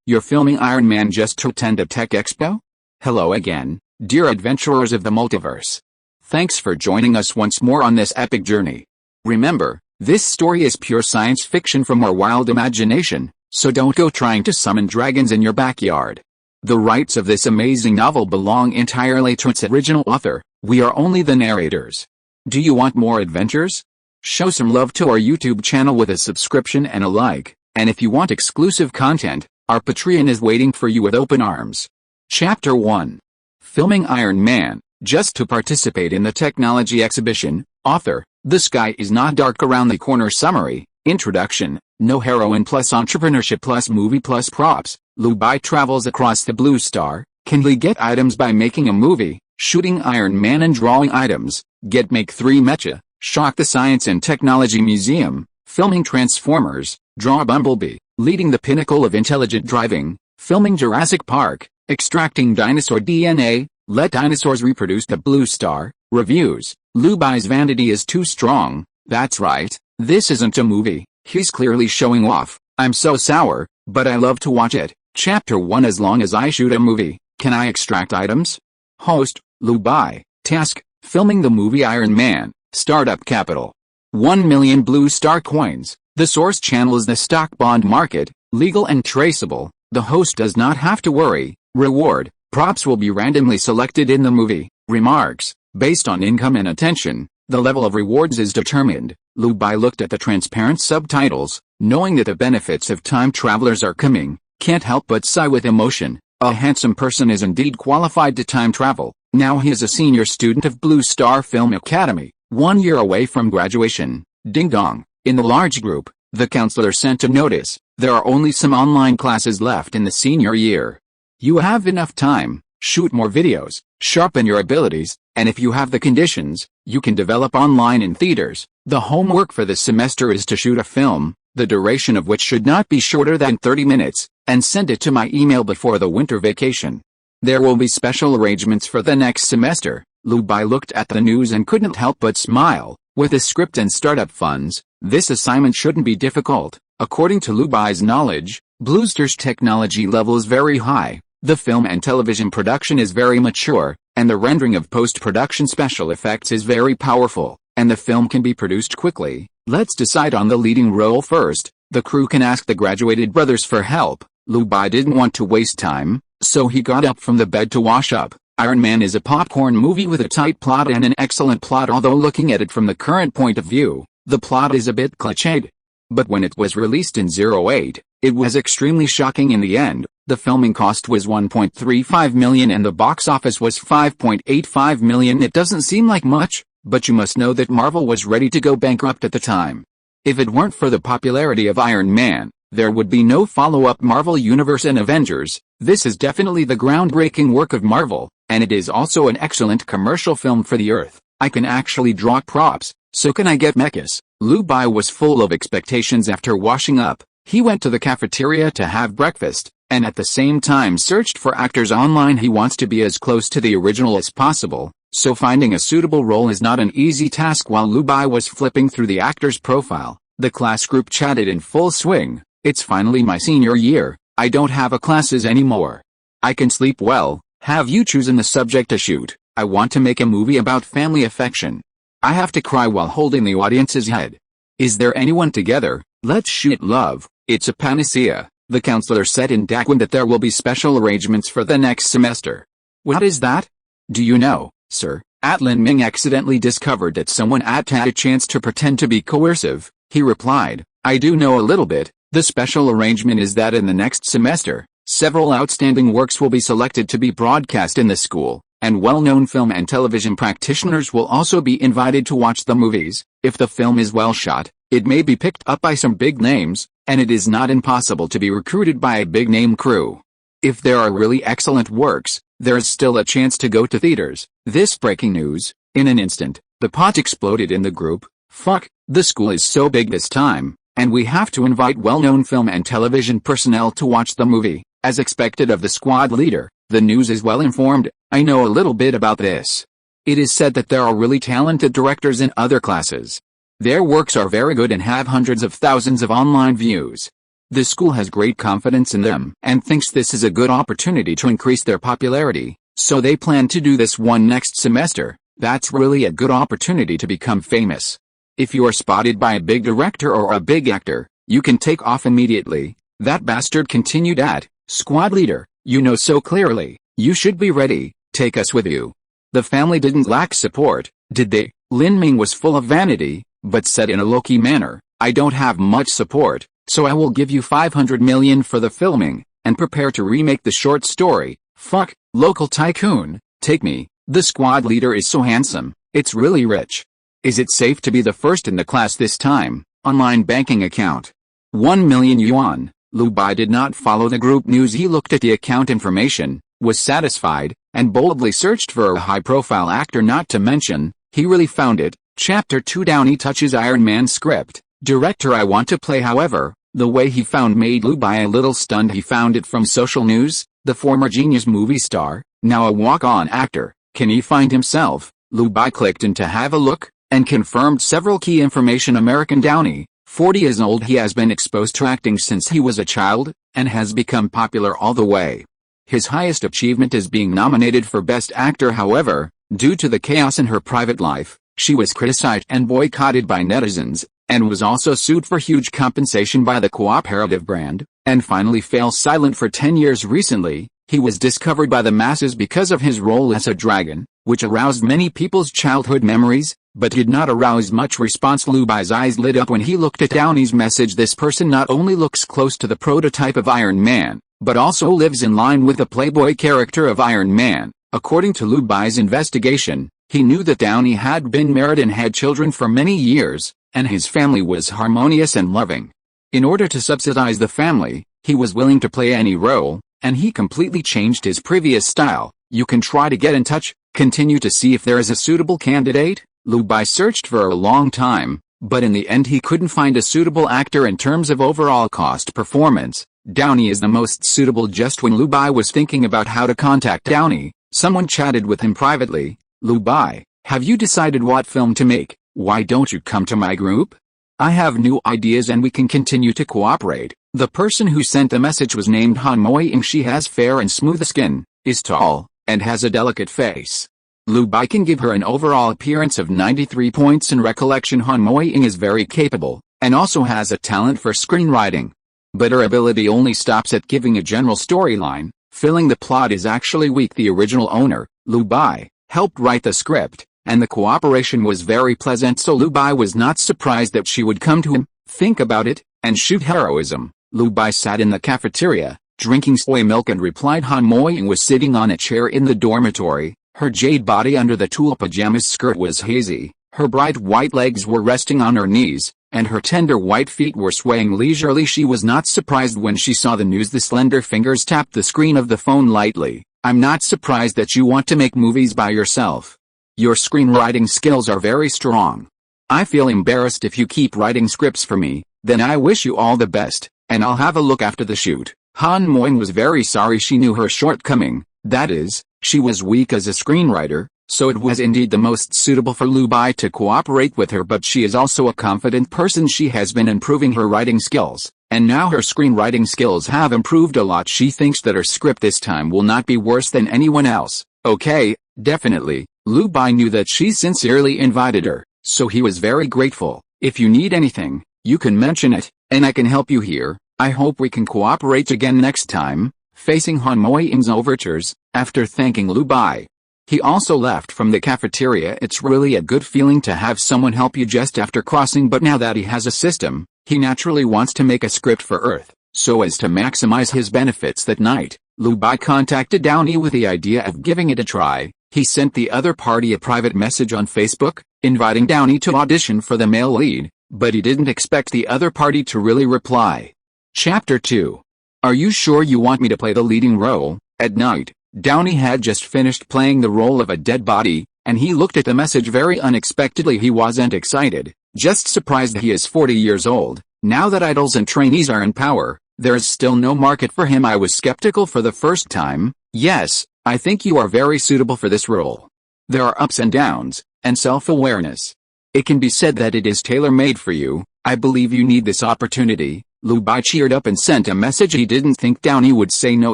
you're filming Iron Man just to attend a tech expo? Hello again, dear adventurers of the multiverse. Thanks for joining us once more on this epic journey. Remember, this story is pure science fiction from our wild imagination, so don't go trying to summon dragons in your backyard. The rights of this amazing novel belong entirely to its original author. We are only the narrators. Do you want more adventures? Show some love to our YouTube channel with a subscription and a like, and if you want exclusive content, our Patreon is waiting for you with open arms. Chapter 1. Filming Iron Man, just to participate in the technology exhibition. Author, The Sky is Not Dark Around the Corner. Summary, Introduction, No heroine plus entrepreneurship plus movie plus props. Lu Bai travels across the blue star. Can he get items by making a movie, shooting Iron Man and drawing items, make 3 mecha, shock the Science and Technology Museum, filming Transformers, draw Bumblebee, leading the pinnacle of intelligent driving, filming Jurassic Park, extracting dinosaur DNA, let dinosaurs reproduce the blue star. Reviews, Lu Bai's vanity is too strong. That's right, this isn't a movie, he's clearly showing off. I'm so sour, but I love to watch it. Chapter 1. As long as I shoot a movie, can I extract items? Host, Lu Bai. Task, filming the movie Iron Man. Startup capital, 1 million blue star coins. The source channel is the stock bond market, legal and traceable. The host does not have to worry. Reward, props will be randomly selected in the movie. Remarks, based on income and attention, the level of rewards is determined. Lu Bai looked at the transparent subtitles, knowing that the benefits of time travelers are coming. Can't help but sigh with emotion. A handsome person is indeed qualified to time travel. Now he is a senior student of Blue Star Film Academy, 1 year away from graduation. Ding dong. In the large group, the counselor sent a notice. There are only some online classes left in the senior year. You have enough time. Shoot more videos, sharpen your abilities, and if you have the conditions, you can develop online in theaters. The homework for this semester is to shoot a film, the duration of which should not be shorter than 30 minutes, and send it to my email before the winter vacation. There will be special arrangements for the next semester. Lu Bai looked at the news and couldn't help but smile. With a script and startup funds, this assignment shouldn't be difficult. According to Lu Bai's knowledge, Blue Star's technology level is very high. The film and television production is very mature, and the rendering of post-production special effects is very powerful, and the film can be produced quickly. Let's decide on the leading role first. The crew can ask the graduated brothers for help. Lu Bai didn't want to waste time, so he got up from the bed to wash up. Iron Man is a popcorn movie with a tight plot and an excellent plot, although looking at it from the current point of view, the plot is a bit cliched. But when it was released in 08, it was extremely shocking in the end. The filming cost was 1.35 million and the box office was 5.85 million. It doesn't seem like much, but you must know that Marvel was ready to go bankrupt at the time. If it weren't for the popularity of Iron Man, there would be no follow-up Marvel Universe and Avengers. This is definitely the groundbreaking work of Marvel, and it is also an excellent commercial film for the Earth. I can actually draw props, so can I get mechas? Lu Bai was full of expectations after washing up. He went to the cafeteria to have breakfast, and at the same time searched for actors online. He wants to be as close to the original as possible, so finding a suitable role is not an easy task. While Lu Bai was flipping through the actor's profile, the class group chatted in full swing. It's finally my senior year. I don't have a classes anymore. I can sleep well. Have you chosen the subject to shoot? I want to make a movie about family affection. I have to cry while holding the audience's head. Is there anyone together? Let's shoot love. It's a panacea. The counselor said in Daquin that there will be special arrangements for the next semester. What is that? Do you know, sir? Atlin Ming accidentally discovered that someone had a chance to pretend to be coercive. He replied, I do know a little bit. The special arrangement is that in the next semester, several outstanding works will be selected to be broadcast in the school, and well-known film and television practitioners will also be invited to watch the movies. If the film is well shot, it may be picked up by some big names, and it is not impossible to be recruited by a big-name crew. If there are really excellent works, there is still a chance to go to theaters. This breaking news, in an instant, the pot exploded in the group. Fuck, the school is so big this time, and we have to invite well-known film and television personnel to watch the movie. As expected of the squad leader, the news is well informed. I know a little bit about this. It is said that there are really talented directors in other classes. Their works are very good and have hundreds of thousands of online views. The school has great confidence in them and thinks this is a good opportunity to increase their popularity, so they plan to do this one next semester. That's really a good opportunity to become famous. If you are spotted by a big director or a big actor, you can take off immediately. That bastard continued at, squad leader, you know so clearly, you should be ready, take us with you. The family didn't lack support, did they? Lin Ming was full of vanity, but said in a low-key manner, I don't have much support, so I will give you 500 million for the filming, and prepare to remake the short story. Fuck, local tycoon, take me, the squad leader is so handsome, it's really rich. Is it safe to be the first in the class this time? Online banking account. 1 million yuan. Lu Bai did not follow the group news. He looked at the account information, was satisfied, and boldly searched for a high-profile actor. Not to mention, he really found it. Chapter 2 Downey touches Iron Man script. Director I want to play. However, the way he found made Lu Bai a little stunned. He found it from social news. The former Genius movie star, now a walk-on actor. Can he find himself? Lu Bai clicked in to have a look, and confirmed several key information. American Downey, 40 years old. He has been exposed to acting since he was a child, and has become popular all the way. His highest achievement is being nominated for Best Actor. However, due to the chaos in her private life, she was criticized and boycotted by netizens, and was also sued for huge compensation by the cooperative brand, and finally fell silent for 10 years. Recently, he was discovered by the masses because of his role as a dragon, which aroused many people's childhood memories, but did not arouse much response. Lu Bai's eyes lit up when he looked at Downey's message. This person not only looks close to the prototype of Iron Man, but also lives in line with the playboy character of Iron Man. According to Lu Bai's investigation, he knew that Downey had been married and had children for many years, and his family was harmonious and loving. In order to subsidize the family, he was willing to play any role, and he completely changed his previous style. You can try to get in touch, continue to see if there is a suitable candidate. Lu Bai searched for a long time, but in the end he couldn't find a suitable actor. In terms of overall cost performance, Downey is the most suitable. Just when Lu Bai was thinking about how to contact Downey, someone chatted with him privately. Lu Bai, have you decided what film to make? Why don't you come to my group? I have new ideas and we can continue to cooperate. The person who sent the message was named Han Moying. She has fair and smooth skin, is tall, and has a delicate face. Lu Bai can give her an overall appearance of 93 points in recollection. Han Moying is very capable, and also has a talent for screenwriting. But her ability only stops at giving a general storyline. Filling the plot is actually weak. The original owner, Lu Bai, helped write the script, and the cooperation was very pleasant, so Lu Bai was not surprised that she would come to him, think about it, and shoot heroism. Lu Bai sat in the cafeteria, drinking soy milk, and replied. Han Moying was sitting on a chair in the dormitory. Her jade body under the tulle pajamas skirt was hazy, her bright white legs were resting on her knees, and her tender white feet were swaying leisurely. She was not surprised when she saw the news. The slender fingers tapped the screen of the phone lightly. I'm not surprised that you want to make movies by yourself. Your screenwriting skills are very strong. I feel embarrassed if you keep writing scripts for me. Then I wish you all the best, and I'll have a look after the shoot. Han Moying was very sorry. She knew her shortcoming, that is, she was weak as a screenwriter, so it was indeed the most suitable for Lu Bai to cooperate with her. But she is also a confident person. She has been improving her writing skills, and now her screenwriting skills have improved a lot. She thinks that her script this time will not be worse than anyone else. Okay, definitely. Lu Bai knew that she sincerely invited her, so he was very grateful. If you need anything, you can mention it, and I can help you here. I hope we can cooperate again next time. Facing Han Moying's overtures, after thanking Lu Bai, he also left from the cafeteria. It's really a good feeling to have someone help you just after crossing, but now that he has a system, he naturally wants to make a script for Earth, so as to maximize his benefits. That night, Lu Bai contacted Downey with the idea of giving it a try. He sent the other party a private message on Facebook, inviting Downey to audition for the male lead, but he didn't expect the other party to really reply. Chapter 2. Are you sure you want me to play the leading role? At night, Downey had just finished playing the role of a dead body, and he looked at the message very unexpectedly. He wasn't excited, just surprised. He is 40 years old. Now that idols and trainees are in power, there is still no market for him. I was skeptical for the first time. Yes, I think you are very suitable for this role. There are ups and downs, and self-awareness. It can be said that it is tailor-made for you. I believe you need this opportunity. Lu Bai cheered up and sent a message he didn't think Downey would say no.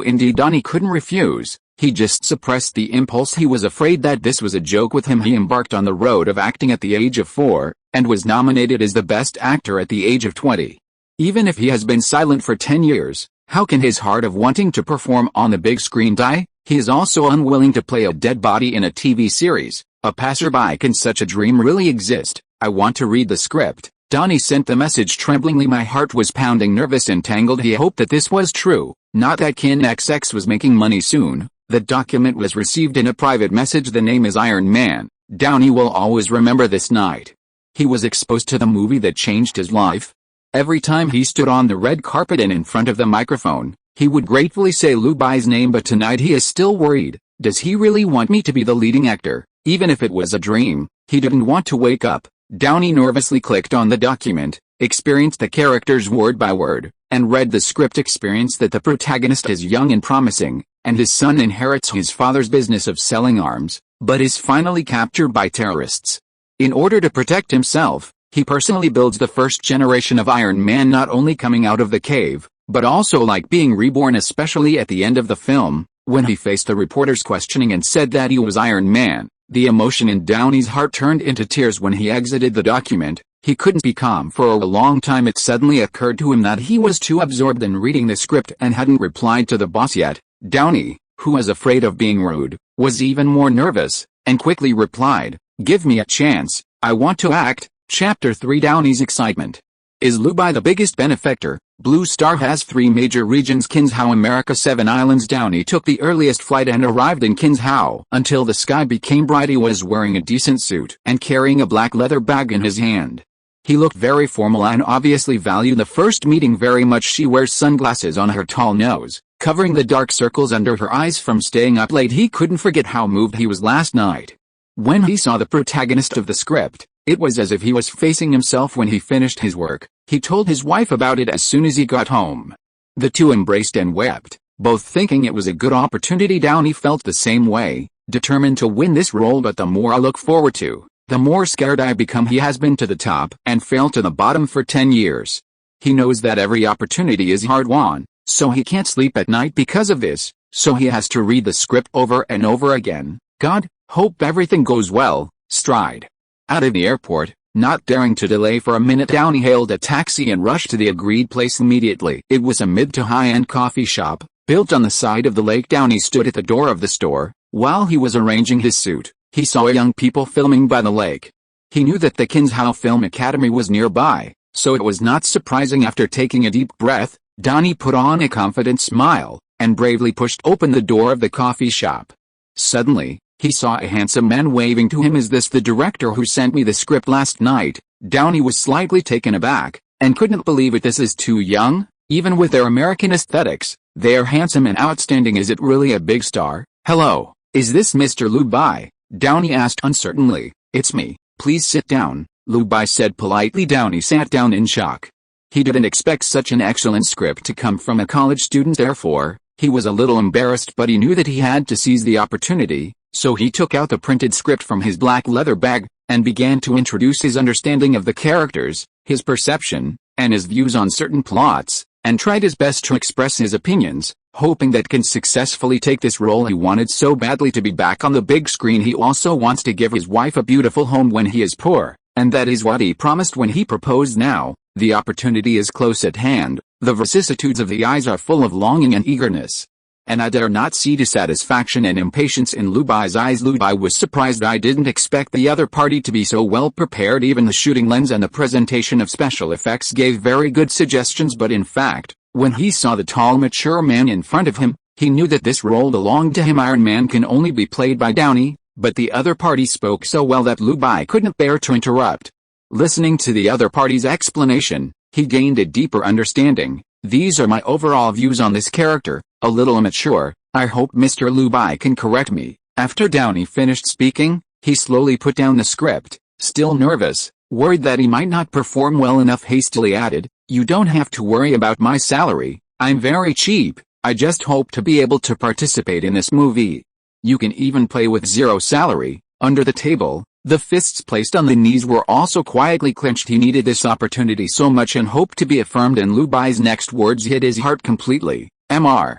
Indeed, Downey couldn't refuse. He just suppressed the impulse. He was afraid that this was a joke with him. He embarked on the road of acting at the age of 4, and was nominated as the best actor at the age of 20. Even if he has been silent for 10 years, how can his heart of wanting to perform on the big screen die? He is also unwilling to play a dead body in a TV series. A passerby, can such a dream really exist? I want to read the script. Downey sent the message tremblingly. My heart was pounding, nervous and tangled. He hoped that this was true, not that Qinzhou was making money soon. The document was received in a private message. The name is Iron Man. Downey will always remember this night. He was exposed to the movie that changed his life. Every time he stood on the red carpet and in front of the microphone, he would gratefully say Lu Bai's name, but tonight he is still worried. Does he really want me to be the leading actor? Even if it was a dream, he didn't want to wake up. Downey nervously clicked on the document, experienced the characters word by word, and read the script. Experienced that the protagonist is young and promising, and his son inherits his father's business of selling arms, but is finally captured by terrorists. In order to protect himself, he personally builds the first generation of Iron Man, not only coming out of the cave, but also like being reborn, especially at the end of the film, when he faced the reporter's questioning and said that he was Iron Man. The emotion in Downey's heart turned into tears when he exited the document. He couldn't be calm for a long time. It suddenly occurred to him that he was too absorbed in reading the script and hadn't replied to the boss yet. Downey, who was afraid of being rude, was even more nervous, and quickly replied, "Give me a chance, I want to act." Chapter 3. Downey's excitement. Is Lu Bai the biggest benefactor? Blue Star has 3 major regions: Qinzhou, America, 7 islands. Downey took the earliest flight and arrived in Qinzhou. Until the sky became bright, he was wearing a decent suit and carrying a black leather bag in his hand. He looked very formal and obviously valued the first meeting very much. She wears sunglasses on her tall nose, covering the dark circles under her eyes from staying up late. He couldn't forget how moved he was last night. When he saw the protagonist of the script, it was as if he was facing himself when he finished his work. He told his wife about it as soon as he got home. The two embraced and wept, both thinking it was a good opportunity. Downey felt the same way, determined to win this role. But the more I look forward to, the more scared I become. He has been to the top and fell to the bottom for 10 years. He knows that every opportunity is hard-won, so he can't sleep at night because of this, so he has to read the script over and over again. God, hope everything goes well. Stride out of the airport, not daring to delay for a minute, Downey hailed a taxi and rushed to the agreed place immediately. It was a mid to high-end coffee shop, built on the side of the lake. Downey stood at the door of the store. While he was arranging his suit, he saw young people filming by the lake. He knew that the Qinzhou Film Academy was nearby, so it was not surprising. After taking a deep breath, Downey put on a confident smile, and bravely pushed open the door of the coffee shop. Suddenly, he saw a handsome man waving to him. Is this the director who sent me the script last night? Downey was slightly taken aback, and couldn't believe it. This is too young, even with their American aesthetics. They are handsome and outstanding. Is it really a big star? Hello, is this Mr. Lu Bai? Downey asked uncertainly. It's me, please sit down, Lu Bai said politely. Downey sat down in shock. He didn't expect such an excellent script to come from a college student. Therefore, he was a little embarrassed, but he knew that he had to seize the opportunity. So he took out the printed script from his black leather bag, and began to introduce his understanding of the characters, his perception, and his views on certain plots, and tried his best to express his opinions, hoping that can successfully take this role. He wanted so badly to be back on the big screen. He also wants to give his wife a beautiful home when he is poor, and that is what he promised when he proposed. Now, the opportunity is close at hand. The vicissitudes of the eyes are full of longing and eagerness, and I dare not see dissatisfaction and impatience in Lu Bai's eyes. Lu Bai was surprised. I didn't expect the other party to be so well prepared. Even the shooting lens and the presentation of special effects gave very good suggestions. But in fact, when he saw the tall, mature man in front of him, he knew that this role belonged to him. Iron Man can only be played by Downey, but the other party spoke so well that Lu Bai couldn't bear to interrupt. Listening to the other party's explanation, he gained a deeper understanding. These are my overall views on this character. A little immature, I hope Mr. Lu Bai can correct me. After Downey finished speaking, he slowly put down the script, still nervous, worried that he might not perform well enough. Hastily added, "You don't have to worry about my salary, I'm very cheap, I just hope to be able to participate in this movie. You can even play with zero salary, Under the table, the fists placed on the knees were also quietly clenched. He needed this opportunity so much and hoped to be affirmed, and Lu Bai's next words hit his heart completely. Mr.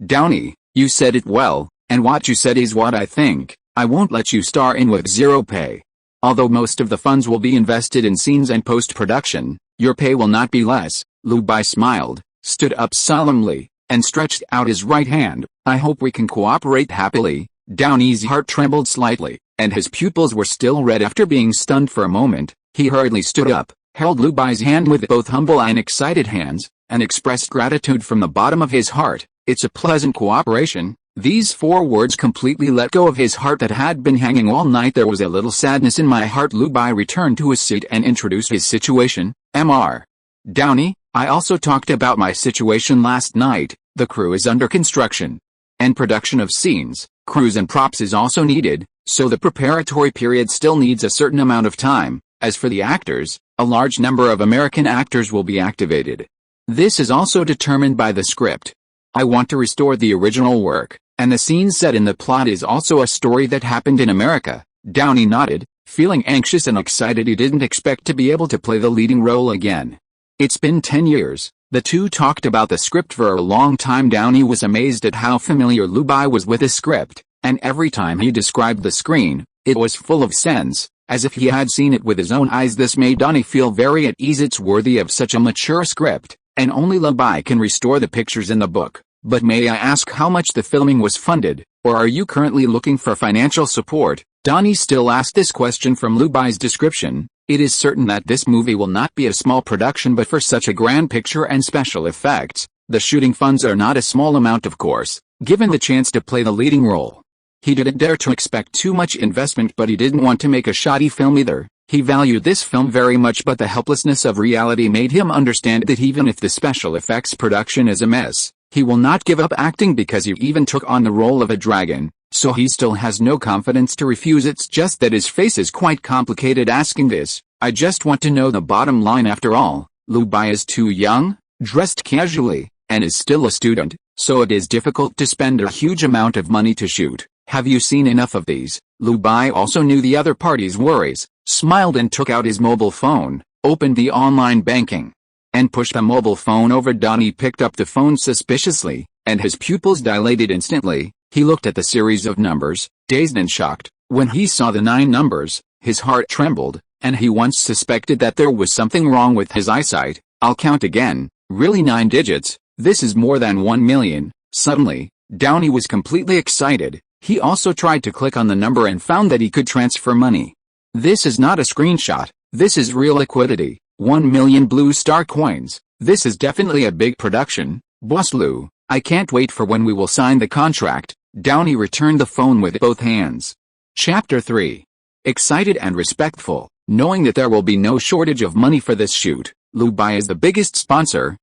Downey, you said it well, and what you said is what I think. I won't let you star in with zero pay. Although most of the funds will be invested in scenes and post-production, your pay will not be less. Lu Bai smiled, stood up solemnly, and stretched out his right hand. I hope we can cooperate happily. Downey's heart trembled slightly, and his pupils were still red. After being stunned for a moment, he hurriedly stood up, held Lu Bai's hand with both humble and excited hands, and expressed gratitude from the bottom of his heart. It's a pleasant cooperation. These 4 words completely let go of his heart that had been hanging all night. There was a little sadness in my heart. Lu Bai returned to his seat and introduced his situation. Mr. Downey, I also talked about my situation last night. The crew is under construction, and production of scenes, crews and props is also needed, so the preparatory period still needs a certain amount of time. As for the actors, a large number of American actors will be activated. This is also determined by the script. I want to restore the original work, and the scene set in the plot is also a story that happened in America. Downey nodded, feeling anxious and excited. He didn't expect to be able to play the leading role again. It's been 10 years. The two talked about the script for a long time. Downey was amazed at how familiar Lu Bai was with the script, and every time he described the screen, it was full of sense, as if he had seen it with his own eyes. This made Downey feel very at ease. It's worthy of such a mature script, and only Lu Bai can restore the pictures in the book. But may I ask how much the filming was funded, or are you currently looking for financial support? Downey still asked this question from Lu Bai's description. It is certain that this movie will not be a small production, but for such a grand picture and special effects, the shooting funds are not a small amount. Of course, given the chance to play the leading role, he didn't dare to expect too much investment, but he didn't want to make a shoddy film either. He valued this film very much, but the helplessness of reality made him understand that even if the special effects production is a mess, he will not give up acting, because he even took on the role of a dragon, so he still has no confidence to refuse. It's just that his face is quite complicated asking this. I just want to know the bottom line. After all, Lu Bai is too young, dressed casually, and is still a student, so it is difficult to spend a huge amount of money to shoot. Have you seen enough of these? Lu Bai also knew the other party's worries, smiled and took out his mobile phone, opened the online banking, and pushed the mobile phone over. Downey picked up the phone suspiciously, and his pupils dilated instantly. He looked at the series of numbers, dazed and shocked. When he saw the 9 numbers, his heart trembled, and he once suspected that there was something wrong with his eyesight. I'll count again. Really, 9 digits? This is more than 1 million. Suddenly, Downey was completely excited. He also tried to click on the number and found that he could transfer money. This is not a screenshot. This is real liquidity. 1 million blue star coins. This is definitely a big production. Boss Lu, I can't wait for when we will sign the contract. Downey returned the phone with both hands. Chapter 3. Excited and respectful, knowing that there will be no shortage of money for this shoot. Lu Bai is the biggest sponsor.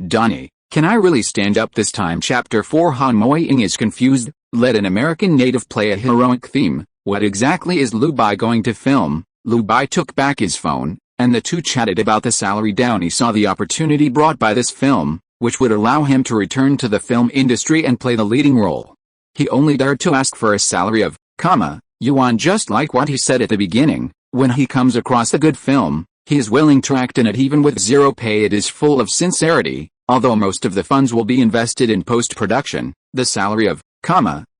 Downey, can I really stand up this time? Chapter 4. Han Moying is confused. Let an American native play a heroic theme. What exactly is Lu Bai going to film? Lu Bai took back his phone, and the two chatted about the salary. Downey saw the opportunity brought by this film, which would allow him to return to the film industry and play the leading role. He only dared to ask for a salary of, yuan, just like what he said at the beginning. When he comes across a good film, he is willing to act in it even with zero pay. It is full of sincerity. Although most of the funds will be invested in post-production, the salary of,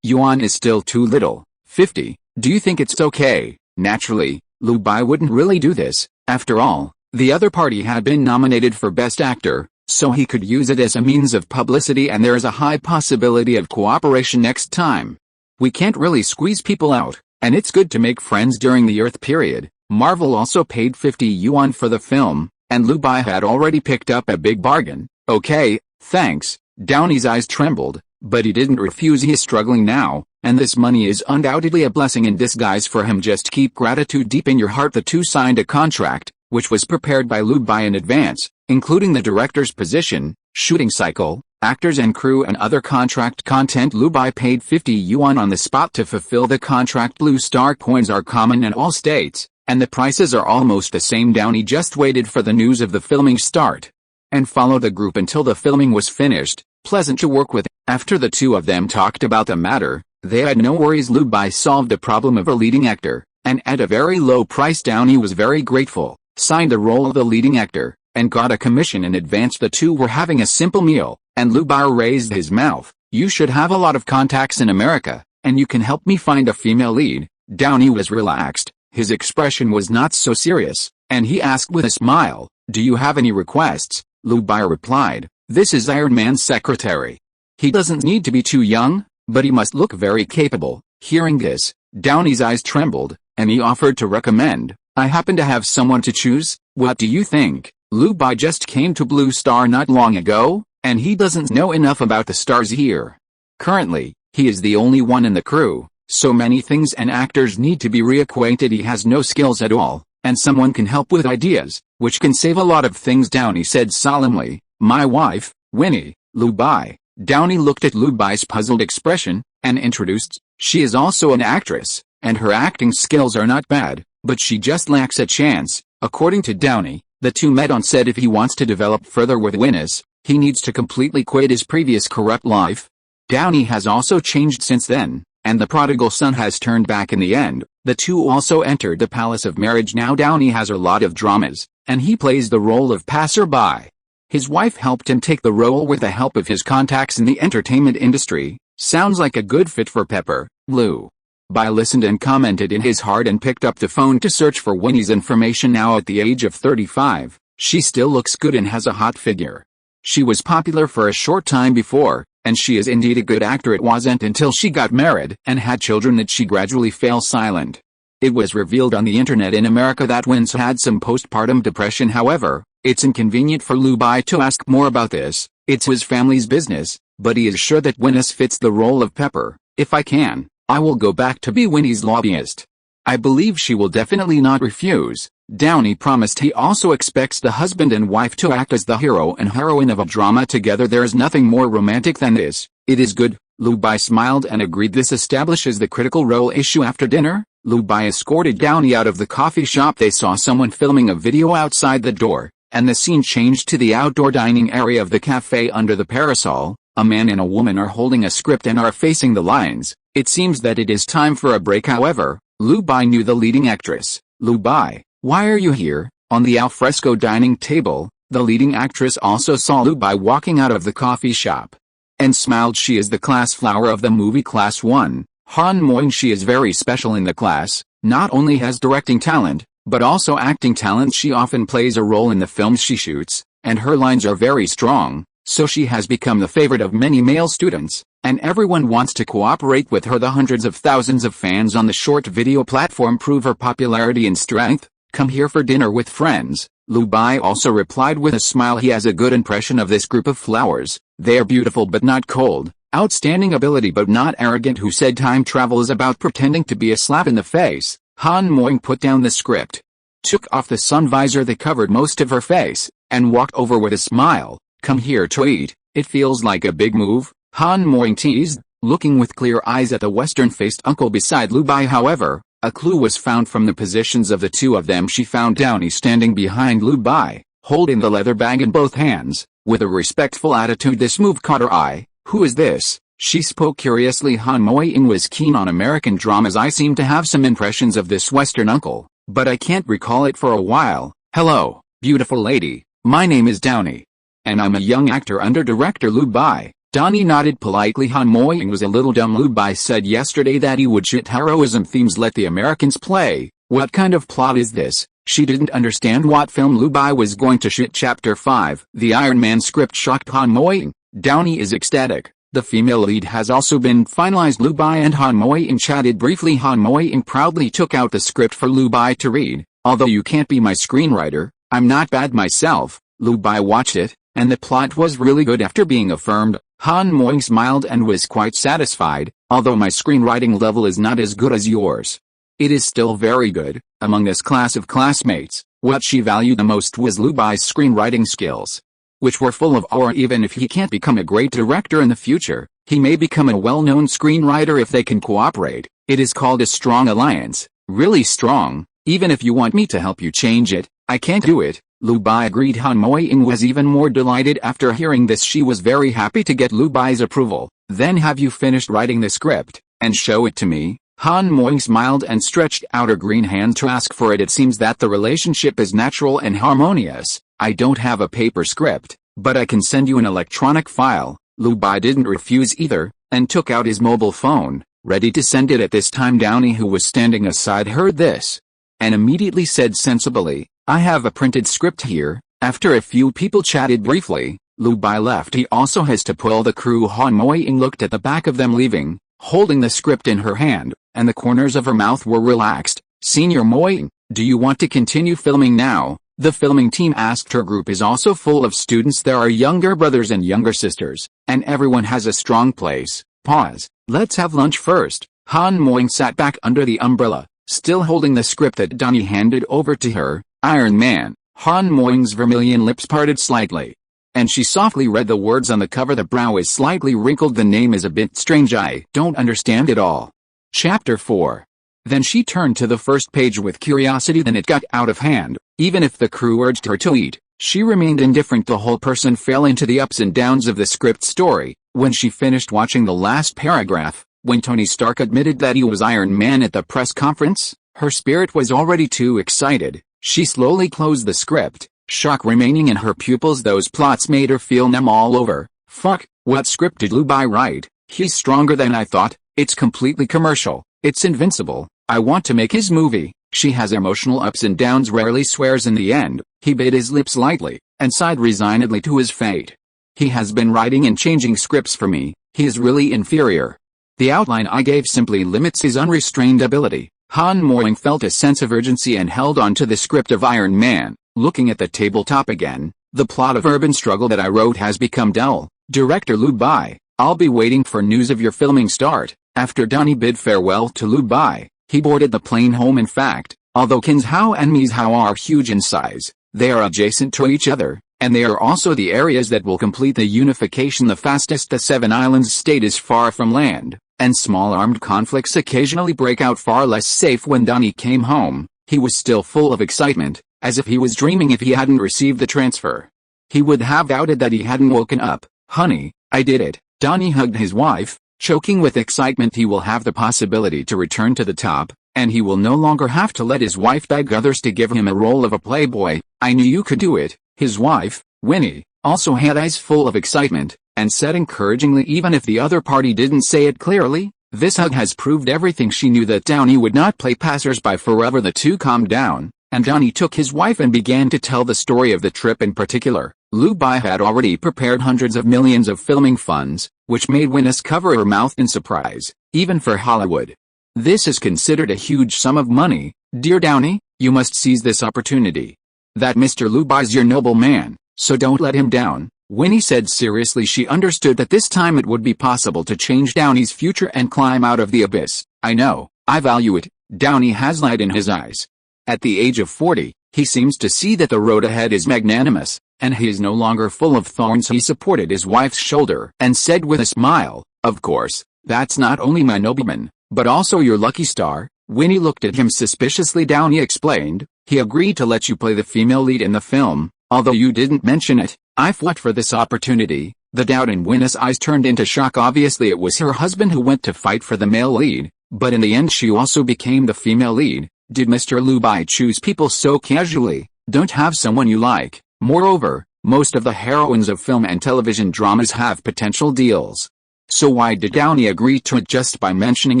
yuan is still too little. 50. Do you think it's okay? Naturally, Lu Bai wouldn't really do this. After all, the other party had been nominated for Best Actor, so he could use it as a means of publicity, and there is a high possibility of cooperation next time. We can't really squeeze people out, and it's good to make friends during the Earth period. Marvel also paid 50 yuan for the film, and Lu Bai had already picked up a big bargain. Okay, thanks. Downey's eyes trembled, but he didn't refuse. He is struggling now, and this money is undoubtedly a blessing in disguise for him. Just keep gratitude deep in your heart. The two signed a contract, which was prepared by Lu Bai in advance, including the director's position, shooting cycle, actors and crew, and other contract content. Lu Bai paid 50 yuan on the spot to fulfill the contract. Blue star coins are common in all states, and the prices are almost the same. Downey just waited for the news of the filming start, and followed the group until the filming was finished. Pleasant to work with. After the two of them talked about the matter, They had no worries. Lu Bai solved the problem of a leading actor, and at a very low price. Downey was very grateful, signed the role of the leading actor, and got a commission in advance. The two were having a simple meal, and Lu Bai raised his mouth. "You should have a lot of contacts in America, and you can help me find a female lead." Downey was relaxed, his expression was not so serious, and he asked with a smile, "Do you have any requests?" Lu Bai replied, "This is Iron Man's secretary. He doesn't need to be too young, but he must look very capable." Hearing this, Downey's eyes trembled, and he offered to recommend, "I happen to have someone to choose. What do you think?" Lu Bai just came to Blue Star not long ago, and he doesn't know enough about the stars here. Currently, he is the only one in the crew, so many things and actors need to be reacquainted. He has no skills at all, and someone can help with ideas, which can save a lot of things." Downey said solemnly, "My wife, Winnie." Lu Bai. Downey looked at Lu Bai's puzzled expression, and introduced, "She is also an actress, and her acting skills are not bad, but she just lacks a chance." According to Downey, the two met on set. If he wants to develop further with Winnie, he needs to completely quit his previous corrupt life. Downey has also changed since then, and the prodigal son has turned back in the end. The two also entered the Palace of Marriage. Now Downey has a lot of dramas, and he plays the role of passerby. His wife helped him take the role with the help of his contacts in the entertainment industry. Sounds like a good fit for Pepper. Lu Bai listened and commented in his heart and picked up the phone to search for Winnie's information. Now at the age of 35, she still looks good and has a hot figure. She was popular for a short time before, and she is indeed a good actor. It wasn't until she got married and had children that she gradually fell silent. It was revealed on the internet in America that Winnie had some postpartum depression. However, it's inconvenient for Lu Bai to ask more about this. It's his family's business, but he is sure that Winnie fits the role of Pepper. "If I can, I will go back to be Winnie's lobbyist. I believe she will definitely not refuse." Downey promised. He also expects the husband and wife to act as the hero and heroine of a drama together. There is nothing more romantic than this. It is good. Lu Bai smiled and agreed. This establishes the critical role issue. After dinner, Lu Bai escorted Downey out of the coffee shop. They saw someone filming a video outside the door, and the scene changed to the outdoor dining area of the cafe. Under the parasol, a man and a woman are holding a script and are facing the lines. It seems that it is time for a break. However, Lu Bai knew the leading actress. "Lu Bai, why are you here?" On the alfresco dining table, the leading actress also saw Lu Bai walking out of the coffee shop, and smiled. She is the class flower of the movie Class 1, Han Moing. She is very special in the class, not only has directing talent, but also acting talent. She often plays a role in the films she shoots, and her lines are very strong, so she has become the favorite of many male students, and everyone wants to cooperate with her. The hundreds of thousands of fans on the short video platform prove her popularity and strength. "Come here for dinner with friends." Lu Bai also replied with a smile. He has a good impression of this group of flowers. They are beautiful but not cold, outstanding ability but not arrogant. Who said time travel is about pretending to be a slap in the face? Han Moing put down the script, took off the sun visor that covered most of her face, and walked over with a smile. "Come here to eat. It feels like a big move," Han Moing teased, looking with clear eyes at the western-faced uncle beside Lu Bai. However, a clue was found from the positions of the two of them. She found Downey standing behind Lu Bai, holding the leather bag in both hands, with a respectful attitude. This move caught her eye. "Who is this?" she spoke curiously. Han Moing was keen on American dramas. "I seem to have some impressions of this Western uncle, but I can't recall it for a while." "Hello, beautiful lady. My name is Downey, and I'm a young actor under director Lu Bai." Downey nodded politely. Han Moing was a little dumb. Lu Bai said yesterday that he would shoot heroism themes. Let the Americans play. What kind of plot is this? She didn't understand what film Lu Bai was going to shoot. Chapter 5. The Iron Man script shocked Han Moing. Downey is ecstatic. The female lead has also been finalized. Lu Bai and Han Moing chatted briefly. Han Moing proudly took out the script for Lu Bai to read. "Although you can't be my screenwriter, I'm not bad myself." Lu Bai watched it, and the plot was really good. After being affirmed, Han Moing smiled and was quite satisfied. "Although my screenwriting level is not as good as yours, it is still very good." Among this class of classmates, what she valued the most was Lu Bai's screenwriting skills, which were full of awe. Even if he can't become a great director in the future, he may become a well-known screenwriter if they can cooperate. It is called a strong alliance, really strong. "Even if you want me to help you change it, I can't do it." Lu Bai agreed. Han Moing was even more delighted after hearing this. She was very happy to get Lu Bai's approval. "Then have you finished writing the script?" and show it to me." Han Moing smiled and stretched out her green hand to ask for it. "It seems that the relationship is natural and harmonious. I don't have a paper script, but I can send you an electronic file." Lu Bai didn't refuse either, and took out his mobile phone, ready to send it. At this time Downey, who was standing aside, heard this, and immediately said sensibly, "I have a printed script here." After a few people chatted briefly, Lu Bai left. He also has to pull the crew. Han Moing looked at the back of them leaving, holding the script in her hand, and the corners of her mouth were relaxed. "Senior Moing, do you want to continue filming now?" The filming team asked. Her group is also full of students. There are younger brothers and younger sisters, and everyone has a strong place. Pause. "Let's have lunch first." Han Moing sat back under the umbrella, still holding the script that Downey handed over to her. "Iron Man." Han Moing's vermilion lips parted slightly, and she softly read the words on the cover. The brow is slightly wrinkled. "The name is a bit strange. I don't understand it all." Chapter 4. Then she turned to the first page with curiosity. Then it got out of hand. Even if the crew urged her to eat, she remained indifferent. The whole person fell into the ups and downs of the script story. When she finished watching the last paragraph, when Tony Stark admitted that he was Iron Man at the press conference, her spirit was already too excited. She slowly closed the script, shock remaining in her pupils. Those plots made her feel numb all over. "Fuck, what script did Lu Bai write? He's stronger than I thought. It's completely commercial. It's invincible. I want to make his movie." She has emotional ups and downs, rarely swears. In the end, he bit his lips lightly, and sighed resignedly to his fate. "He has been writing and changing scripts for me. He is really inferior. The outline I gave simply limits his unrestrained ability." Han Moing felt a sense of urgency and held on to the script of Iron Man, looking at the tabletop again. "The plot of Urban Struggle that I wrote has become dull. Director Lu Bai, I'll be waiting for news of your filming start." After Downey bid farewell to Lu Bai, he boarded the plane home. In fact, although Qinzhou and America are huge in size, they are adjacent to each other, and they are also the areas that will complete the unification the fastest. The Seven Islands state is far from land, and small armed conflicts occasionally break out. Far less safe. When Downey came home, he was still full of excitement, as if he was dreaming. If he hadn't received the transfer, he would have doubted that he hadn't woken up. "Honey, I did it." Downey hugged his wife, choking with excitement. He will have the possibility to return to the top, and he will no longer have to let his wife beg others to give him a role of a playboy. "I knew you could do it." His wife, Winnie, also had eyes full of excitement, and said encouragingly, even if the other party didn't say it clearly, "This hug has proved everything." She knew that Downey would not play passers-by forever. The two calmed down, and Downey took his wife and began to tell the story of the trip. In particular, Lu Bai had already prepared hundreds of millions of filming funds, which made Winnie cover her mouth in surprise, even for Hollywood. "This is considered a huge sum of money, dear Downey. You must seize this opportunity. That Mr. Lu Bai's your noble man, so don't let him down," Winnie said seriously. She understood that this time it would be possible to change Downey's future and climb out of the abyss. "I know, I value it." Downey has light in his eyes. At the age of 40, he seems to see that the road ahead is magnanimous, and he is no longer full of thorns. He supported his wife's shoulder and said with a smile, "Of course, that's not only my nobleman, but also your lucky star." Winnie looked at him suspiciously. Downey explained, "He agreed to let you play the female lead in the film, although you didn't mention it. I fought for this opportunity." The doubt in Winnie's eyes turned into shock. Obviously it was her husband who went to fight for the male lead, but in the end she also became the female lead. Did Mr. Lu Bai choose people so casually? Don't have someone you like. Moreover, most of the heroines of film and television dramas have potential deals. So why did Downey agree to it just by mentioning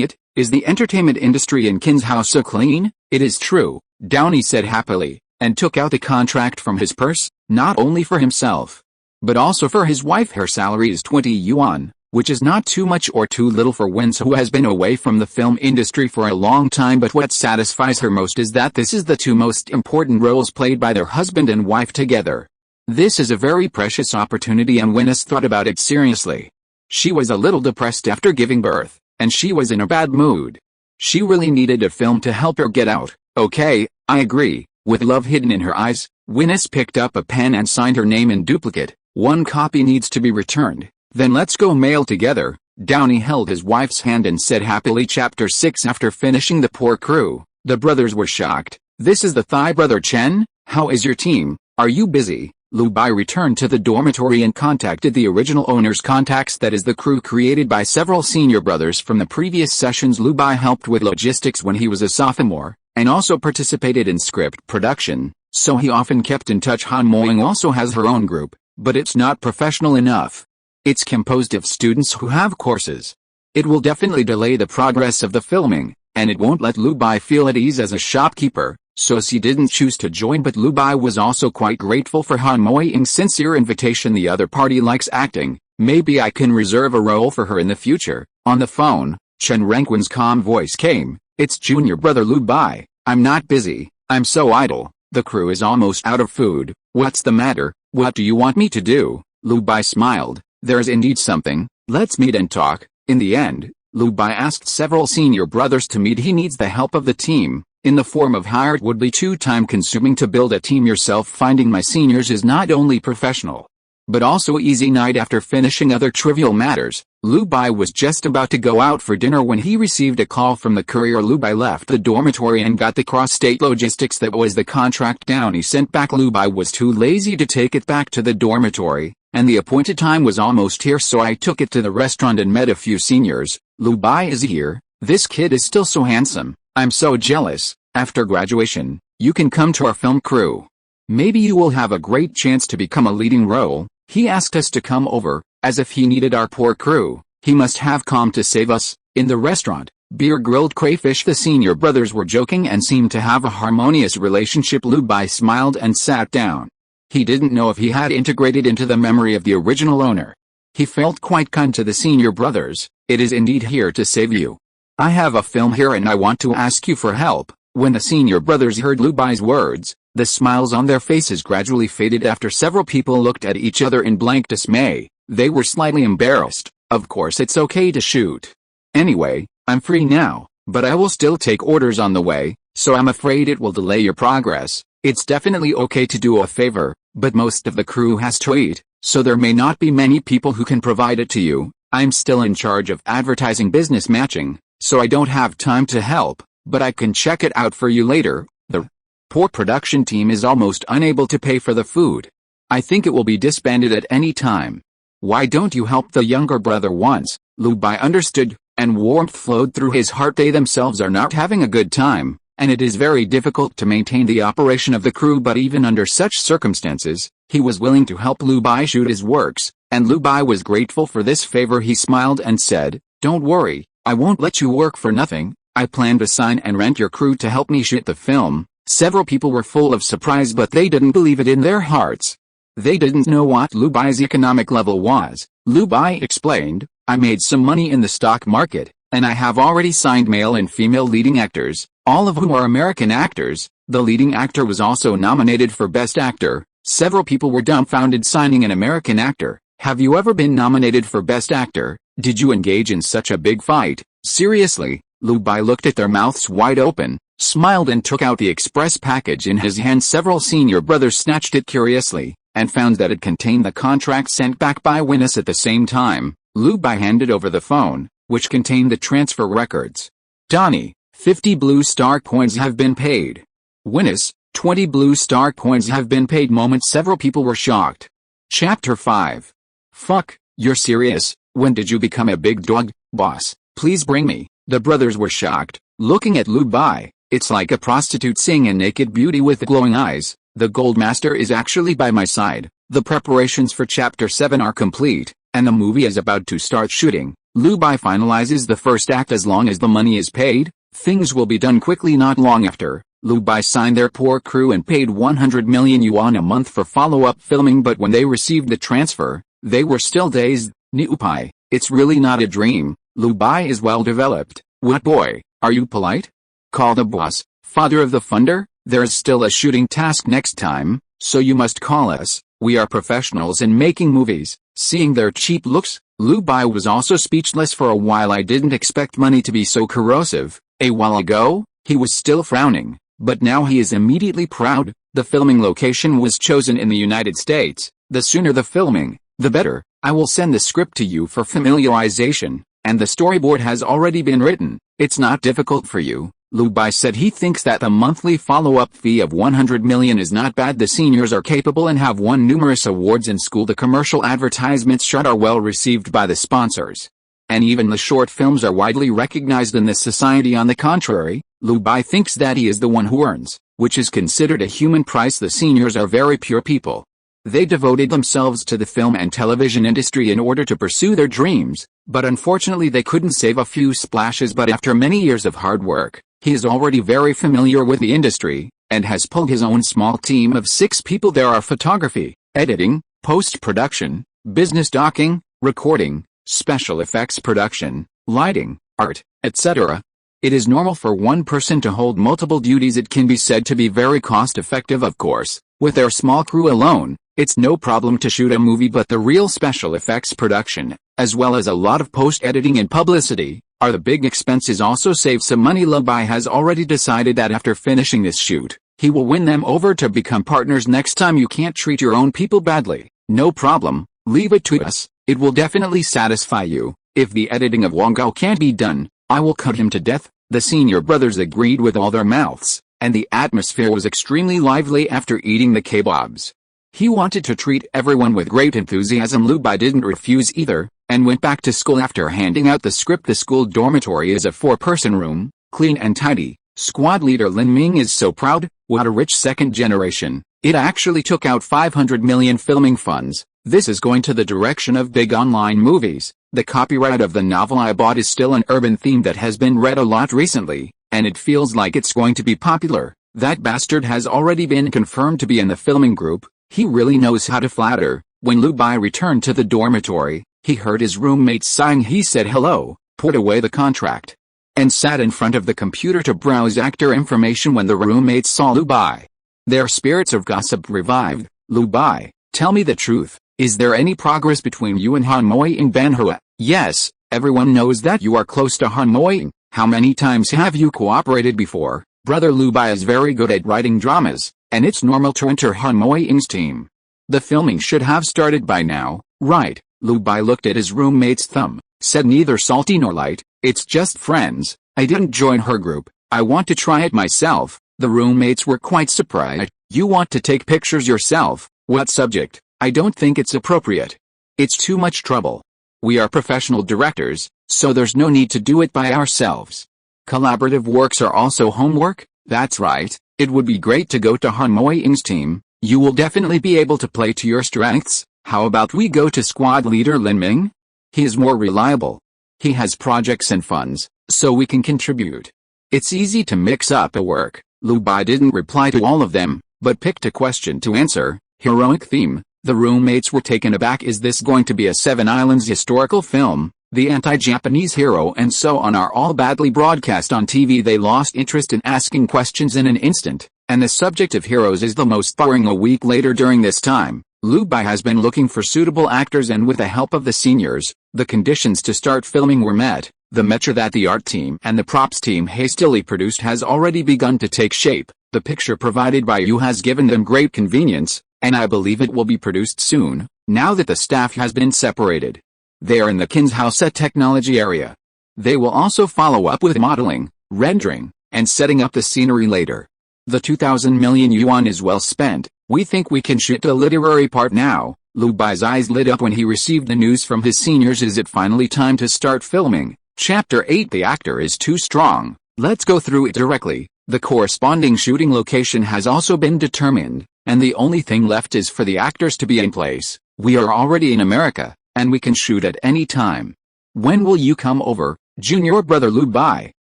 it? Is the entertainment industry in Qinzhou so clean? "It is true," Downey said happily, and took out the contract from his purse, not only for himself, but also for his wife. Her salary is 20 yuan, which is not too much or too little for Wen, who has been away from the film industry for a long time. But what satisfies her most is that this is the two most important roles played by their husband and wife together. This is a very precious opportunity, and Wen thought about it seriously. She was a little depressed after giving birth, and she was in a bad mood. She really needed a film to help her get out. "Okay, I agree." With love hidden in her eyes, Winnie picked up a pen and signed her name in duplicate. "One copy needs to be returned. Then let's go mail together." Downey held his wife's hand and said happily. Chapter 6. After finishing the poor crew, the brothers were shocked. "This is the Thai brother Chen. How is your team? Are you busy?" Lu Bai returned to the dormitory and contacted the original owner's contacts, that is the crew created by several senior brothers from the previous sessions. Lu Bai helped with logistics when he was a sophomore, and also participated in script production, so he often kept in touch. Han Moing also has her own group, but it's not professional enough. It's composed of students who have courses. It will definitely delay the progress of the filming, and it won't let Lu Bai feel at ease as a shopkeeper, so she didn't choose to join. But Lu Bai was also quite grateful for Han Moying's sincere invitation. The other party likes acting, maybe I can reserve a role for her in the future. On the phone, Chen Renquin's calm voice came, "It's junior brother Lu Bai. I'm not busy, I'm so idle. The crew is almost out of food. What's the matter? What do you want me to do?" Lu Bai smiled. "There's indeed something, let's meet and talk." In the end, Lu Bai asked several senior brothers to meet. He needs the help of the team, in the form of hire. It would be too time-consuming to build a team yourself. Finding my seniors is not only professional, but also easy. Night after finishing other trivial matters, Lu Bai was just about to go out for dinner when he received a call from the courier. Lu Bai left the dormitory and got the cross-state logistics. That was the contract Downey sent back. Lu Bai was too lazy to take it back to the dormitory, and the appointed time was almost here, so I took it to the restaurant and met a few seniors. Lu Bai is here. This kid is still so handsome. I'm so jealous. After graduation, you can come to our film crew. Maybe you will have a great chance to become a leading role. He asked us to come over, as if he needed our poor crew. He must have come to save us. In the restaurant, beer grilled crayfish. The senior brothers were joking and seemed to have a harmonious relationship. Lu Bai smiled and sat down. He didn't know if he had integrated into the memory of the original owner. He felt quite kind to the senior brothers. "It is indeed here to save you. I have a film here and I want to ask you for help." When the senior brothers heard Lu Bai's words, the smiles on their faces gradually faded. After several people looked at each other in blank dismay, they were slightly embarrassed. "Of course it's okay to shoot. Anyway, I'm free now, but I will still take orders on the way, so I'm afraid it will delay your progress. It's definitely okay to do a favor, but most of the crew has to eat, so there may not be many people who can provide it to you. I'm still in charge of advertising business matching, so I don't have time to help, but I can check it out for you later." The poor production team is almost unable to pay for the food. I think it will be disbanded at any time. "Why don't you help the younger brother once?" Lu Bai understood, and warmth flowed through his heart. They themselves are not having a good time, and it is very difficult to maintain the operation of the crew. But even under such circumstances, he was willing to help Lu Bai shoot his works, and Lu Bai was grateful for this favor. He smiled and said, "Don't worry, I won't let you work for nothing. I plan to sign and rent your crew to help me shoot the film." Several people were full of surprise, but they didn't believe it in their hearts. They didn't know what Lu Bai's economic level was. Lu Bai explained, "I made some money in the stock market, and I have already signed male and female leading actors, all of whom are American actors." The leading actor was also nominated for Best Actor. Several people were dumbfounded. Signing an American actor. Have you ever been nominated for Best Actor? Did you engage in such a big fight? Seriously? Lu Bai looked at their mouths wide open, smiled and took out the express package in his hand. Several senior brothers snatched it curiously, and found that it contained the contract sent back by Winnie. At the same time, Lu Bai handed over the phone, which contained the transfer records. "Downey, 50 blue star coins have been paid. Winnie, 20 blue star coins have been paid." Several people were shocked. Chapter 5. "Fuck, you're serious? When did you become a big dog, boss? Please bring me." The brothers were shocked, looking at Lu Bai. "It's like a prostitute seeing a naked beauty with glowing eyes. The gold master is actually by my side." The preparations for Chapter 7 are complete, and the movie is about to start shooting. Lu Bai finalizes the first act. As long as the money is paid, things will be done quickly. Not long after, Lu Bai signed their poor crew and paid 100 million yuan a month for follow-up filming. But when they received the transfer, they were still dazed. "Lu Bai, it's really not a dream. Lu Bai is well developed. What boy, are you polite? Call the boss, father of the funder. There's still a shooting task next time, so you must call us. We are professionals in making movies." Seeing their cheap looks, Lu Bai was also speechless for a while. "I didn't expect money to be so corrosive." A while ago, he was still frowning, but now he is immediately proud. The filming location was chosen in the United States. "The sooner the filming, the better. I will send the script to you for familiarization, and the storyboard has already been written. It's not difficult for you. Lu Bai said he thinks that the monthly follow-up fee of 100 million is not bad. The seniors are capable and have won numerous awards in school. The commercial advertisements shot are well received by the sponsors. And even the short films are widely recognized in this society. On the contrary, Lu Bai thinks that he is the one who earns, which is considered a human price. The seniors are very pure people. They devoted themselves to the film and television industry in order to pursue their dreams, but unfortunately they couldn't save a few splashes. But after many years of hard work, he is already very familiar with the industry, and has pulled his own small team of 6 people. There are photography, editing, post-production, business docking, recording, special effects production, lighting, art, etc. It is normal for one person to hold multiple duties. It can be said to be very cost-effective. Of course, with their small crew alone, it's no problem to shoot a movie, but the real special effects production, as well as a lot of post-editing and publicity, are the big expenses. Also save some money. Lu Bai has already decided that after finishing this shoot, he will win them over to become partners. Next time you can't treat your own people badly, no problem, leave it to us, it will definitely satisfy you. If the editing of Wang Gao can't be done, I will cut him to death. The senior brothers agreed with all their mouths, and the atmosphere was extremely lively after eating the kebabs. He wanted to treat everyone with great enthusiasm. Lu Bai didn't refuse either, and went back to school after handing out the script. The school dormitory is a 4-person room, clean and tidy. Squad leader Lin Ming is so proud. What a rich second generation. It actually took out 500 million filming funds. This is going to the direction of big online movies. The copyright of the novel I bought is still an urban theme that has been read a lot recently, and it feels like it's going to be popular. That bastard has already been confirmed to be in the filming group. He really knows how to flatter. When Lu Bai returned to the dormitory, he heard his roommates sighing. He said hello, put away the contract, and sat in front of the computer to browse actor information. When the roommates saw Lu Bai, their spirits of gossip revived. Lu Bai, tell me the truth. Is there any progress between you and Han Moi in Banhua? Yes, everyone knows that you are close to Han Moi. How many times have you cooperated before? Brother Lu Bai is very good at writing dramas, and it's normal to enter Han Moying's team. The filming should have started by now, right? Lu Bai looked at his roommate's thumb, said neither salty nor light, it's just friends. I didn't join her group, I want to try it myself. The roommates were quite surprised. You want to take pictures yourself? What subject? I don't think it's appropriate. It's too much trouble. We are professional directors, so there's no need to do it by ourselves. Collaborative works are also homework? That's right, it would be great to go to Han Moying's team. You will definitely be able to play to your strengths. How about we go to squad leader Lin Ming? He is more reliable. He has projects and funds, so we can contribute. It's easy to mix up a work. Lu Bai didn't reply to all of them, but picked a question to answer. Heroic theme. The roommates were taken aback. Is this going to be a Seven Islands historical film? The anti-Japanese hero and so on are all badly broadcast on TV. They lost interest in asking questions in an instant, and the subject of heroes is the most boring. A week later during this time, Lu Bai has been looking for suitable actors, and with the help of the seniors, the conditions to start filming were met. The mecha that the art team and the props team hastily produced has already begun to take shape. The picture provided by you has given them great convenience, and I believe it will be produced soon, now that the staff has been separated. They are in the Qinzhou technology area. They will also follow up with modeling, rendering, and setting up the scenery later. The 2,000 million yuan is well spent. We think we can shoot the literary part now. Lu Bai's eyes lit up when he received the news from his seniors. Is it finally time to start filming? Chapter 8. The actor is too strong. Let's go through it directly. The corresponding shooting location has also been determined, and the only thing left is for the actors to be in place. We are already in America, and we can shoot at any time. When will you come over, junior brother Lu Bai?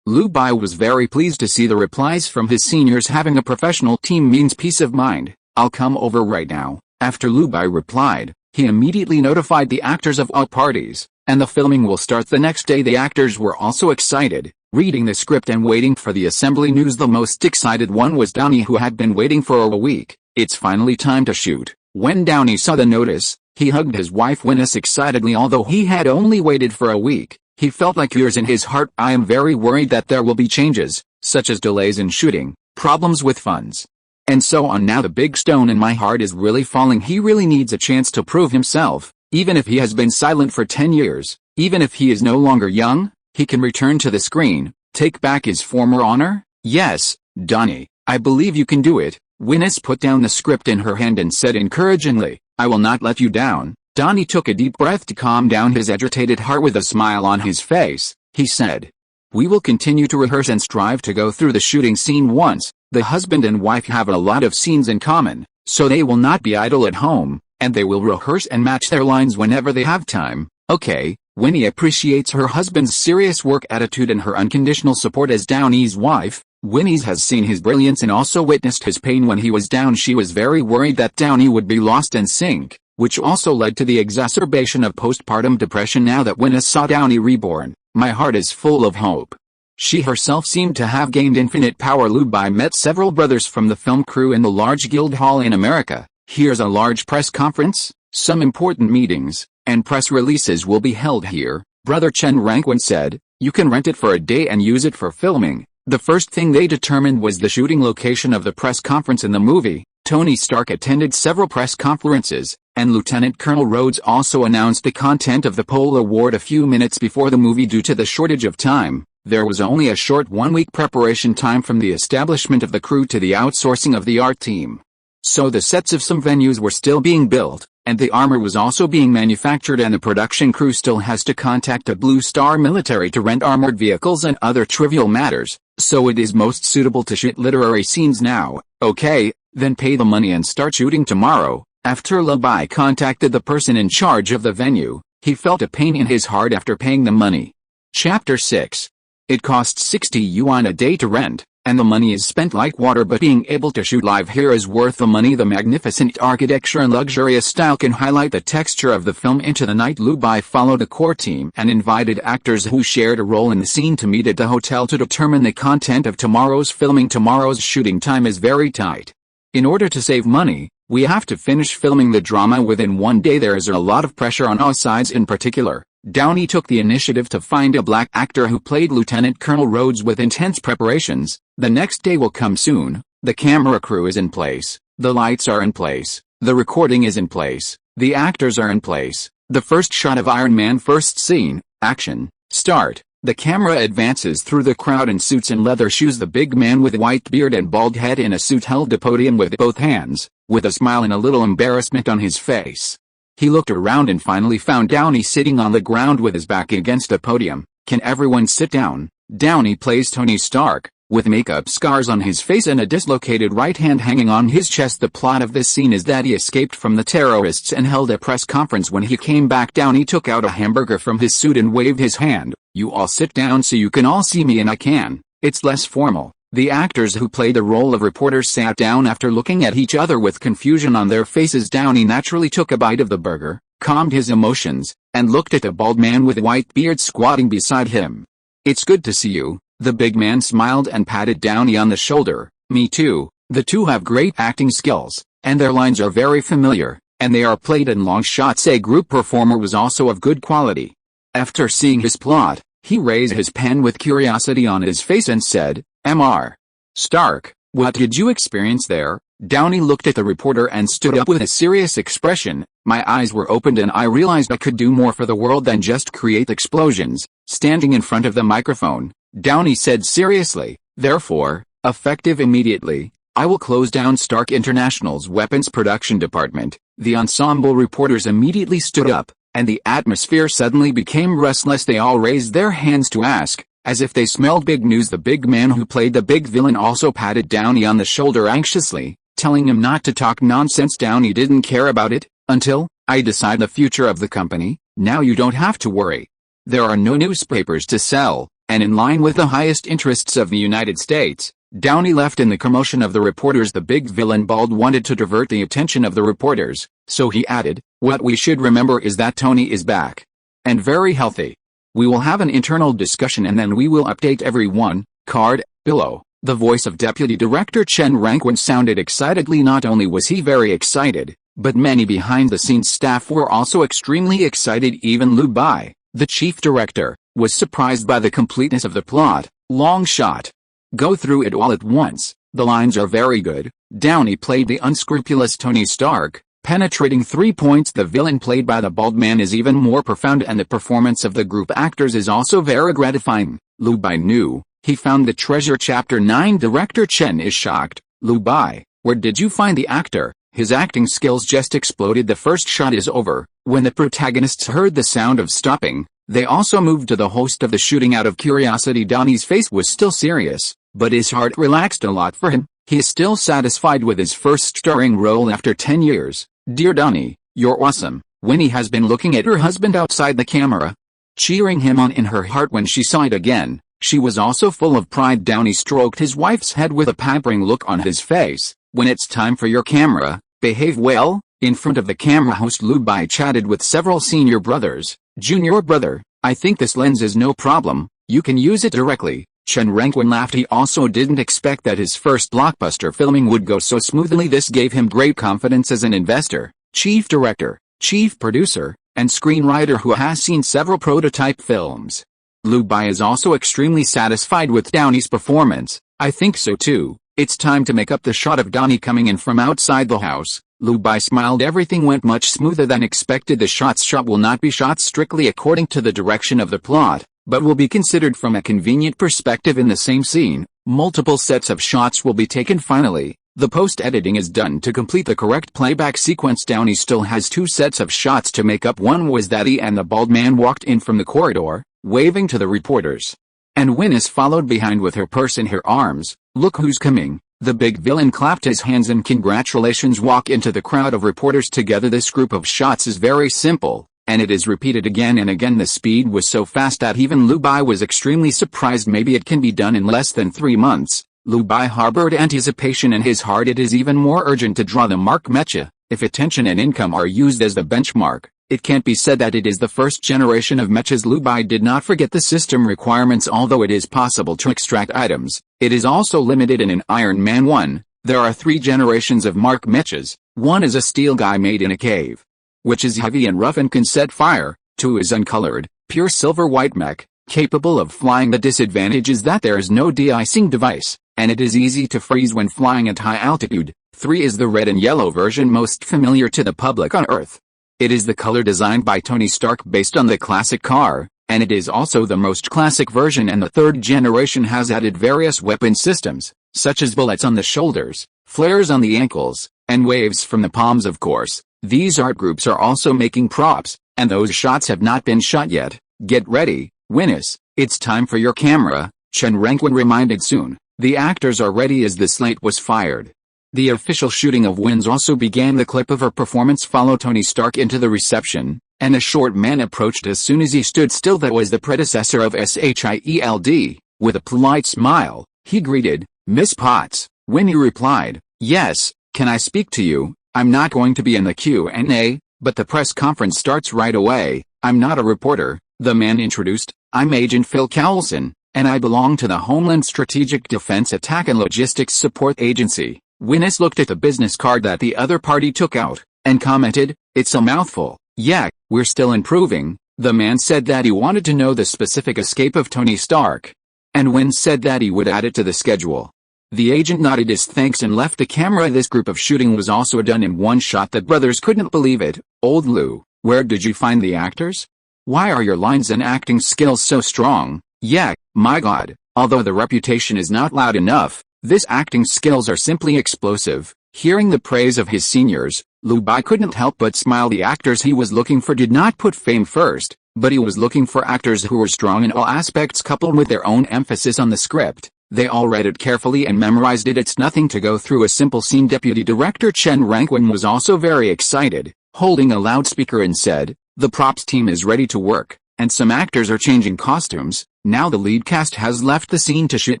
Lu Bai was very pleased to see the replies from his seniors. Having a professional team means peace of mind. I'll come over right now. After Lu Bai replied, he immediately notified the actors of all parties, and the filming will start the next day. The actors were also excited, reading the script and waiting for the assembly news. The most excited one was Downey, who had been waiting for a week. It's finally time to shoot. When Downey saw the notice, he hugged his wife Winnie excitedly. Although he had only waited for a week, he felt like years in his heart. I am very worried that there will be changes, such as delays in shooting, problems with funds, and so on. Now the big stone in my heart is really falling. He really needs a chance to prove himself. Even if he has been silent for 10 years, even if he is no longer young, he can return to the screen, take back his former honor. Yes, Downey, I believe you can do it. Winnie put down the script in her hand and said encouragingly, I will not let you down. Downey took a deep breath to calm down his agitated heart. With a smile on his face, he said, we will continue to rehearse and strive to go through the shooting scene once. The husband and wife have a lot of scenes in common, so they will not be idle at home, and they will rehearse and match their lines whenever they have time. Okay. Winnie appreciates her husband's serious work attitude and her unconditional support as Downey's wife. Winnie has seen his brilliance and also witnessed his pain when he was down. She was very worried that Downey would be lost and sink, which also led to the exacerbation of postpartum depression. Now that Winnie saw Downey reborn, my heart is full of hope. She herself seemed to have gained infinite power. Lu Bai met several brothers from the film crew in the large guild hall in America. Here's a large press conference, some important meetings, and press releases will be held here, Brother Chen Rangwen said. You can rent it for a day and use it for filming. The first thing they determined was the shooting location of the press conference in the movie. Tony Stark attended several press conferences, and Lieutenant Colonel Rhodes also announced the content of the Pole Award a few minutes before the movie. Due to the shortage of time, there was only a short 1-week preparation time from the establishment of the crew to the outsourcing of the art team. So the sets of some venues were still being built, and the armor was also being manufactured, and the production crew still has to contact a Blue Star military to rent armored vehicles and other trivial matters, so it is most suitable to shoot literary scenes now. Okay, then pay the money and start shooting tomorrow. After Lu Bai contacted the person in charge of the venue, he felt a pain in his heart after paying the money. Chapter 6. It costs 60 yuan a day to rent, and the money is spent like water, but being able to shoot live here is worth the money. The magnificent architecture and luxurious style can highlight the texture of the film. Into the night, Lu Bai followed a core team and invited actors who shared a role in the scene to meet at the hotel to determine the content of tomorrow's filming. Tomorrow's shooting time is very tight. In order to save money, we have to finish filming the drama within one day. There is a lot of pressure on all sides. In particular, Downey took the initiative to find a black actor who played Lieutenant Colonel Rhodes. With intense preparations, the next day will come soon. The camera crew is in place, the lights are in place, the recording is in place, the actors are in place. The first shot of Iron Man. First scene, action, start. The camera advances through the crowd in suits and leather shoes. The big man with white beard and bald head in a suit held the podium with both hands, with a smile and a little embarrassment on his face. He looked around and finally found Downey sitting on the ground with his back against a podium. Can everyone sit down? Downey plays Tony Stark, with makeup scars on his face and a dislocated right hand hanging on his chest. The plot of this scene is that he escaped from the terrorists and held a press conference. When he came back, Downey took out a hamburger from his suit and waved his hand. You all sit down so you can all see me and I can. It's less formal. The actors who play the role of reporters sat down after looking at each other with confusion on their faces. Downey naturally took a bite of the burger, calmed his emotions, and looked at the bald man with white beard squatting beside him. It's good to see you. The big man smiled and patted Downey on the shoulder. Me too. The two have great acting skills, and their lines are very familiar, and they are played in long shots. A group performer was also of good quality. After seeing his plot, he raised his pen with curiosity on his face and said, Mr. Stark, what did you experience there? Downey looked at the reporter and stood up with a serious expression. My eyes were opened and I realized I could do more for the world than just create explosions. Standing in front of the microphone, Downey said seriously, therefore, effective immediately, I will close down Stark International's weapons production department. The ensemble reporters immediately stood up, and the atmosphere suddenly became restless. They all raised their hands to ask, as if they smelled big news. The big man who played the big villain also patted Downey on the shoulder anxiously, telling him not to talk nonsense. Downey didn't care about it. Until I decide the future of the company, now you don't have to worry. There are no newspapers to sell, and in line with the highest interests of the United States, Downey left. In the commotion of the reporters, the big villain Bald wanted to divert the attention of the reporters, so he added, what we should remember is that Tony is back. And very healthy. We will have an internal discussion and then we will update everyone. Card, below. The voice of Deputy Director Chen Rangwen sounded excitedly. Not only was he very excited, but many behind-the-scenes staff were also extremely excited. Even Lu Bai, the chief director, was surprised by the completeness of the plot. Long shot. Go through it all at once. The lines are very good. Downey played the unscrupulous Tony Stark, penetrating 3 points. The villain played by the bald man is even more profound, and the performance of the group actors is also very gratifying. Lu Bai knew He found the treasure. Chapter 9. Director Chen is shocked. Lu Bai, where did you find the actor? His acting skills just exploded. The first shot is over. When the protagonists heard the sound of stopping, they also moved to the host of the shooting. Out of curiosity, Downey's face was still serious, but his heart relaxed a lot for him. He is still satisfied with his first starring role after 10 years. Dear Downey, you're awesome. Winnie has been looking at her husband outside the camera, cheering him on in her heart. When she saw it again, she was also full of pride. Downey stroked his wife's head with a pampering look on his face. When it's time for your camera, behave well. In front of the camera, host Lu Bai chatted with several senior brothers. Junior brother, I think this lens is no problem. You can use it directly. Chen Rengwen laughed. He also didn't expect that his first blockbuster filming would go so smoothly. This gave him great confidence as an investor, chief director, chief producer, and screenwriter who has seen several prototype films. Lu Bai is also extremely satisfied with Downey's performance. I think so too. It's time to make up the shot of Downey coming in from outside the house. Lu Bai smiled. Everything went much smoother than expected. The shot will not be shot strictly according to the direction of the plot, but will be considered from a convenient perspective in the same scene. Multiple sets of shots will be taken. Finally, the post-editing is done to complete the correct playback sequence. Downey still has 2 sets of shots to make up. One was that he and the bald man walked in from the corridor, waving to the reporters, and Winnie followed behind with her purse in her arms. Look who's coming. The big villain clapped his hands and congratulations walk into the crowd of reporters together. This group of shots is very simple, and it is repeated again and again. The speed was so fast that even Lu Bai was extremely surprised. Maybe it can be done in less than 3 months. Lu Bai harbored anticipation in his heart. It is even more urgent to draw the mark mecha. If attention and income are used as the benchmark, it can't be said that it is the first generation of mechas. Lu Bai did not forget the system requirements. Although it is possible to extract items, it is also limited. In Iron Man 1, there are 3 generations of mark mechas. 1 is a steel guy made in a cave, which is heavy and rough and can set fire. 2 is uncolored, pure silver white mech, capable of flying. The disadvantage is that there is no de-icing device, and it is easy to freeze when flying at high altitude. 3 is the red and yellow version, most familiar to the public on Earth. It is the color designed by Tony Stark based on the classic car, and it is also the most classic version. And the 3rd generation has added various weapon systems, such as bullets on the shoulders, flares on the ankles, and waves from the palms. Of course, these art groups are also making props, and those shots have not been shot yet. Get ready, Winnie. It's time for your camera, Chen Rengwen reminded. Soon, the actors are ready as the slate was fired. The official shooting of Winnie also began. The clip of her performance followed Tony Stark into the reception, and a short man approached as soon as he stood still. That was the predecessor of SHIELD. With a polite smile, he greeted, Miss Potts. Winnie replied, yes, can I speak to you? I'm not going to be in the Q&A, but the press conference starts right away. I'm not a reporter, the man introduced. I'm Agent Phil Cowlson, and I belong to the Homeland Strategic Defense Attack and Logistics Support Agency. Winnie looked at the business card that the other party took out, and commented, it's a mouthful. Yeah, we're still improving. The man said that he wanted to know the specific escape of Tony Stark, and Winnie said that he would add it to the schedule. The agent nodded his thanks and left the camera. This group of shooting was also done in one shot. The brothers couldn't believe it. Old Lu, where did you find the actors? Why are your lines and acting skills so strong? Yeah, my god, although the reputation is not loud enough, this acting skills are simply explosive. Hearing the praise of his seniors, Lu Bai couldn't help but smile. The actors he was looking for did not put fame first, but he was looking for actors who were strong in all aspects coupled with their own emphasis on the script. They all read it carefully and memorized it. It's nothing to go through a simple scene. Deputy Director Chen Rengwen was also very excited, holding a loudspeaker and said, the props team is ready to work, and some actors are changing costumes. Now the lead cast has left the scene to shoot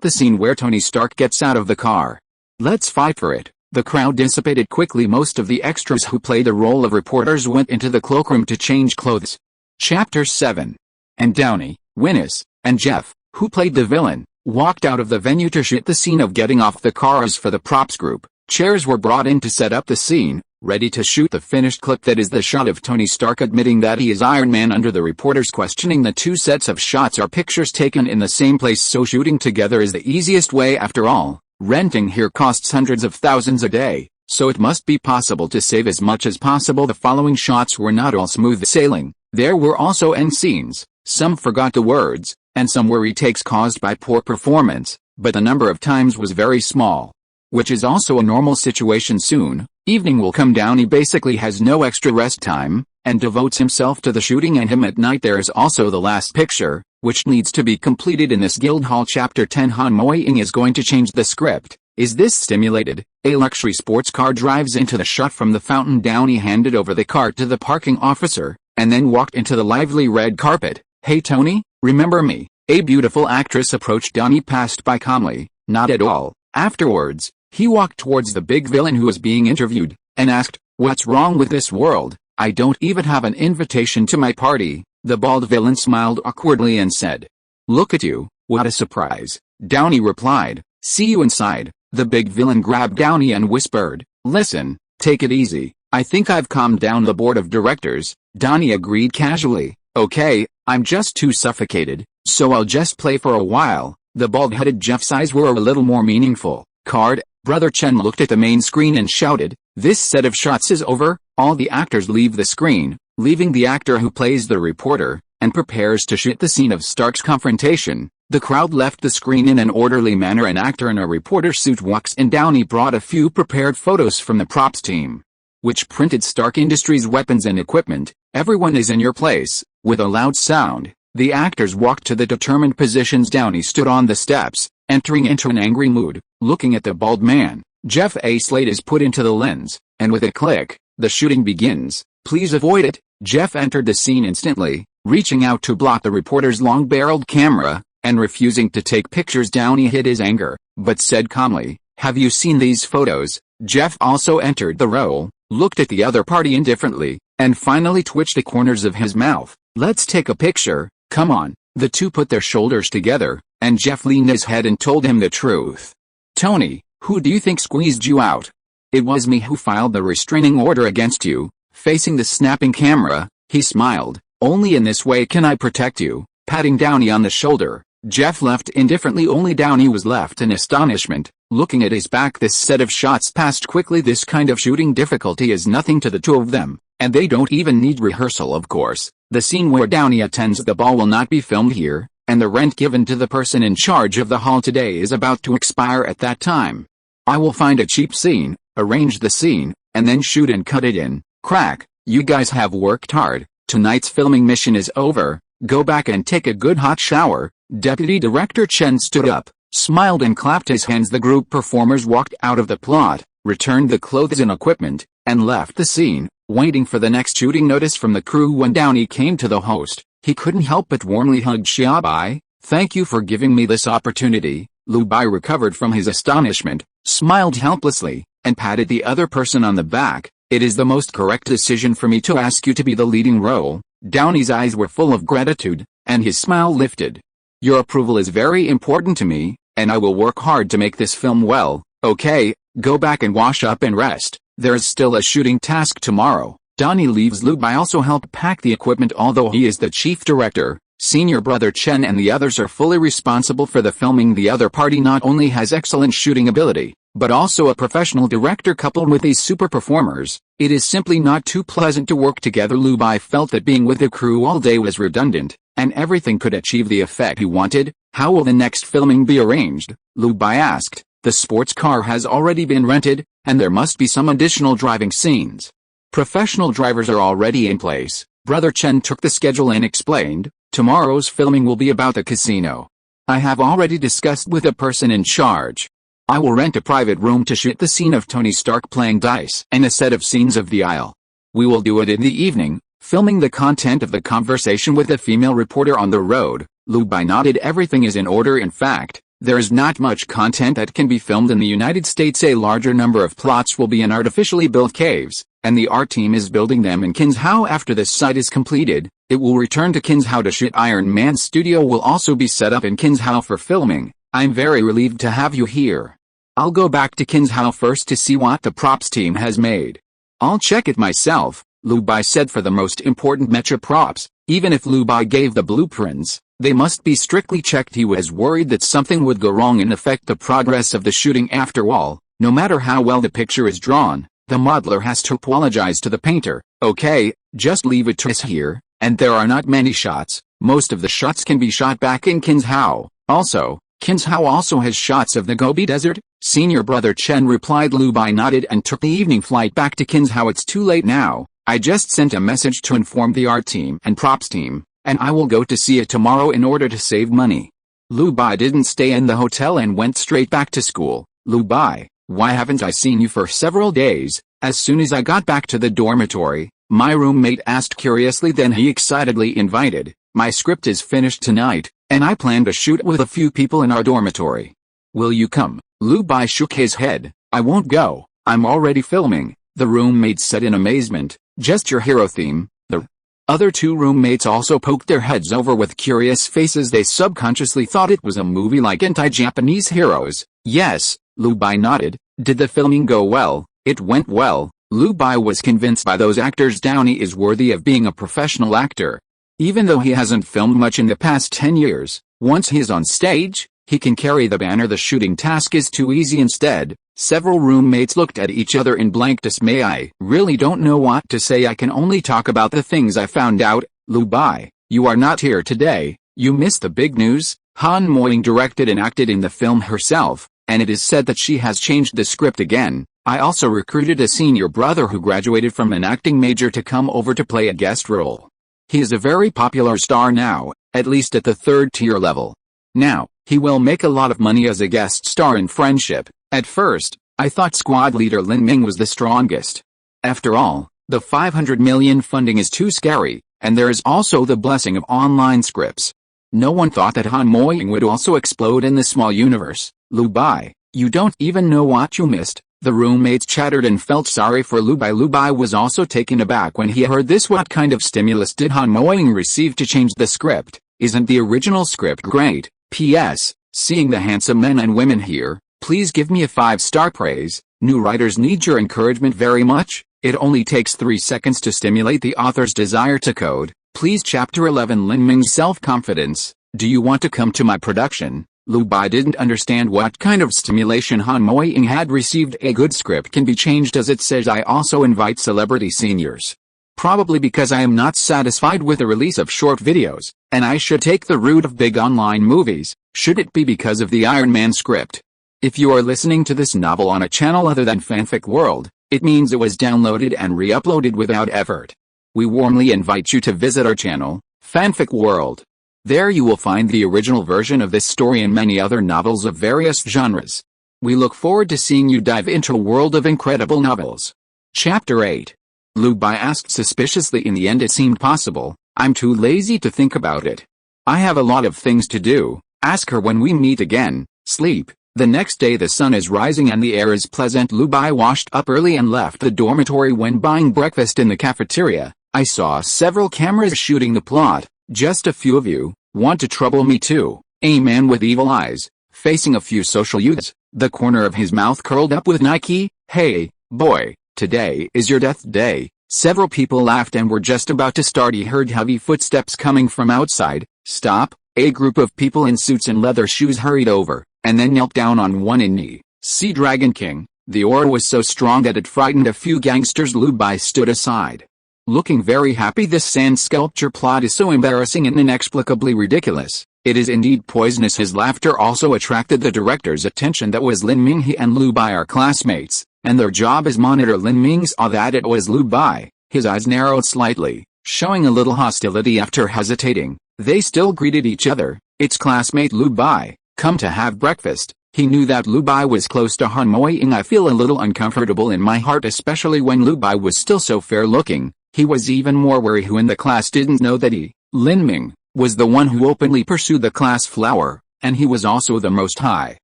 the scene where Tony Stark gets out of the car. Let's fight for it. The crowd dissipated quickly. Most of the extras who play the role of reporters went into the cloakroom to change clothes. Chapter 7. And Downey, Winnie, and Jeff, who played the villain, walked out of the venue to shoot the scene of getting off the car. As for the props group, chairs were brought in to set up the scene, ready to shoot the finished clip. That is the shot of Tony Stark admitting that he is Iron Man under the reporters questioning. The two sets of shots are pictures taken in the same place, so shooting together is the easiest way. After all, renting here costs hundreds of thousands a day, so it must be possible to save as much as possible. The following shots were not all smooth sailing. There were also end scenes, Some forgot the words, and some were retakes caused by poor performance, but the number of times was very small. Which is also a normal situation soon. Evening will come. Downey basically has no extra rest time, and devotes himself to the shooting, and him at night. There is also the last picture, which needs to be completed in this Guildhall Chapter 10. Han Moying is going to change the script. Is this stimulated? A luxury sports car drives into the shot from the fountain. Downey handed over the cart to the parking officer, and then walked into the lively red carpet. Hey Tony, remember me? A beautiful actress approached. Downey passed by calmly. Not at all. Afterwards, he walked towards the big villain who was being interviewed, and asked, "What's wrong with this world? I don't even have an invitation to my party." The bald villain smiled awkwardly and said, "Look at you, what a surprise." Downey replied, "See you inside." The big villain grabbed Downey and whispered, "Listen, take it easy. I think I've calmed down the board of directors." Downey agreed casually, "Okay, I'm just too suffocated, so I'll just play for a while." The bald-headed Jeff's eyes were a little more meaningful. Card. Brother Chen looked at the main screen and shouted, "This set of shots is over." All the actors leave the screen, leaving the actor who plays the reporter, and prepares to shoot the scene of Stark's confrontation. The crowd left the screen in an orderly manner. An actor in a reporter suit walks in. Downey brought a few prepared photos from the props team, which printed Stark Industries weapons and equipment. Everyone is in your place. With a loud sound, the actors walked to the determined positions. Downey stood on the steps, entering into an angry mood, looking at the bald man. Jeff A. Slade is put into the lens, and with a click, the shooting begins. "Please avoid it." Jeff entered the scene instantly, reaching out to block the reporter's long-barreled camera, and refusing to take pictures. Downey hid his anger, but said calmly, "Have you seen these photos?" Jeff also entered the role, looked at the other party indifferently, and finally twitched the corners of his mouth. "Let's take a picture, come on." The two put their shoulders together, and Jeff leaned his head and told him the truth. "Tony, who do you think squeezed you out?" "It was me who filed the restraining order against you." Facing the snapping camera, he smiled. "Only in this way can I protect you." Patting Downey on the shoulder, Jeff left indifferently. Only Downey was left in astonishment, looking at his back. This set of shots passed quickly. This kind of shooting difficulty is nothing to the two of them, and they don't even need rehearsal. Of course, the scene where Downey attends the ball will not be filmed here, and the rent given to the person in charge of the hall today is about to expire at that time. "I will find a cheap scene, arrange the scene, and then shoot and cut it in." Crack. "You guys have worked hard. Tonight's filming mission is over. Go back and take a good hot shower." Deputy Director Chen stood up, smiled and clapped his hands. The group performers walked out of the plot, returned the clothes and equipment, and left the scene, waiting for the next shooting notice from the crew. When Downey came to the host, he couldn't help but warmly hug Lu Bai. "Thank you for giving me this opportunity." Lu Bai recovered from his astonishment, smiled helplessly, and patted the other person on the back. "It is the most correct decision for me to ask you to be the leading role." Downey's eyes were full of gratitude, and his smile lifted. "Your approval is very important to me, and I will work hard to make this film well." "Okay, go back and wash up and rest. There's still a shooting task tomorrow." Downey leaves. Lu Bai also helped pack the equipment. Although he is the chief director, senior brother Chen and the others are fully responsible for the filming. The other party not only has excellent shooting ability, but also a professional director coupled with these super performers. It is simply not too pleasant to work together. Lu Bai felt that being with the crew all day was redundant, and everything could achieve the effect he wanted. "How will the next filming be arranged?" Lu Bai asked. "The sports car has already been rented, and there must be some additional driving scenes. Professional drivers are already in place." Brother Chen took the schedule and explained, "Tomorrow's filming will be about the casino. I have already discussed with the person in charge. I will rent a private room to shoot the scene of Tony Stark playing dice and a set of scenes of the aisle. We will do it in the evening, filming the content of the conversation with the female reporter on the road." Lu Bai nodded. "Everything is in order. In fact, there is not much content that can be filmed in the United States. A larger number of plots will be in artificially built caves, and the art team is building them in Qinzhou. After this site is completed, it will return to Qinzhou to shoot. Iron Man's studio will also be set up in Qinzhou for filming. I'm very relieved to have you here. I'll go back to Qinzhou first to see what the props team has made. I'll check it myself," Lu Bai said. For the most important mecha props, even if Lu Bai gave the blueprints, they must be strictly checked. He was worried that something would go wrong and affect the progress of the shooting. After all, no matter how well the picture is drawn, the modeler has to apologize to the painter. "Okay, just leave it to us here, and there are not many shots. Most of the shots can be shot back in Qinzhou. Also, Qinzhou also has shots of the Gobi Desert. Senior brother Chen replied. Lu Bai nodded and took the evening flight back to Qinzhou. It's too late now. I just sent a message to inform the art team and props team, and I will go to see it tomorrow in order to save money. Lu Bai didn't stay in the hotel and went straight back to school. Lu Bai, why haven't I seen you for several days? As soon as I got back to the dormitory, my roommate asked curiously. Then he excitedly invited, my script is finished tonight, and I plan to shoot with a few people in our dormitory. Will you come? Lu Bai shook his head. I won't go, I'm already filming, the roommate said in amazement. Just your hero theme. The other two roommates also poked their heads over with curious faces. They subconsciously thought it was a movie like anti-Japanese heroes. Yes, Lu Bai nodded. Did the filming go well? It went well. Lu Bai was convinced by those actors Downey is worthy of being a professional actor. Even though he hasn't filmed much in the past 10 years, once he is on stage, he can carry the banner. The shooting task is too easy instead. Several roommates looked at each other in blank dismay. I really don't know what to say. I can only talk about the things I found out. Lu Bai, you are not here today. You missed the big news. Han Moying directed and acted in the film herself, and it is said that she has changed the script again. I also recruited a senior brother who graduated from an acting major to come over to play a guest role. He is a very popular star now, at least at the third-tier level. Now, he will make a lot of money as a guest star in Friendship. At first, I thought squad leader Lin Ming was the strongest. After all, the 500 million funding is too scary, and there is also the blessing of online scripts. No one thought that Han Moying would also explode in the small universe. Lu Bai, you don't even know what you missed. The roommates chattered and felt sorry for Lu Bai. Lu Bai was also taken aback when he heard this. What kind of stimulus did Han Moying receive to change the script? Isn't the original script great? P.S. Seeing the handsome men and women here, please give me a 5-star praise. New writers need your encouragement very much. It only takes 3 seconds to stimulate the author's desire to code. Please. Chapter 11. Lin Ming's self-confidence. Do you want to come to my production? Lu Bai didn't understand what kind of stimulation Han Moying had received. A good script can be changed as it says. I also invite celebrity seniors. Probably because I am not satisfied with the release of short videos, and I should take the route of big online movies. Should it be because of the Iron Man script? If you are listening to this novel on a channel other than Fanfic World, it means it was downloaded and re-uploaded without effort. We warmly invite you to visit our channel, Fanfic World. There you will find the original version of this story and many other novels of various genres. We look forward to seeing you dive into a world of incredible novels. Chapter 8. Lu Bai asked suspiciously. In the end it seemed possible. I'm too lazy to think about it. I have a lot of things to do. Ask her when we meet again. Sleep. The next day the sun is rising and the air is pleasant. Lu Bai washed up early and left the dormitory. When buying breakfast in the cafeteria, I saw several cameras shooting the plot. Just a few of you want to trouble me too. A man with evil eyes, facing a few social youths, the corner of his mouth curled up with Nike. Hey, boy, today is your death day. Several people laughed and were just about to start. He heard heavy footsteps coming from outside. Stop. A group of people in suits and leather shoes hurried over, and then knelt down on one knee. See Dragon King. The aura was so strong that it frightened a few gangsters. Lu Bai stood aside, looking very happy. This sand sculpture plot is so embarrassing and inexplicably ridiculous. It is indeed poisonous. His laughter also attracted the director's attention. That was Lin Ming. He and Lu Bai are classmates, and their job is monitor. Lin Ming saw that it was Lu Bai. His eyes narrowed slightly, showing a little hostility. After hesitating, they still greeted each other. It's classmate Lu Bai, come to have breakfast. He knew that Lu Bai was close to Han Moying. I feel a little uncomfortable in my heart, especially when Lu Bai was still so fair-looking. He was even more worried who in the class didn't know that he, Lin Ming, was the one who openly pursued the class flower, and he was also the most high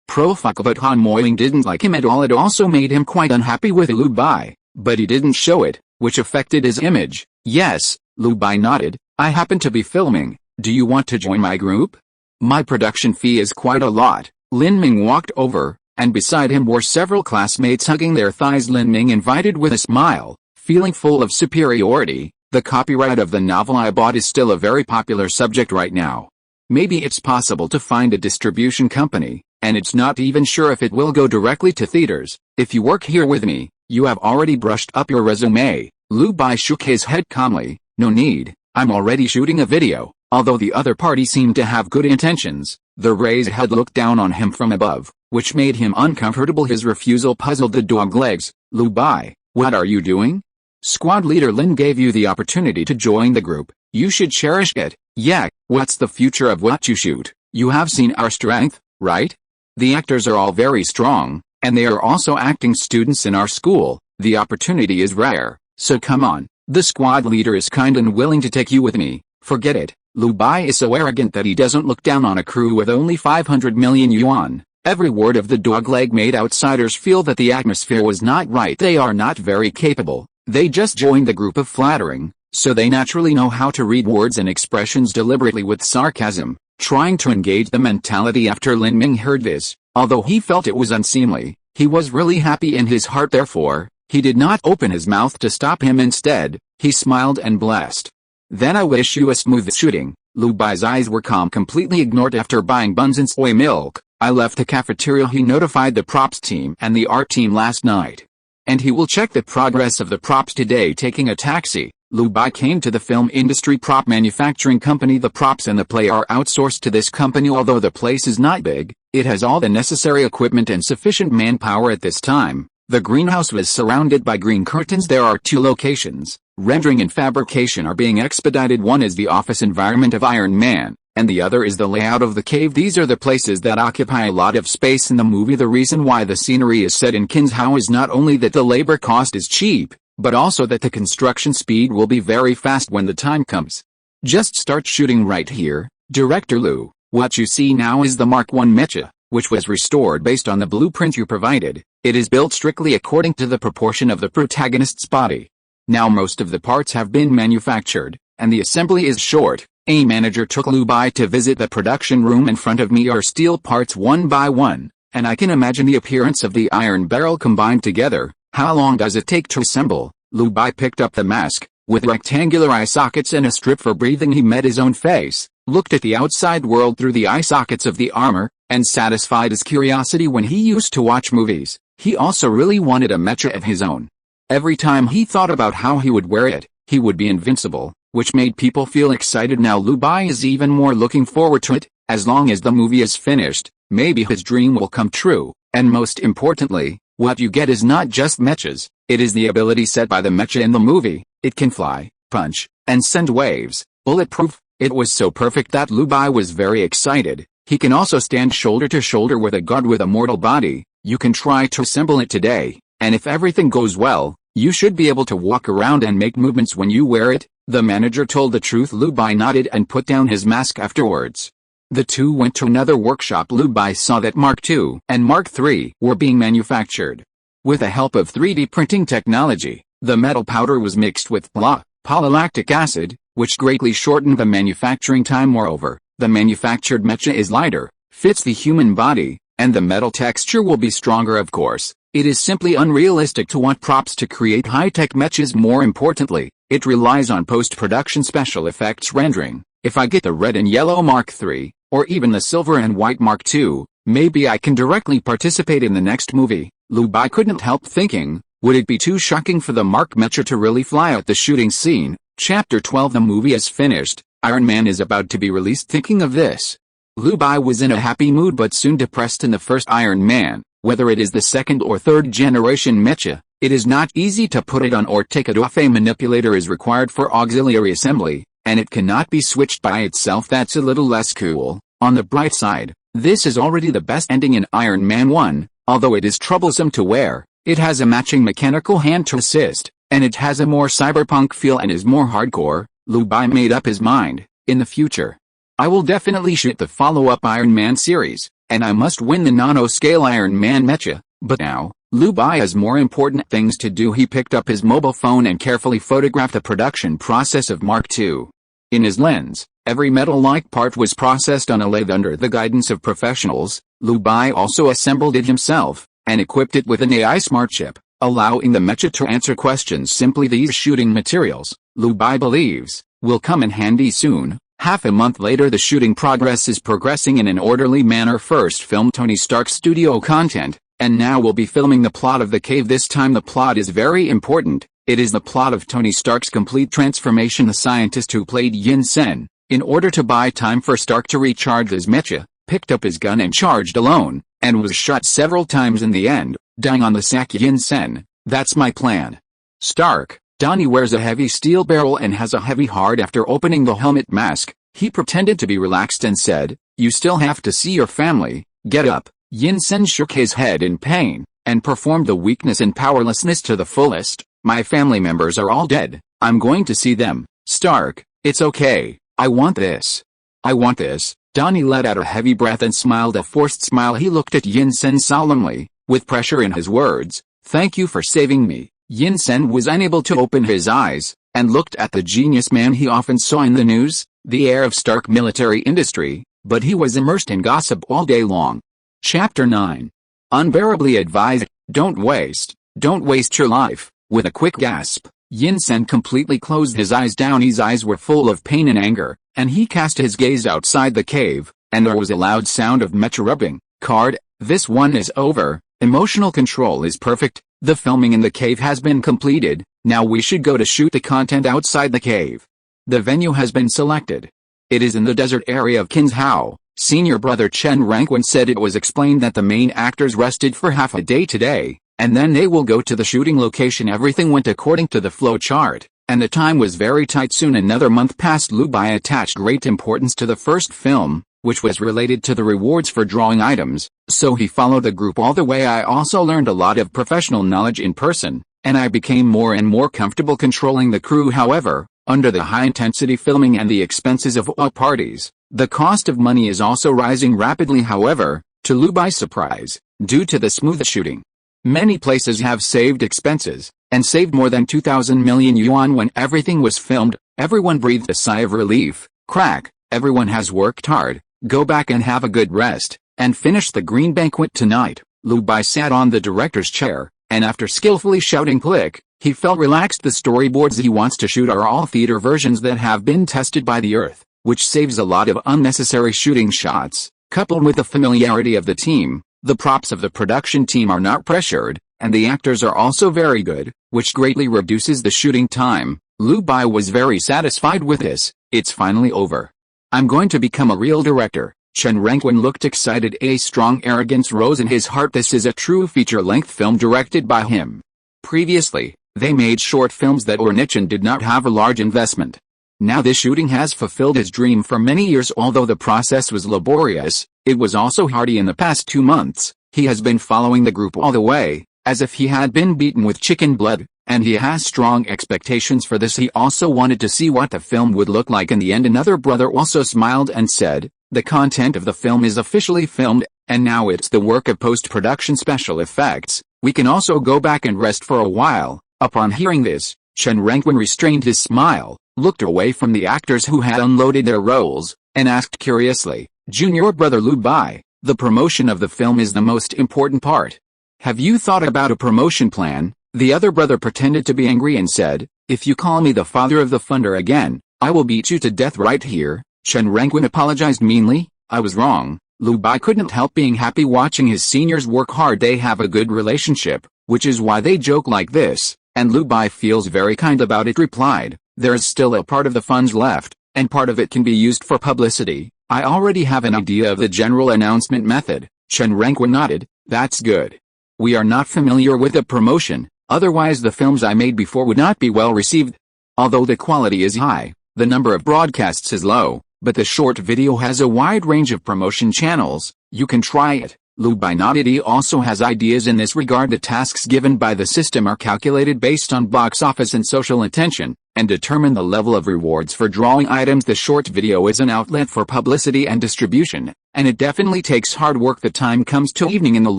profile. But Han Moying didn't like him at all. It also made him quite unhappy with Lu Bai, but he didn't show it, which affected his image. Yes, Lu Bai nodded. I happen to be filming. Do you want to join my group? My production fee is quite a lot. Lin Ming walked over, and beside him were several classmates hugging their thighs. Lin Ming invited with a smile, feeling full of superiority. The copyright of the novel I bought is still a very popular subject right now. Maybe it's possible to find a distribution company, and it's not even sure if it will go directly to theaters. If you work here with me, you have already brushed up your resume. Lu Bai shook his head calmly. No need, I'm already shooting a video. Although the other party seemed to have good intentions, the raised head looked down on him from above, which made him uncomfortable. His refusal puzzled the dog legs. Lu Bai, what are you doing? Squad leader Lin gave you the opportunity to join the group. You should cherish it. Yeah, what's the future of what you shoot? You have seen our strength, right? The actors are all very strong, and they are also acting students in our school. The opportunity is rare, so come on. The squad leader is kind and willing to take you with me. Forget it. Lu Bai is so arrogant that he doesn't look down on a crew with only 500 million yuan. Every word of the dogleg made outsiders feel that the atmosphere was not right. They are not very capable. They just joined the group of flattering, so they naturally know how to read words and expressions deliberately with sarcasm, trying to engage the mentality. After Lin Ming heard this, although he felt it was unseemly, he was really happy in his heart. Therefore, he did not open his mouth to stop him. Instead, he smiled and blessed. Then I wish you a smooth shooting. Lu Bai's eyes were calm, completely ignored. After buying buns and soy milk, I left the cafeteria. He notified the props team and the art team last night, and he will check the progress of the props today. Taking a taxi, Lu Bai came to the film industry prop manufacturing company. The props and the play are outsourced to this company. Although the place is not big, it has all the necessary equipment and sufficient manpower at this time. The greenhouse was surrounded by green curtains. There are 2 locations. Rendering and fabrication are being expedited. One is the office environment of Iron Man, and the other is the layout of the cave. These are the places that occupy a lot of space in the movie. The reason why the scenery is set in Qinzhou is not only that the labor cost is cheap, but also that the construction speed will be very fast when the time comes. Just start shooting right here, Director Lu. What you see now is the Mark I mecha, which was restored based on the blueprint you provided. It is built strictly according to the proportion of the protagonist's body. Now most of the parts have been manufactured, and the assembly is short. A manager took Lu Bai to visit the production room. In front of me are steel parts one by one, and I can imagine the appearance of the iron barrel combined together. How long does it take to assemble? Lu Bai picked up the mask, with rectangular eye sockets and a strip for breathing. He met his own face, looked at the outside world through the eye sockets of the armor, and satisfied his curiosity. When he used to watch movies, he also really wanted a mecha of his own. Every time he thought about how he would wear it, he would be invincible, which made people feel excited. Now Lu Bai is even more looking forward to it. As long as the movie is finished, maybe his dream will come true. And most importantly, what you get is not just mechas, it is the ability set by the mecha in the movie. It can fly, punch, and send waves. Bulletproof. It was so perfect that Lu Bai was very excited. He can also stand shoulder to shoulder with a god with a mortal body. You can try to assemble it today, and if everything goes well, you should be able to walk around and make movements when you wear it. The manager told the truth. Lu Bai nodded and put down his mask afterwards. The two went to another workshop. Lu Bai saw that Mark II and Mark III were being manufactured. With the help of 3D printing technology, the metal powder was mixed with polylactic acid, which greatly shortened the manufacturing time. Moreover, the manufactured mecha is lighter, fits the human body, and the metal texture will be stronger. Of course, it is simply unrealistic to want props to create high-tech mechas. More importantly, it relies on post-production special effects rendering. If I get the red and yellow Mark III, or even the silver and white Mark II, maybe I can directly participate in the next movie. Lu Bai couldn't help thinking, would it be too shocking for the Mark mecha to really fly at the shooting scene? Chapter 12. The movie is finished. Iron Man is about to be released. Thinking of this, Lu Bai was in a happy mood but soon depressed. In the first Iron Man, whether it is the second or third generation mecha, it is not easy to put it on or take it off. A manipulator is required for auxiliary assembly, and it cannot be switched by itself. That's a little less cool. On the bright side, this is already the best ending in Iron Man 1, although it is troublesome to wear. It has a matching mechanical hand to assist, and it has a more cyberpunk feel and is more hardcore. Lu Bai made up his mind. In the future, I will definitely shoot the follow-up Iron Man series, and I must win the nanoscale Iron Man mecha. But now, Lu Bai has more important things to do. He picked up his mobile phone and carefully photographed the production process of Mark II. In his lens, every metal-like part was processed on a lathe under the guidance of professionals. Lu Bai also assembled it himself, and equipped it with an AI smart chip, allowing the mecha to answer questions simply. These shooting materials, Lu Bai believes, will come in handy soon. Half a month later, the shooting progress is progressing in an orderly manner. First filmed Tony Stark's studio content, and now we'll be filming the plot of the cave. This time the plot is very important. It is the plot of Tony Stark's complete transformation. The scientist who played Yin Sen in order to buy time for Stark to recharge his mecha, picked up his gun and charged alone, and was shot several times in the end, dying on the sack. Yin-sen, that's my plan. Stark, Downey wears a heavy steel barrel and has a heavy heart. After opening the helmet mask, he pretended to be relaxed and said, "You still have to see your family, get up." Yin-sen shook his head in pain, and performed the weakness and powerlessness to the fullest. "My family members are all dead, I'm going to see them." "Stark, it's okay, I want this. I want this." Downey let out a heavy breath and smiled a forced smile. He looked at Yin-sen solemnly, with pressure in his words. "Thank you for saving me." Yin-sen was unable to open his eyes, and looked at the genius man he often saw in the news, the heir of Stark military industry, but he was immersed in gossip all day long. Chapter 9. Unbearably advised, don't waste your life. With a quick gasp, Yin-sen completely closed his eyes. Downey's eyes were full of pain and anger, and he cast his gaze outside the cave, and there was a loud sound of mecha rubbing. "Card, this one is over, emotional control is perfect, the filming in the cave has been completed, now we should go to shoot the content outside the cave. The venue has been selected. It is in the desert area of Qinzhou." Senior brother Chen Rangwen said. It was explained that the main actors rested for half a day today, and then they will go to the shooting location. Everything went according to the flow chart, and the time was very tight. Soon another month passed. Lu Bai attached great importance to the first film, which was related to the rewards for drawing items, so he followed the group all the way. I also learned a lot of professional knowledge in person, and I became more and more comfortable controlling the crew. However, under the high-intensity filming and the expenses of all parties, the cost of money is also rising rapidly. However, to Lu Bai's surprise, due to the smooth shooting, many places have saved expenses, and saved more than 2,000 million yuan when everything was filmed. Everyone breathed a sigh of relief. Crack, everyone has worked hard, go back and have a good rest, and finish the green banquet tonight. Lu Bai sat on the director's chair, and after skillfully shouting click, he felt relaxed. The storyboards he wants to shoot are all theater versions that have been tested by the Earth, which saves a lot of unnecessary shooting shots. Coupled with the familiarity of the team, the props of the production team are not pressured, and the actors are also very good, which greatly reduces the shooting time. Lu Bai was very satisfied with this. It's finally over. I'm going to become a real director. Chen Rangwen looked excited. A strong arrogance rose in his heart. This is a true feature-length film directed by him. Previously, they made short films that were niche and did not have a large investment. Now this shooting has fulfilled his dream for many years. Although the process was laborious, it was also hardy. In the past 2 months, he has been following the group all the way, as if he had been beaten with chicken blood, and he has strong expectations for this. He also wanted to see what the film would look like in the end. Another brother also smiled and said, "The content of the film is officially filmed, and now it's the work of post-production special effects. We can also go back and rest for a while." Upon hearing this, Chen Rangwen restrained his smile, looked away from the actors who had unloaded their roles, and asked curiously, "Junior brother Lu Bai, the promotion of the film is the most important part. Have you thought about a promotion plan?" The other brother pretended to be angry and said, "If you call me the father of the funder again, I will beat you to death right here." Chen Rangwen apologized meanly. "I was wrong." Lu Bai couldn't help being happy watching his seniors work hard. They have a good relationship, which is why they joke like this, and Lu Bai feels very kind about it. Replied, "There is still a part of the funds left, and part of it can be used for publicity. I already have an idea of the general announcement method." Chen Rangwen nodded, "That's good. We are not familiar with the promotion, otherwise the films I made before would not be well received. Although the quality is high, the number of broadcasts is low, but the short video has a wide range of promotion channels. You can try it." Lu Bai nodded. He also has ideas in this regard. The tasks given by the system are calculated based on box office and social attention, and determine the level of rewards for drawing items. The short video is an outlet for publicity and distribution, and it definitely takes hard work. The time comes to evening in the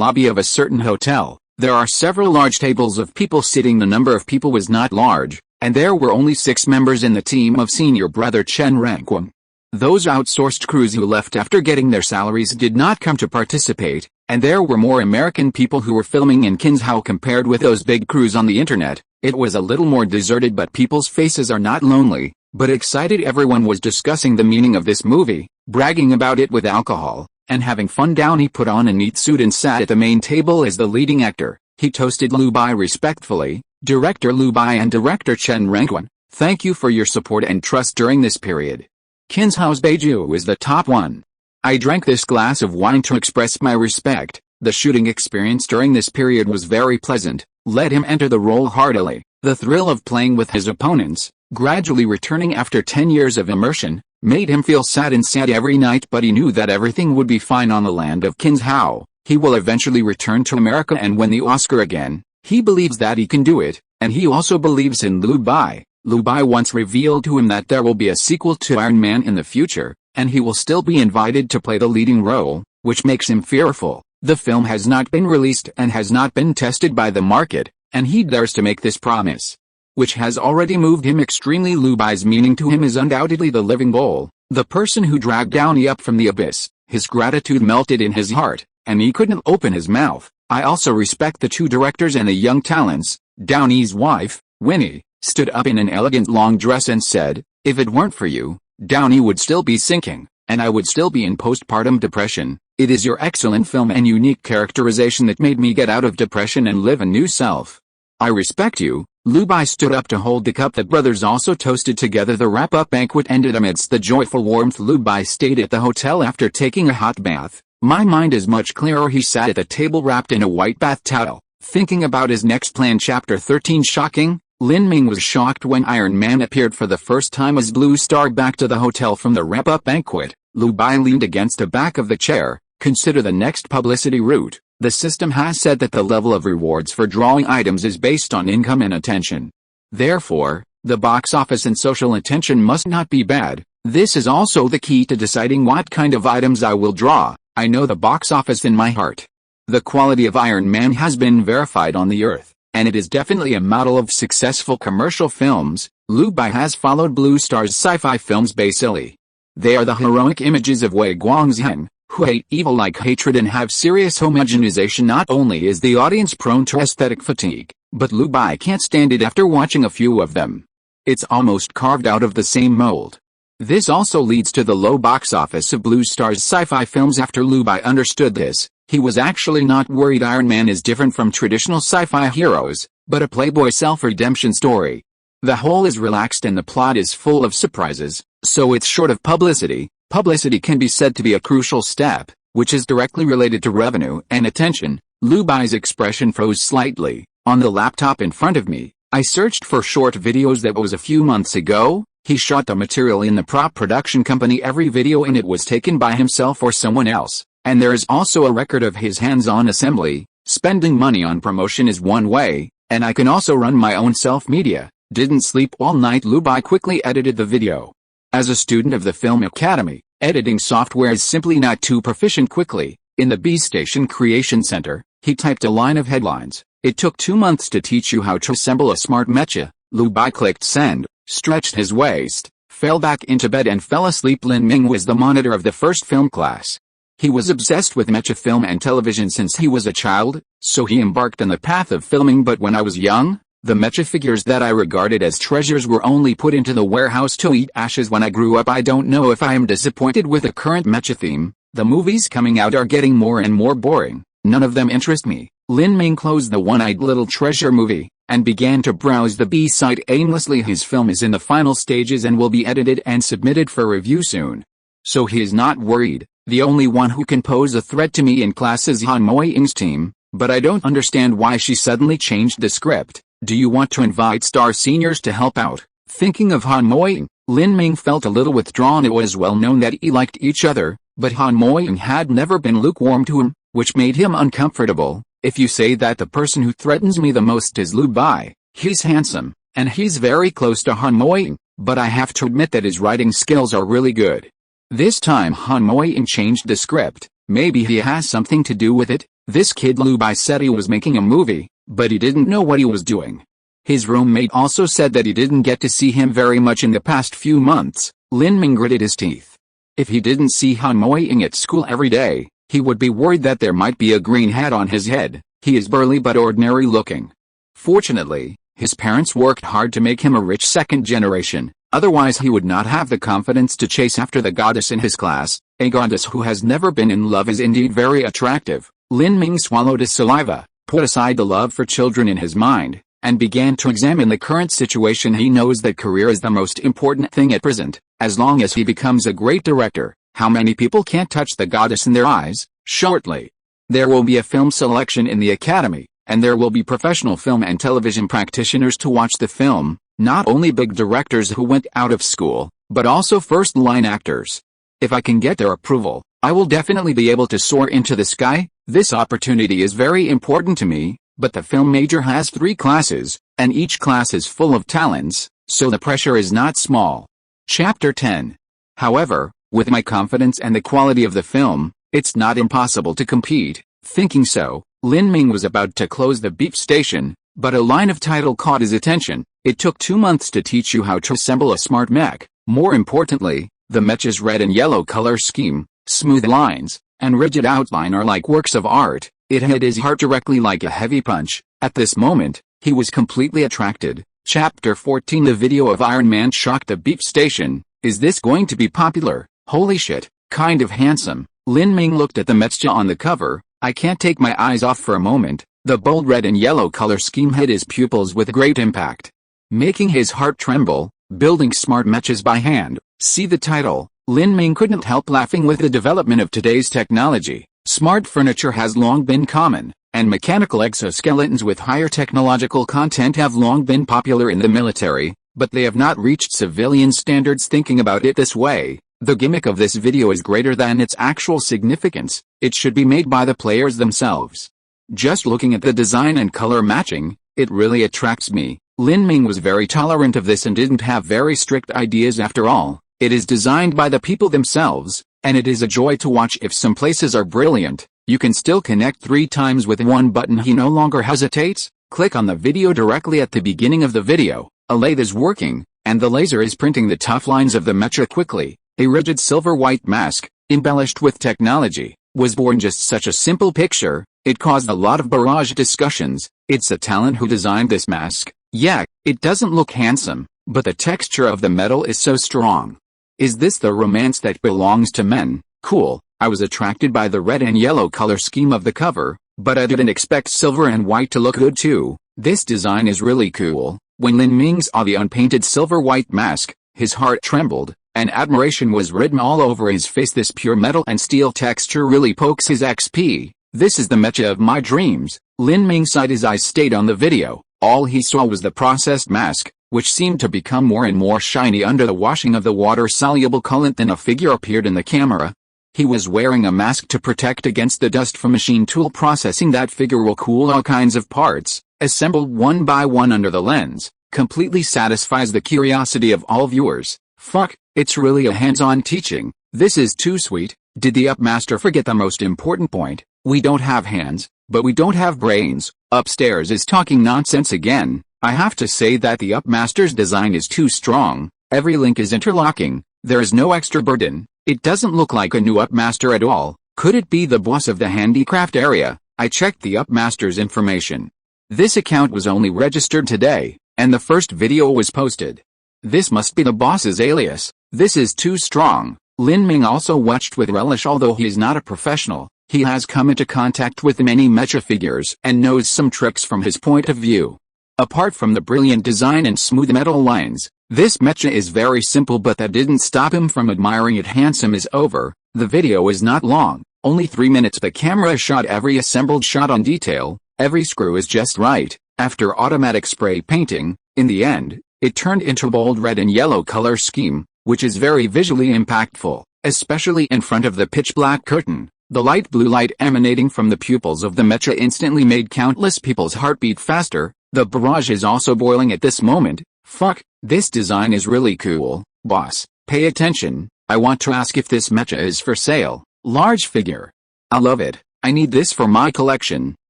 lobby of a certain hotel. There are several large tables of people sitting. The number of people was not large, and there were only 6 members in the team of senior brother Chen Rangwen. Those outsourced crews who left after getting their salaries did not come to participate, and there were more American people who were filming in Qinzhou compared with those big crews on the internet. It was a little more deserted, but people's faces are not lonely, but excited. Everyone was discussing the meaning of this movie, bragging about it with alcohol, and having fun. Downey put on a neat suit and sat at the main table as the leading actor. He toasted Lu Bai respectfully. "Director Lu Bai and Director Chen Rangwen, thank you for your support and trust during this period. Qinzhou's Beiju is the top one. I drank this glass of wine to express my respect. The shooting experience during this period was very pleasant. Let him enter the role heartily. The thrill of playing with his opponents, gradually returning after 10 years of immersion, made him feel sad inside every night, but he knew that everything would be fine on the land of Qinzhou. He will eventually return to America and win the Oscar again. He believes that he can do it, and he also believes in Lu Bai. Lu Bai once revealed to him that there will be a sequel to Iron Man in the future, and he will still be invited to play the leading role, which makes him fearful. The film has not been released and has not been tested by the market, and he dares to make this promise, which has already moved him extremely. Lu Bai's meaning to him is undoubtedly the living bull, the person who dragged Downey up from the abyss. His gratitude melted in his heart, and he couldn't open his mouth. I also respect the two directors and the young talents. Downey's wife, Winnie, stood up in an elegant long dress and said, "If it weren't for you, Downey would still be sinking, and I would still be in postpartum depression. It is your excellent film and unique characterization that made me get out of depression and live a new self. I respect you." Lu Bai stood up to hold the cup. The brothers also toasted together. The wrap-up banquet ended amidst the joyful warmth. Lu Bai stayed at the hotel after taking a hot bath. "My mind is much clearer." He sat at the table wrapped in a white bath towel, thinking about his next plan. Chapter 13. Shocking. Lin Ming was shocked when Iron Man appeared for the first time as Blue Star. Back to the hotel from the wrap-up banquet, Lu Bai leaned against the back of the chair. Consider the next publicity route. The system has said that the level of rewards for drawing items is based on income and attention. Therefore, the box office and social attention must not be bad. This is also the key to deciding what kind of items I will draw. I know the box office in my heart. The quality of Iron Man has been verified on the earth, and it is definitely a model of successful commercial films. Lu Bai has followed Blue Star's sci-fi films basically. They are the heroic images of Wei Guangzheng, who hate evil like hatred and have serious homogenization. Not only is the audience prone to aesthetic fatigue, but Lu Bai can't stand it after watching a few of them. It's almost carved out of the same mold. This also leads to the low box office of Blue Star's sci-fi films. After Lu Bai understood this, he was actually not worried. Iron Man is different from traditional sci-fi heroes, but a playboy self-redemption story. The whole is relaxed and the plot is full of surprises, so it's short of publicity. Publicity can be said to be a crucial step, which is directly related to revenue and attention. Lu Bai's expression froze slightly. On the laptop in front of me, I searched for short videos. That was a few months ago. He shot the material in the prop production company. Every video in it was taken by himself or someone else, and there is also a record of his hands-on assembly. Spending money on promotion is one way, and I can also run my own self-media. Didn't sleep all night. Lu Bai quickly edited the video. As a student of the Film Academy, editing software is simply not too proficient. Quickly, in the B Station Creation Center, he typed a line of headlines. "It took 2 months to teach you how to assemble a smart mecha." Lu Bai clicked send, stretched his waist, fell back into bed and fell asleep. Lin Ming was the monitor of the first film class. He was obsessed with mecha film and television since he was a child, so he embarked on the path of filming. But when I was young, the mecha figures that I regarded as treasures were only put into the warehouse to eat ashes. When I grew up, I don't know if I am disappointed with the current mecha theme. The movies coming out are getting more and more boring. None of them interest me. Lin Ming closed the one-eyed little treasure movie, and began to browse the B-side aimlessly. His film is in the final stages and will be edited and submitted for review soon. So he is not worried. The only one who can pose a threat to me in class is Han Moying's team, but I don't understand why she suddenly changed the script. Do you want to invite star seniors to help out? Thinking of Han Moying, Lin Ming felt a little withdrawn. It was well known that he liked each other, but Han Moying had never been lukewarm to him, which made him uncomfortable. If you say that the person who threatens me the most is Lu Bai, he's handsome, and he's very close to Han Moying, but I have to admit that his writing skills are really good. This time Han Moying changed the script. Maybe he has something to do with it. This kid Lu Bai said he was making a movie, but he didn't know what he was doing. His roommate also said that he didn't get to see him very much in the past few months. Lin Ming gritted his teeth. If he didn't see Han Moying at school every day, he would be worried that there might be a green hat on his head. He is burly but ordinary looking. Fortunately, his parents worked hard to make him a rich second generation, otherwise he would not have the confidence to chase after the goddess in his class. A goddess who has never been in love is indeed very attractive. Lin Ming swallowed his saliva, put aside the love for children in his mind, and began to examine the current situation. He knows that career is the most important thing at present, as long as he becomes a great director. How many people can't touch the goddess in their eyes? Shortly, there will be a film selection in the academy, and there will be professional film and television practitioners to watch the film, not only big directors who went out of school, but also first-line actors. If I can get their approval, I will definitely be able to soar into the sky. This opportunity is very important to me, but the film major has 3 classes, and each class is full of talents, so the pressure is not small. Chapter 10. However, with my confidence and the quality of the film, it's not impossible to compete. Thinking so, Lin Ming was about to close the beep station, but a line of title caught his attention. It took 2 months to teach you how to assemble a smart mech. More importantly, the mecha's red and yellow color scheme, smooth lines, and rigid outline are like works of art. It hit his heart directly like a heavy punch. At this moment, he was completely attracted. Chapter 14. The video of Iron Man shocked the beep station. Is this going to be popular? Holy shit, kind of handsome. Lin Ming looked at the mecha on the cover. I can't take my eyes off for a moment. The bold red and yellow color scheme hit his pupils with great impact, making his heart tremble. Building smart mechas by hand. See the title. Lin Ming couldn't help laughing. With the development of today's technology, smart furniture has long been common, and mechanical exoskeletons with higher technological content have long been popular in the military, but they have not reached civilian standards. Thinking about it this way, the gimmick of this video is greater than its actual significance. It should be made by the players themselves. Just looking at the design and color matching, it really attracts me. Lin Ming was very tolerant of this and didn't have very strict ideas. After all, it is designed by the people themselves, and it is a joy to watch. If some places are brilliant, you can still connect 3 times with one button. He no longer hesitates. Click on the video directly at the beginning of the video. A lathe is working, and the laser is printing the tough lines of the mecha quickly. A rigid silver-white mask, embellished with technology, was born. Just such a simple picture, it caused a lot of barrage discussions. It's a talent who designed this mask. Yeah, it doesn't look handsome, but the texture of the metal is so strong. Is this the romance that belongs to men? Cool. I was attracted by the red and yellow color scheme of the cover, but I didn't expect silver and white to look good too. This design is really cool. When Lin Ming saw the unpainted silver-white mask, his heart trembled, and admiration was written all over his face. This pure metal and steel texture really pokes his XP. This is the mecha of my dreams. Lin Ming sighed. His eyes stayed on the video. All he saw was the processed mask, which seemed to become more and more shiny under the washing of the water-soluble coolant. Then a figure appeared in the camera. He was wearing a mask to protect against the dust from machine tool processing. That figure will cool all kinds of parts, assembled one by one under the lens. Completely satisfies the curiosity of all viewers. Fuck, it's really a hands-on teaching. This is too sweet. Did the Upmaster forget the most important point? We don't have hands, but we don't have brains. Upstairs is talking nonsense again. I have to say that the Upmaster's design is too strong. Every link is interlocking. There is no extra burden. It doesn't look like a new Upmaster at all. Could it be the boss of the handicraft area? I checked the Upmaster's information. This account was only registered today, and the first video was posted. This must be the boss's alias. This is too strong. Lin Ming also watched with relish. Although he is not a professional, he has come into contact with many mecha figures and knows some tricks from his point of view. Apart from the brilliant design and smooth metal lines, this mecha is very simple, but that didn't stop him from admiring it. Handsome is over. The video is not long, only 3 minutes. The camera shot every assembled shot on detail. Every screw is just right. After automatic spray painting, in the end, it turned into a bold red and yellow color scheme, which is very visually impactful, especially in front of the pitch-black curtain. The light blue light emanating from the pupils of the mecha instantly made countless people's heartbeat faster. The barrage is also boiling at this moment. Fuck, this design is really cool. Boss, pay attention. I want to ask if this mecha is for sale. Large figure. I love it. I need this for my collection.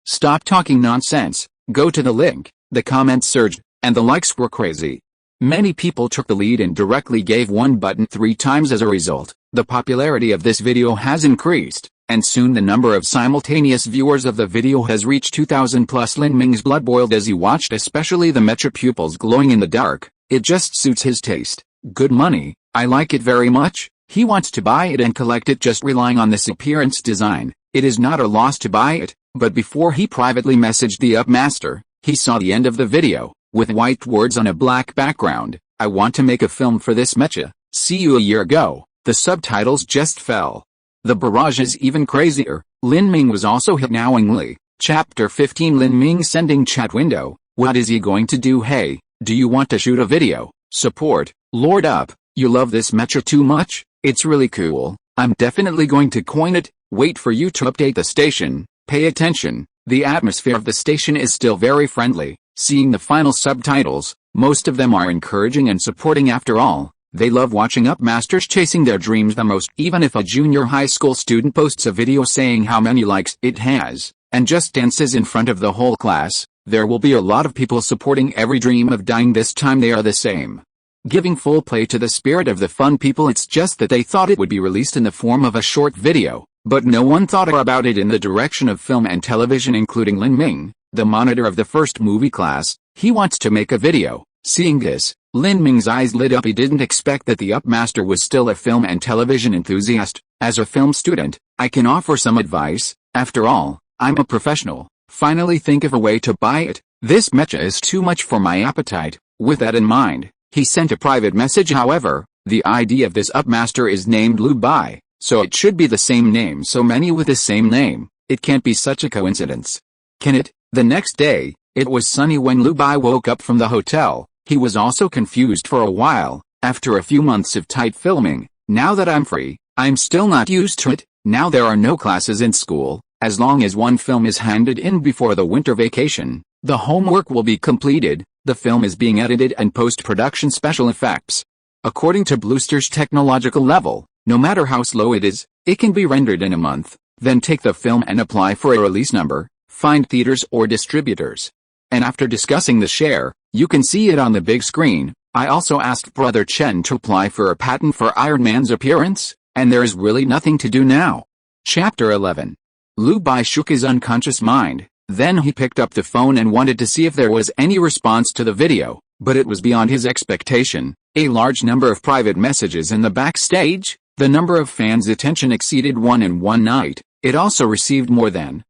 Stop talking nonsense. Go to the link. The comments surged, and the likes were crazy. Many people took the lead and directly gave one button 3 times. As a result, the popularity of this video has increased, and soon the number of simultaneous viewers of the video has reached 2,000 plus. Lin Ming's blood boiled as he watched, especially the mecha pupils glowing in the dark. It just suits his taste. Good money. I like it very much. He wants to buy it and collect it just relying on this appearance design. It is not a loss to buy it, but before he privately messaged the Upmaster, He saw the end of the video, with white words on a black background. I want to make a film for this mecha. See you a year ago. The subtitles just fell. The barrage is even crazier. Lin Ming was also hit knowingly. Chapter 15 Lin Ming sending chat window. What is he going to do? Hey, do you want to shoot a video? Support. Lord up. You love this mecha too much? It's really cool. I'm definitely going to coin it. Wait for you to update the station. Pay attention. The atmosphere of the station is still very friendly. Seeing the final subtitles, most of them are encouraging and supporting. After all, they love watching upmasters chasing their dreams the most. Even if a junior high school student posts a video saying how many likes it has, and just dances in front of the whole class, there will be a lot of people supporting every dream of dying. This time they are the same. Giving full play to the spirit of the fun people. It's just that they thought it would be released in the form of a short video, but no one thought about it in the direction of film and television, including Lin Ming, the monitor of the first movie class. He wants to make a video. Seeing this, Lin Ming's eyes lit up. He didn't expect that the upmaster was still a film and television enthusiast. As a film student, I can offer some advice. After all, I'm a professional. Finally think of a way to buy it. This mecha is too much for my appetite. With that in mind, he sent a private message. However, the ID of this upmaster is named Lu Bai, so it should be the same name. So many with the same name. It can't be such a coincidence. Can it? The next day, it was sunny when Lu Bai woke up from the hotel. He was also confused for a while. After a few months of tight filming, now that I'm free, I'm still not used to it. Now there are no classes in school. As long as one film is handed in before the winter vacation, the homework will be completed. The film is being edited and post-production special effects. According to Bluster's technological level, no matter how slow it is, it can be rendered in a month. Then take the film and apply for a release number, find theaters or distributors. And after discussing the share, you can see it on the big screen. I also asked Brother Chen to apply for a patent for Iron Man's appearance, and there is really nothing to do now. Chapter 11. Lu Bai shook his unconscious mind. Then he picked up the phone and wanted to see if there was any response to the video, but it was beyond his expectation. A large number of private messages in the backstage. The number of fans' attention exceeded 1 in one night. It also received more than,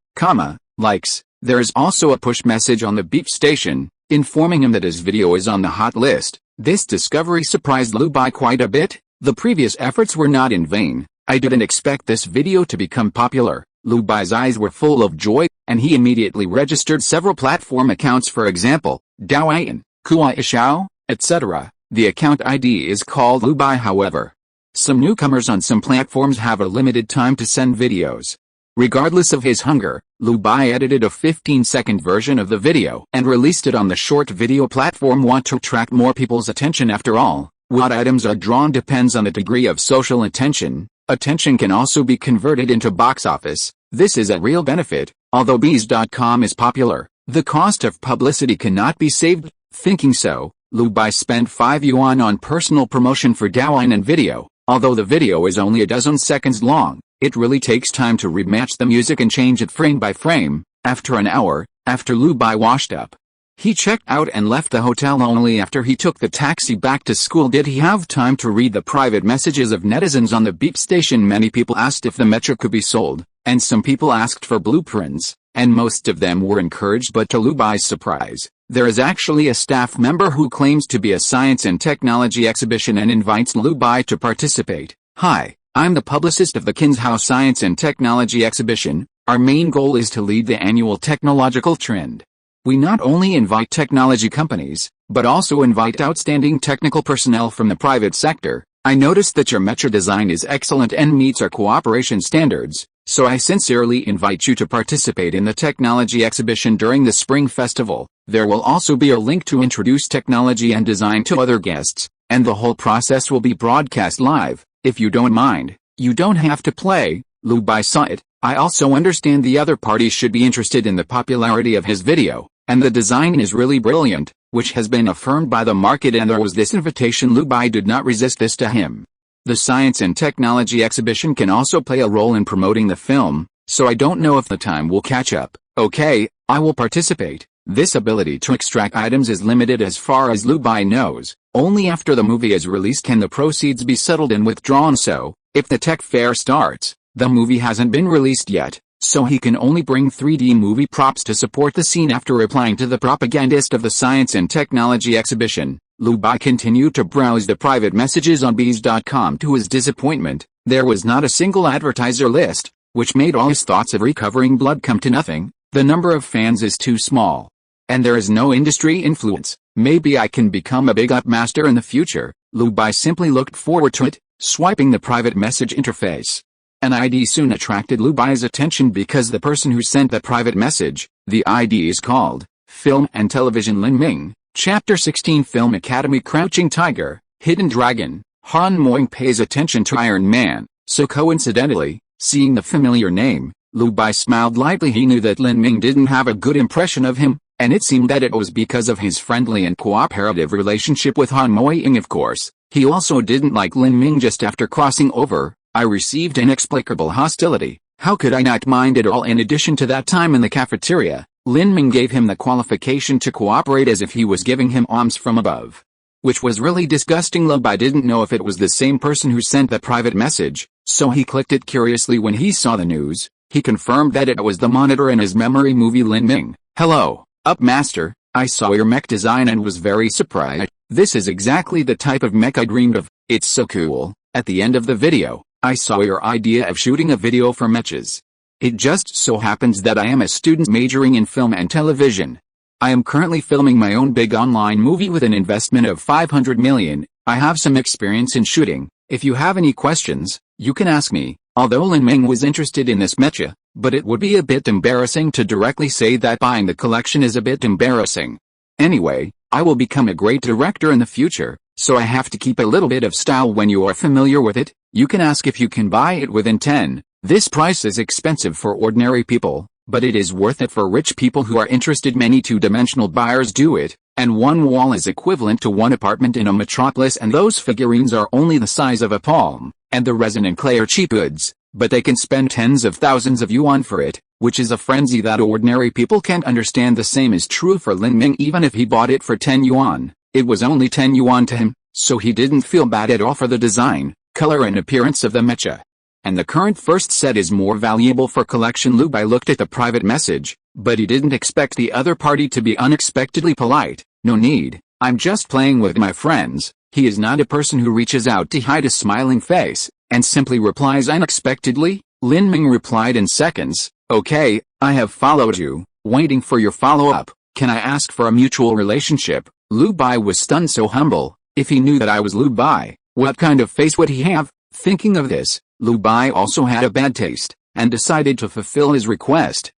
likes. There is also a push message on the beep station, informing him that his video is on the hot list. This discovery surprised Lu Bai quite a bit. The previous efforts were not in vain. I didn't expect this video to become popular. Lu Bai's eyes were full of joy, and he immediately registered several platform accounts, for example, Downey, Kuaishao, etc. The account ID is called Lu Bai. However, some newcomers on some platforms have a limited time to send videos. Regardless of his hunger, Lu Bai edited a 15-second version of the video and released it on the short video platform. Want to attract more people's attention? After all, what items are drawn depends on the degree of social attention. Attention can also be converted into box office. This is a real benefit. Although Bees.com is popular, the cost of publicity cannot be saved. Thinking so, Lu Bai spent 5 yuan on personal promotion for Douyin and video. Although the video is only a dozen seconds long, it really takes time to rematch the music and change it frame by frame. After an hour, after Lu Bai washed up, he checked out and left the hotel. Only after he took the taxi back to school did he have time to read the private messages of netizens on the beep station. Many people asked if the mecha could be sold, and some people asked for blueprints, and most of them were encouraged. But to Lu Bai's surprise, there is actually a staff member who claims to be a science and technology exhibition and invites Lu Bai to participate. Hi, I'm the publicist of the Qinzhou Science and Technology Exhibition. Our main goal is to lead the annual technological trend. We not only invite technology companies, but also invite outstanding technical personnel from the private sector. I noticed that your mecha design is excellent and meets our cooperation standards, so I sincerely invite you to participate in the technology exhibition during the Spring Festival. There will also be a link to introduce technology and design to other guests, and the whole process will be broadcast live. If you don't mind, you don't have to play. Lu Bai saw it. I also understand the other parties should be interested in the popularity of his video, and the design is really brilliant, which has been affirmed by the market, and there was this invitation. Lu Bai did not resist this to him. The Science and Technology Exhibition can also play a role in promoting the film, so I don't know if the time will catch up. Okay, I will participate. This ability to extract items is limited as far as Lu Bai knows. Only after the movie is released can the proceeds be settled and withdrawn. So, if the tech fair starts, the movie hasn't been released yet, so he can only bring 3D movie props to support the scene. After replying to the propagandist of the Science and Technology exhibition, Lu Bai continued to browse the private messages on bees.com. To his disappointment, there was not a single advertiser list, which made all his thoughts of recovering blood come to nothing. The number of fans is too small. And there is no industry influence. Maybe I can become a big up master in the future. Lu Bai simply looked forward to it, swiping the private message interface. An ID soon attracted Lu Bai's attention because the person who sent the private message, the ID is called Film and Television Lin Ming, Chapter 16 Film Academy. Crouching Tiger, Hidden Dragon. Han Moing pays attention to Iron Man, so coincidentally, seeing the familiar name, Lu Bai smiled lightly. He knew that Lin Ming didn't have a good impression of him, and it seemed that it was because of his friendly and cooperative relationship with Han Moing. Of course, he also didn't like Lin Ming. Just after crossing over, I received inexplicable hostility. How could I not mind it all? In addition to that time in the cafeteria, Lin Ming gave him the qualification to cooperate as if he was giving him alms from above. Which was really disgusting. Lu Bai didn't know if it was the same person who sent the private message, so he clicked it curiously. When he saw the news, he confirmed that it was the monitor in his memory movie. Lin Ming: hello, up master, I saw your mech design and was very surprised. This is exactly the type of mech I dreamed of. It's so cool. At the end of the video, I saw your idea of shooting a video for mechas. It just so happens that I am a student majoring in film and television. I am currently filming my own big online movie with an investment of 500 million. I have some experience in shooting. If you have any questions, you can ask me. Although Lin Ming was interested in this mecha, but it would be a bit embarrassing to directly say that buying the collection is a bit embarrassing. Anyway, I will become a great director in the future, so I have to keep a little bit of style. When you are familiar with it, you can ask if you can buy it within 10. This price is expensive for ordinary people, but it is worth it for rich people who are interested. Many two-dimensional buyers do it, and one wall is equivalent to one apartment in a metropolis, and those figurines are only the size of a palm, and the resin and clay are cheap goods, but they can spend tens of thousands of yuan for it, which is a frenzy that ordinary people can't understand. The same is true for Lin Ming. Even if he bought it for 10 yuan, it was only 10 yuan to him, so he didn't feel bad at all for the design, color and appearance of the mecha. And the current first set is more valuable for collection. Lu Bai looked at the private message, but he didn't expect the other party to be unexpectedly polite. No need, I'm just playing with my friends. He is not a person who reaches out to hide a smiling face, and simply replies unexpectedly. Lin Ming replied in seconds, okay, I have followed you, waiting for your follow-up. Can I ask for a mutual relationship? Lu Bai was stunned. So humble. If he knew that I was Lu Bai, what kind of face would he have? Thinking of this, Lu Bai also had a bad taste, and decided to fulfill his request.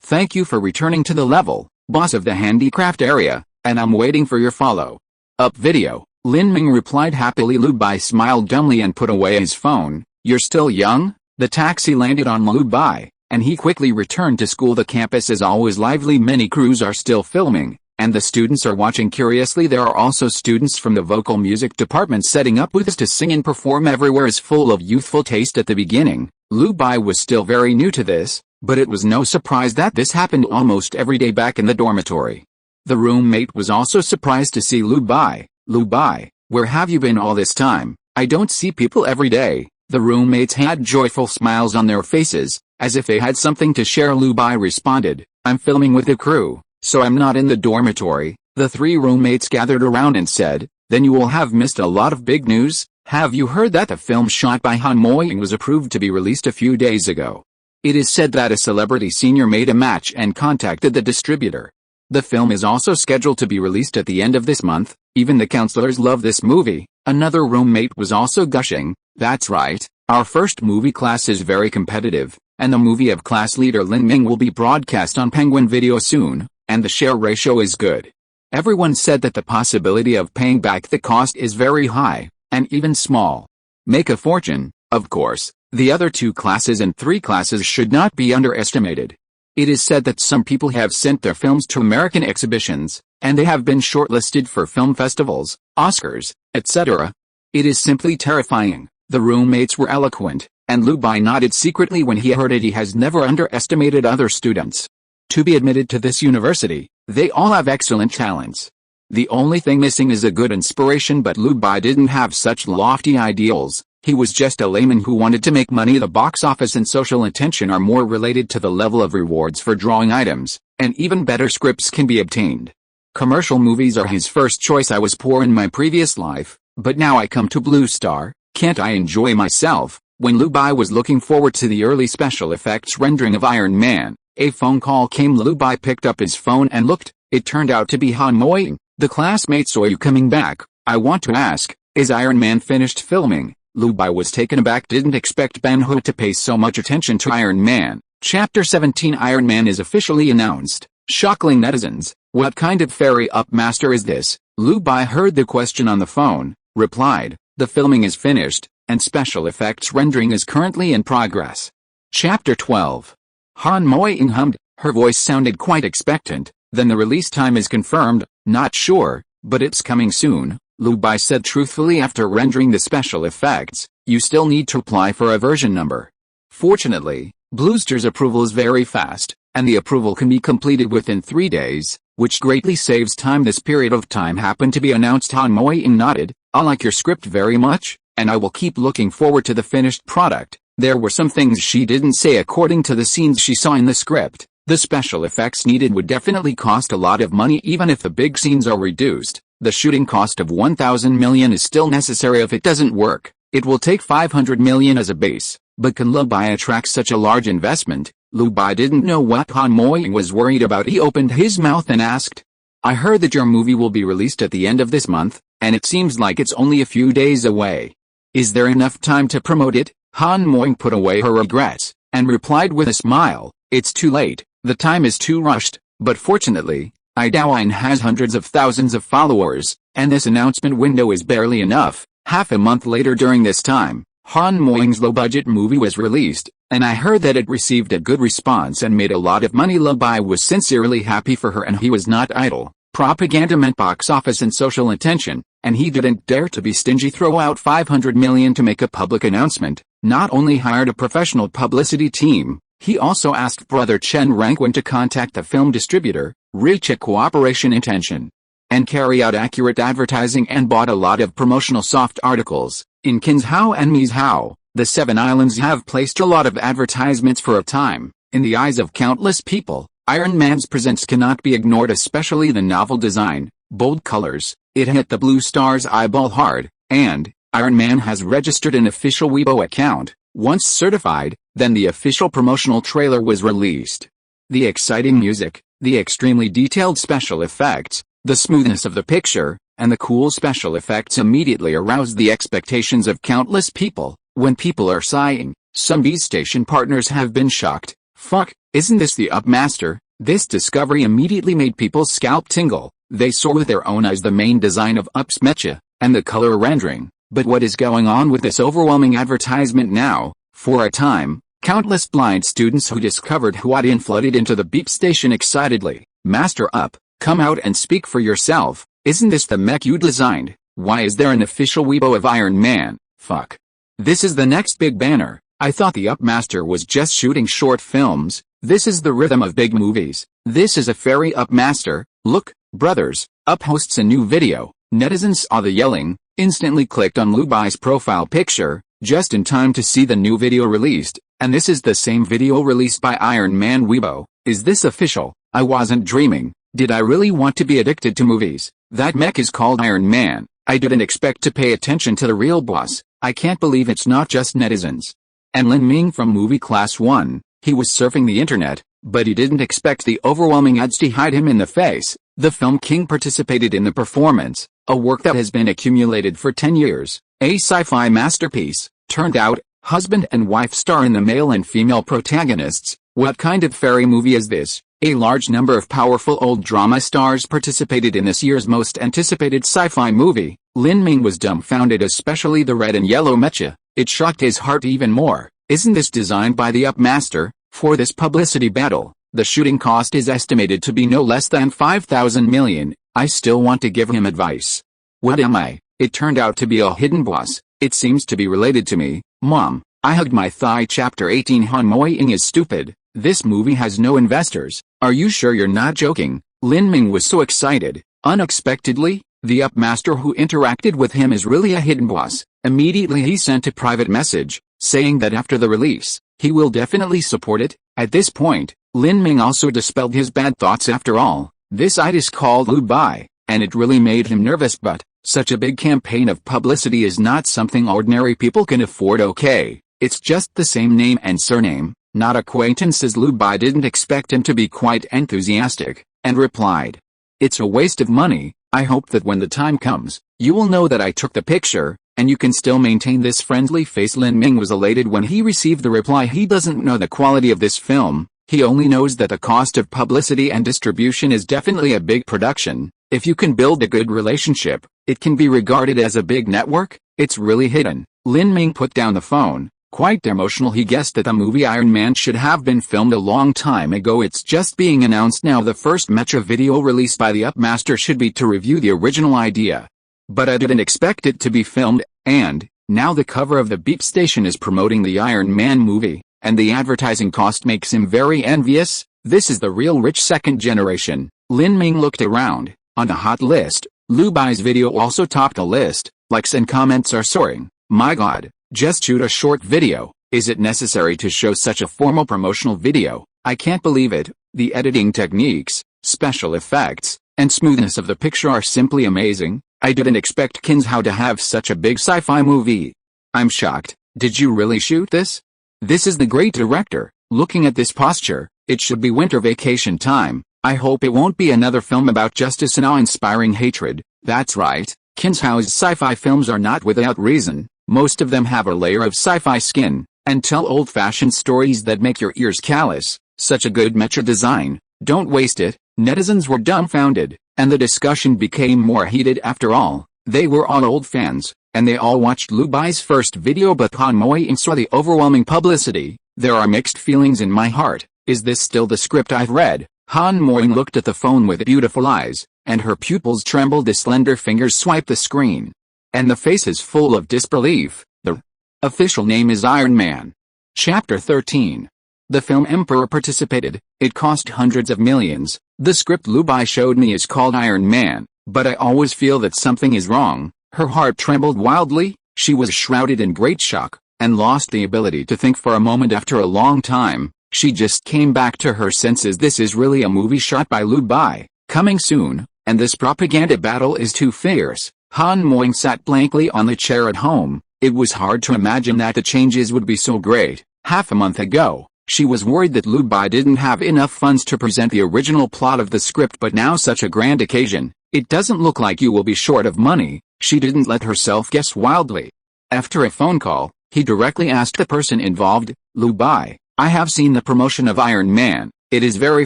Thank you for returning to the level, boss of the handicraft area, and I'm waiting for your follow-up video. Lin Ming replied happily. Lu Bai smiled dumbly and put away his phone. You're still young? The taxi landed on Lu Bai, and he quickly returned to school. The campus is always lively. Many crews are still filming, and the students are watching curiously. There are also students from the vocal music department setting up booths to sing and perform. Everywhere is full of youthful taste. At the beginning, Lu Bai was still very new to this, but it was no surprise that this happened almost every day back in the dormitory. The roommate was also surprised to see Lu Bai. Lu Bai, where have you been all this time? I don't see people every day. The roommates had joyful smiles on their faces, as if they had something to share. Lu Bai responded, I'm filming with the crew, so I'm not in the dormitory. The three roommates gathered around and said, then you will have missed a lot of big news. Have you heard that the film shot by Han Moing was approved to be released a few days ago? It is said that a celebrity senior made a match and contacted the distributor. The film is also scheduled to be released at the end of this month. Even the counselors love this movie. Another roommate was also gushing, that's right, our first movie class is very competitive, and the movie of class leader Lin Ming will be broadcast on Penguin Video soon, and the share ratio is good. Everyone said that the possibility of paying back the cost is very high, and even small. Make a fortune, of course. The other 2 classes and 3 classes should not be underestimated. It is said that some people have sent their films to American exhibitions, and they have been shortlisted for film festivals, Oscars, etc. It is simply terrifying. The roommates were eloquent, and Lu Bai nodded secretly when he heard it. He has never underestimated other students. To be admitted to this university, they all have excellent talents. The only thing missing is a good inspiration, but Lu Bai didn't have such lofty ideals. He was just a layman who wanted to make money. The box office and social attention are more related to the level of rewards for drawing items, and even better scripts can be obtained. Commercial movies are his first choice. I was poor in my previous life, but now I come to Blue Star, can't I enjoy myself? When Lu Bai was looking forward to the early special effects rendering of Iron Man, a phone call came. Lu Bai picked up his phone and looked. It turned out to be Han Moying. The classmate. Saw you coming back. I want to ask, is Iron Man finished filming? Lu Bai was taken aback. Didn't expect Ben Ho to pay so much attention to Iron Man. Chapter 17. Iron Man is officially announced. Shockling netizens. What kind of fairy up master is this? Lu Bai heard the question on the phone, replied, the filming is finished, and special effects rendering is currently in progress. Chapter 12. Han Moying hummed. Her voice sounded quite expectant. Then the release time is confirmed. Not sure, but it's coming soon, Lu Bai said truthfully. After rendering the special effects, you still need to apply for a version number. Fortunately, Blue Star's approval is very fast, and the approval can be completed within 3 days, which greatly saves time. This period of time happened to be announced. Han Moying nodded. I like your script very much, and I will keep looking forward to the finished product. There were some things she didn't say according to the scenes she saw in the script. The special effects needed would definitely cost a lot of money. Even if the big scenes are reduced, the shooting cost of 1,000 million is still necessary. If it doesn't work, it will take 500 million as a base. But can Lu Bai attract such a large investment? Lu Bai didn't know what Han Moying was worried about. He opened his mouth and asked, I heard that your movie will be released at the end of this month, and it seems like it's only a few days away. Is there enough time to promote it? Han Moying put away her regrets, and replied with a smile, it's too late. The time is too rushed, but fortunately, Downey has hundreds of thousands of followers, and this announcement window is barely enough. Half a month later, during this time, Han Moying's low-budget movie was released, and I heard that it received a good response and made a lot of money. Lu Bai was sincerely happy for her, and he was not idle. Propaganda meant box office and social attention, and he didn't dare to be stingy. Throw out 500 million to make a public announcement. Not only hired a professional publicity team, he also asked brother Chen Rangwen to contact the film distributor, reach a cooperation intention, and carry out accurate advertising, and bought a lot of promotional soft articles. In Qinzhou and America, the 7 islands have placed a lot of advertisements for a time. In the eyes of countless people, Iron Man's presence cannot be ignored, especially the novel design, bold colors. It hit the Blue Star's eyeball hard, and Iron Man has registered an official Weibo account. Once certified, then the official promotional trailer was released. The exciting music, the extremely detailed special effects, the smoothness of the picture, and the cool special effects immediately aroused the expectations of countless people. When people are sighing, some B station partners have been shocked. Fuck, isn't this the Upmaster? This discovery immediately made people's scalp tingle. They saw with their own eyes the main design of Up's mecha, and the color rendering. But what is going on with this overwhelming advertisement now? For a time, countless blind students who discovered Huadin flooded into the beep station excitedly. Master Up, come out and speak for yourself. Isn't this the mech you designed? Why is there an official Weibo of Iron Man? Fuck. This is the next big banner. I thought the Upmaster was just shooting short films. This is the rhythm of big movies. This is a fairy Upmaster. Look, brothers, Up hosts a new video. Netizens saw the yelling, instantly clicked on Lu Bai's profile picture, just in time to see the new video released, and this is the same video released by Iron Man Weibo. Is this official? I wasn't dreaming. Did I really want to be addicted to movies? That mech is called Iron Man. I didn't expect to pay attention to the real boss. I can't believe it's not just netizens. And Lin Ming from Movie Class 1, he was surfing the internet, but he didn't expect the overwhelming ads to hit him in the face. The film King participated in the performance, a work that has been accumulated for 10 years, a sci-fi masterpiece. Turned out, husband and wife star in the male and female protagonists. What kind of fairy movie is this? A large number of powerful old drama stars participated in this year's most anticipated sci-fi movie. Lin Ming was dumbfounded, especially the red and yellow mecha. It shocked his heart even more. Isn't this designed by the Upmaster? For this publicity battle, the shooting cost is estimated to be no less than 5,000 million. I still want to give him advice. What am I? It turned out to be a hidden boss. It seems to be related to me. Mom, I hugged my thigh. Chapter 18. Han Moying is stupid. This movie has no investors. Are you sure you're not joking? Lin Ming was so excited. Unexpectedly, the Upmaster who interacted with him is really a hidden boss, Immediately he sent a private message, saying that after the release, he will definitely support it. At this point, Lin Ming also dispelled his bad thoughts. After all, this idol is called Lu Bai, and it really made him nervous, but such a big campaign of publicity is not something ordinary people can afford. Okay, it's just the same name and surname, not acquaintances. Lu Bai didn't expect him to be quite enthusiastic, and replied, "It's a waste of money. I hope that when the time comes, you will know that I took the picture, and you can still maintain this friendly face." Lin Ming was elated when he received the reply. He doesn't know the quality of this film, he only knows that the cost of publicity and distribution is definitely a big production. If you can build a good relationship, it can be regarded as a big network. It's really hidden. Lin Ming put down the phone, quite emotional. He guessed that the movie Iron Man should have been filmed a long time ago. It's just being announced now. The first mecha video released by the Upmaster should be to review the original idea. But I didn't expect it to be filmed, and now the cover of the Beep station is promoting the Iron Man movie, and the advertising cost makes him very envious. This is the real rich second generation. Lin Ming looked around. On the hot list, Lu Bai's video also topped the list. Likes and comments are soaring. My god, just shoot a short video. Is it necessary to show such a formal promotional video? I can't believe it. The editing techniques, special effects, and smoothness of the picture are simply amazing. I didn't expect Qinzhou to have such a big sci-fi movie. I'm shocked. Did you really shoot this? This is the great director. Looking at this posture, it should be winter vacation time. I hope it won't be another film about justice and awe-inspiring hatred. That's right, Qinzhou's sci-fi films are not without reason. Most of them have a layer of sci-fi skin, and tell old-fashioned stories that make your ears callous. Such a good mecha design. Don't waste it. Netizens were dumbfounded, and the discussion became more heated. After all, they were all old fans, and they all watched Lu Bai's first video, but Han Moying saw the overwhelming publicity. There are mixed feelings in my heart. Is this still the script I've read? Han Moying looked at the phone with beautiful eyes, and her pupils trembled. The slender fingers swiped the screen, and the face is full of disbelief. The official name is Iron Man. Chapter 13. The film Emperor participated. It cost hundreds of millions. The script Lu Bai showed me is called Iron Man, but I always feel that something is wrong. Her heart trembled wildly. She was shrouded in great shock, and lost the ability to think for a moment. After a long time, she just came back to her senses. This is really a movie shot by Lu Bai, coming soon, and this propaganda battle is too fierce. Han Moying sat blankly on the chair at home. It was hard to imagine that the changes would be so great. Half a month ago, she was worried that Lu Bai didn't have enough funds to present the original plot of the script, but now such a grand occasion, it doesn't look like you will be short of money. She didn't let herself guess wildly. After a phone call, he directly asked the person involved, Lu Bai, I have seen the promotion of Iron Man. It is very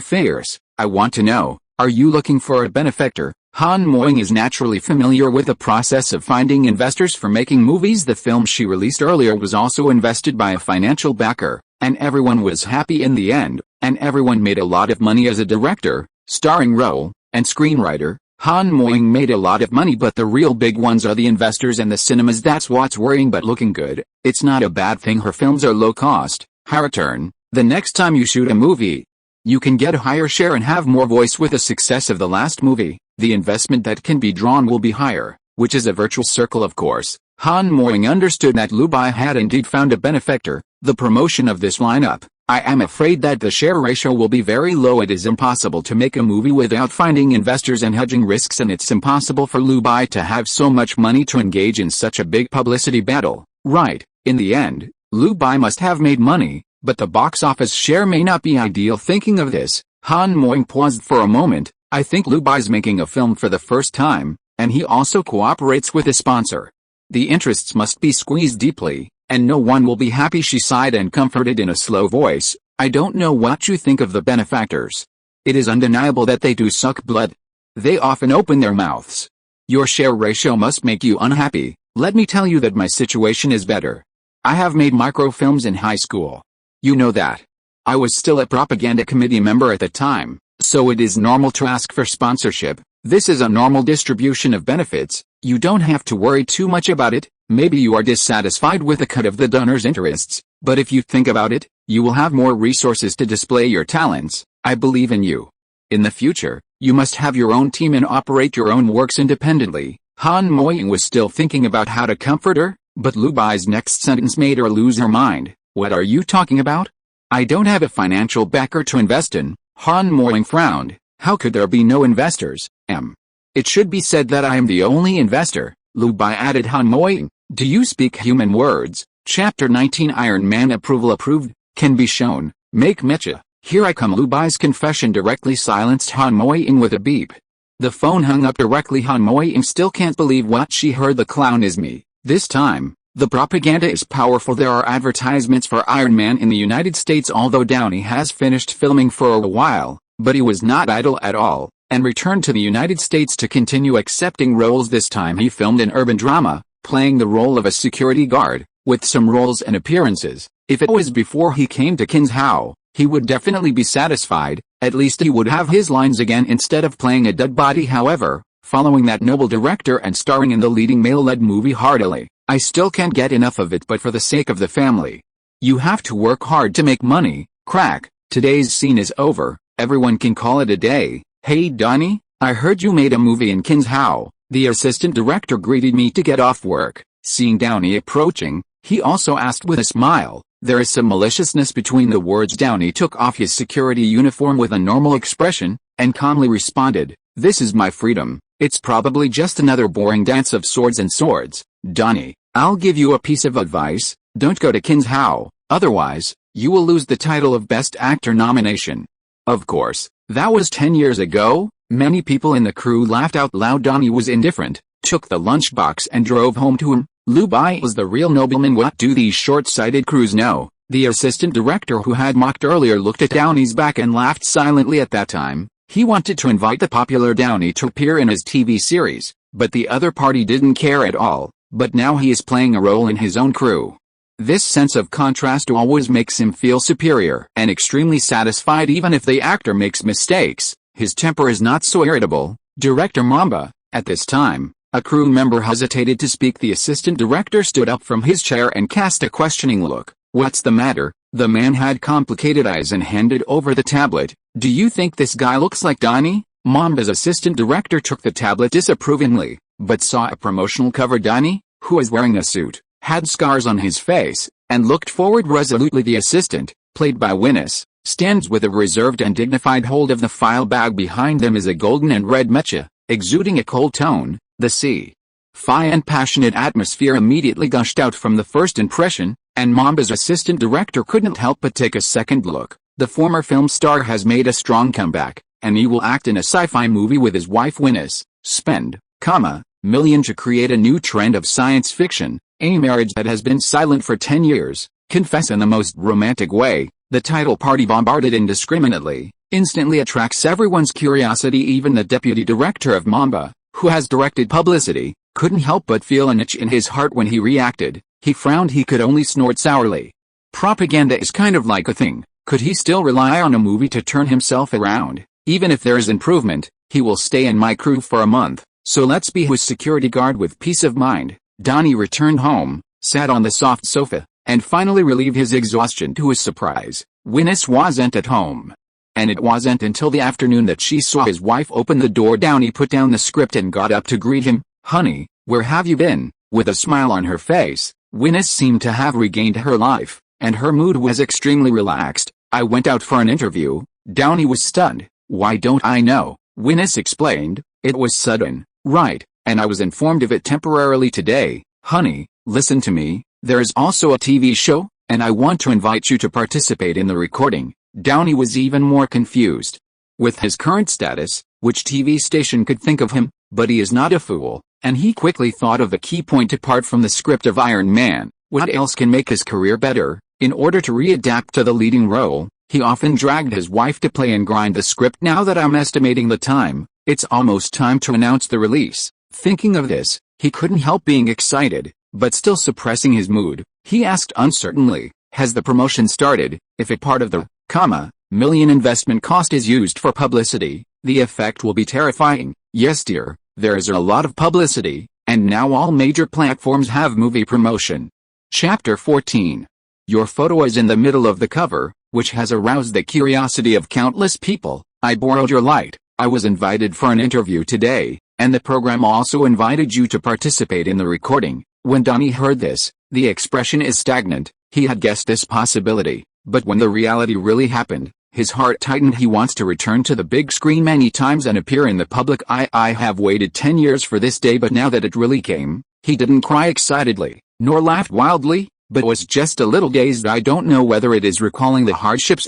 fierce. I want to know, are you looking for a benefactor? Han Moying is naturally familiar with the process of finding investors for making movies. The film she released earlier was also invested by a financial backer, and everyone was happy in the end, and everyone made a lot of money. As a director, starring role, and screenwriter, Han Moying made a lot of money, but the real big ones are the investors and the cinemas. That's what's worrying. But looking good, it's not a bad thing. Her films are low cost, high return. The next time you shoot a movie, you can get a higher share and have more voice. With the success of the last movie, the investment that can be drawn will be higher, which is a virtual circle. Of course, Han Moying understood that Lu Bai had indeed found a benefactor. The promotion of this lineup, I am afraid that the share ratio will be very low. It is impossible to make a movie without finding investors and hedging risks, and it's impossible for Lu Bai to have so much money to engage in such a big publicity battle. Right, in the end, Lu Bai must have made money, but the box office share may not be ideal. Thinking of this, Han Moying paused for a moment. I think Lu Bai's making a film for the first time, and he also cooperates with a sponsor. The interests must be squeezed deeply, and no one will be happy. She sighed and comforted in a slow voice, I don't know what you think of the benefactors. It is undeniable that they do suck blood. They often open their mouths. Your share ratio must make you unhappy. Let me tell you that my situation is better. I have made microfilms in high school. You know that. I was still a propaganda committee member at the time, so it is normal to ask for sponsorship. This is a normal distribution of benefits. You don't have to worry too much about it. Maybe you are dissatisfied with the cut of the donor's interests, but if you think about it, you will have more resources to display your talents. I believe in you. In the future, you must have your own team and operate your own works independently. Han Moying was still thinking about how to comfort her. But Lu Bai's next sentence made her lose her mind. What are you talking about? I don't have a financial backer to invest in. Han Moing frowned. How could there be no investors? It should be said that I am the only investor, Lu Bai added. Han Moing, do you speak human words? Chapter 19 Iron Man approval approved, can be shown, make mecha. Here I come. Lu Bai's confession directly silenced Han Moing with a beep. The phone hung up directly. Han Moing still can't believe what she heard. The clown is me. This time, the propaganda is powerful. There are advertisements for Iron Man in the United States. Although Downey has finished filming for a while, but he was not idle at all, and returned to the United States to continue accepting roles. This time he filmed an urban drama, playing the role of a security guard, with some roles and appearances. If it was before he came to Qinzhou, he would definitely be satisfied. At least he would have his lines again instead of playing a dead body. However, following that noble director and starring in the leading male-led movie heartily, I still can't get enough of it. But for the sake of the family, you have to work hard to make money. Crack, today's scene is over, everyone can call it a day. Hey Downey, I heard you made a movie in Qinzhou. The assistant director greeted me to get off work. Seeing Downey approaching, he also asked with a smile. There is some maliciousness between the words. Downey took off his security uniform with a normal expression, and calmly responded, this is my freedom. It's probably just another boring dance of swords and swords. Downey, I'll give you a piece of advice, don't go to Qinzhou, otherwise, you will lose the title of Best Actor nomination. Of course, that was 10 years ago. Many people in the crew laughed out loud. Downey was indifferent, took the lunchbox and drove home to him. Lu Bai was the real nobleman. What do these short-sighted crews know? The assistant director who had mocked earlier looked at Downey's back and laughed silently. At that time, he wanted to invite the popular Downey to appear in his TV series, but the other party didn't care at all. But now he is playing a role in his own crew. This sense of contrast always makes him feel superior and extremely satisfied even if the actor makes mistakes. His temper is not so irritable. Director Mamba, at this time, a crew member hesitated to speak. The assistant director stood up from his chair and cast a questioning look. What's the matter? The man had complicated eyes and handed over the tablet. Do you think this guy looks like Downey? Mamba's assistant director took the tablet disapprovingly, but saw a promotional cover. Downey, who was wearing a suit, had scars on his face, and looked forward resolutely. The assistant, played by Winnie, stands with a reserved and dignified hold of the file bag. Behind them is a golden and red mecha, exuding a cold tone. The sci-fi and passionate atmosphere immediately gushed out from the first impression, and Mamba's assistant director couldn't help but take a second look. The former film star has made a strong comeback, and he will act in a sci-fi movie with his wife Winnie. Spend, million to create a new trend of science fiction, a marriage that has been silent for 10 years, confess in the most romantic way. The title party, bombarded indiscriminately, instantly attracts everyone's curiosity. Even the deputy director of Mamba, who has directed publicity, couldn't help but feel an itch in his heart when he reacted. He frowned. He could only snort sourly. Propaganda is kind of like a thing. Could he still rely on a movie to turn himself around? Even if there is improvement, he will stay in my crew for a month, so let's be his security guard with peace of mind. Downey returned home, sat on the soft sofa, and finally relieved his exhaustion. To his surprise, Winnie wasn't at home. And it wasn't until the afternoon that she saw his wife open the door. Downey put down the script and got up to greet him. Honey, where have you been? With a smile on her face, Winnie seemed to have regained her life, and her mood was extremely relaxed. I went out for an interview. Downey was stunned. Why don't I know? Winnie explained. It was sudden, right, and I was informed of it temporarily today. Honey, listen to me, there is also a TV show, and I want to invite you to participate in the recording. Downey was even more confused. With his current status, which TV station could think of him? But he is not a fool, and he quickly thought of the key point. Apart from the script of Iron Man, what else can make his career better? In order to readapt to the leading role, he often dragged his wife to play and grind the script. Now that I'm estimating the time, it's almost time to announce the release. Thinking of this, he couldn't help being excited, but still suppressing his mood. He asked uncertainly, has the promotion started? If a part of the, million investment cost is used for publicity, the effect will be terrifying. Yes dear, there is a lot of publicity, and now all major platforms have movie promotion. Chapter 14. Your photo is in the middle of the cover, which has aroused the curiosity of countless people. I borrowed your light. I was invited for an interview today, and the program also invited you to participate in the recording. When Downey heard this, the expression is stagnant. He had guessed this possibility, but when the reality really happened, his heart tightened. He wants to return to the big screen many times and appear in the public eye. I have waited 10 years for this day, but now that it really came, he didn't cry excitedly, nor laughed wildly, but was just a little dazed. I don't know whether it is recalling the hardships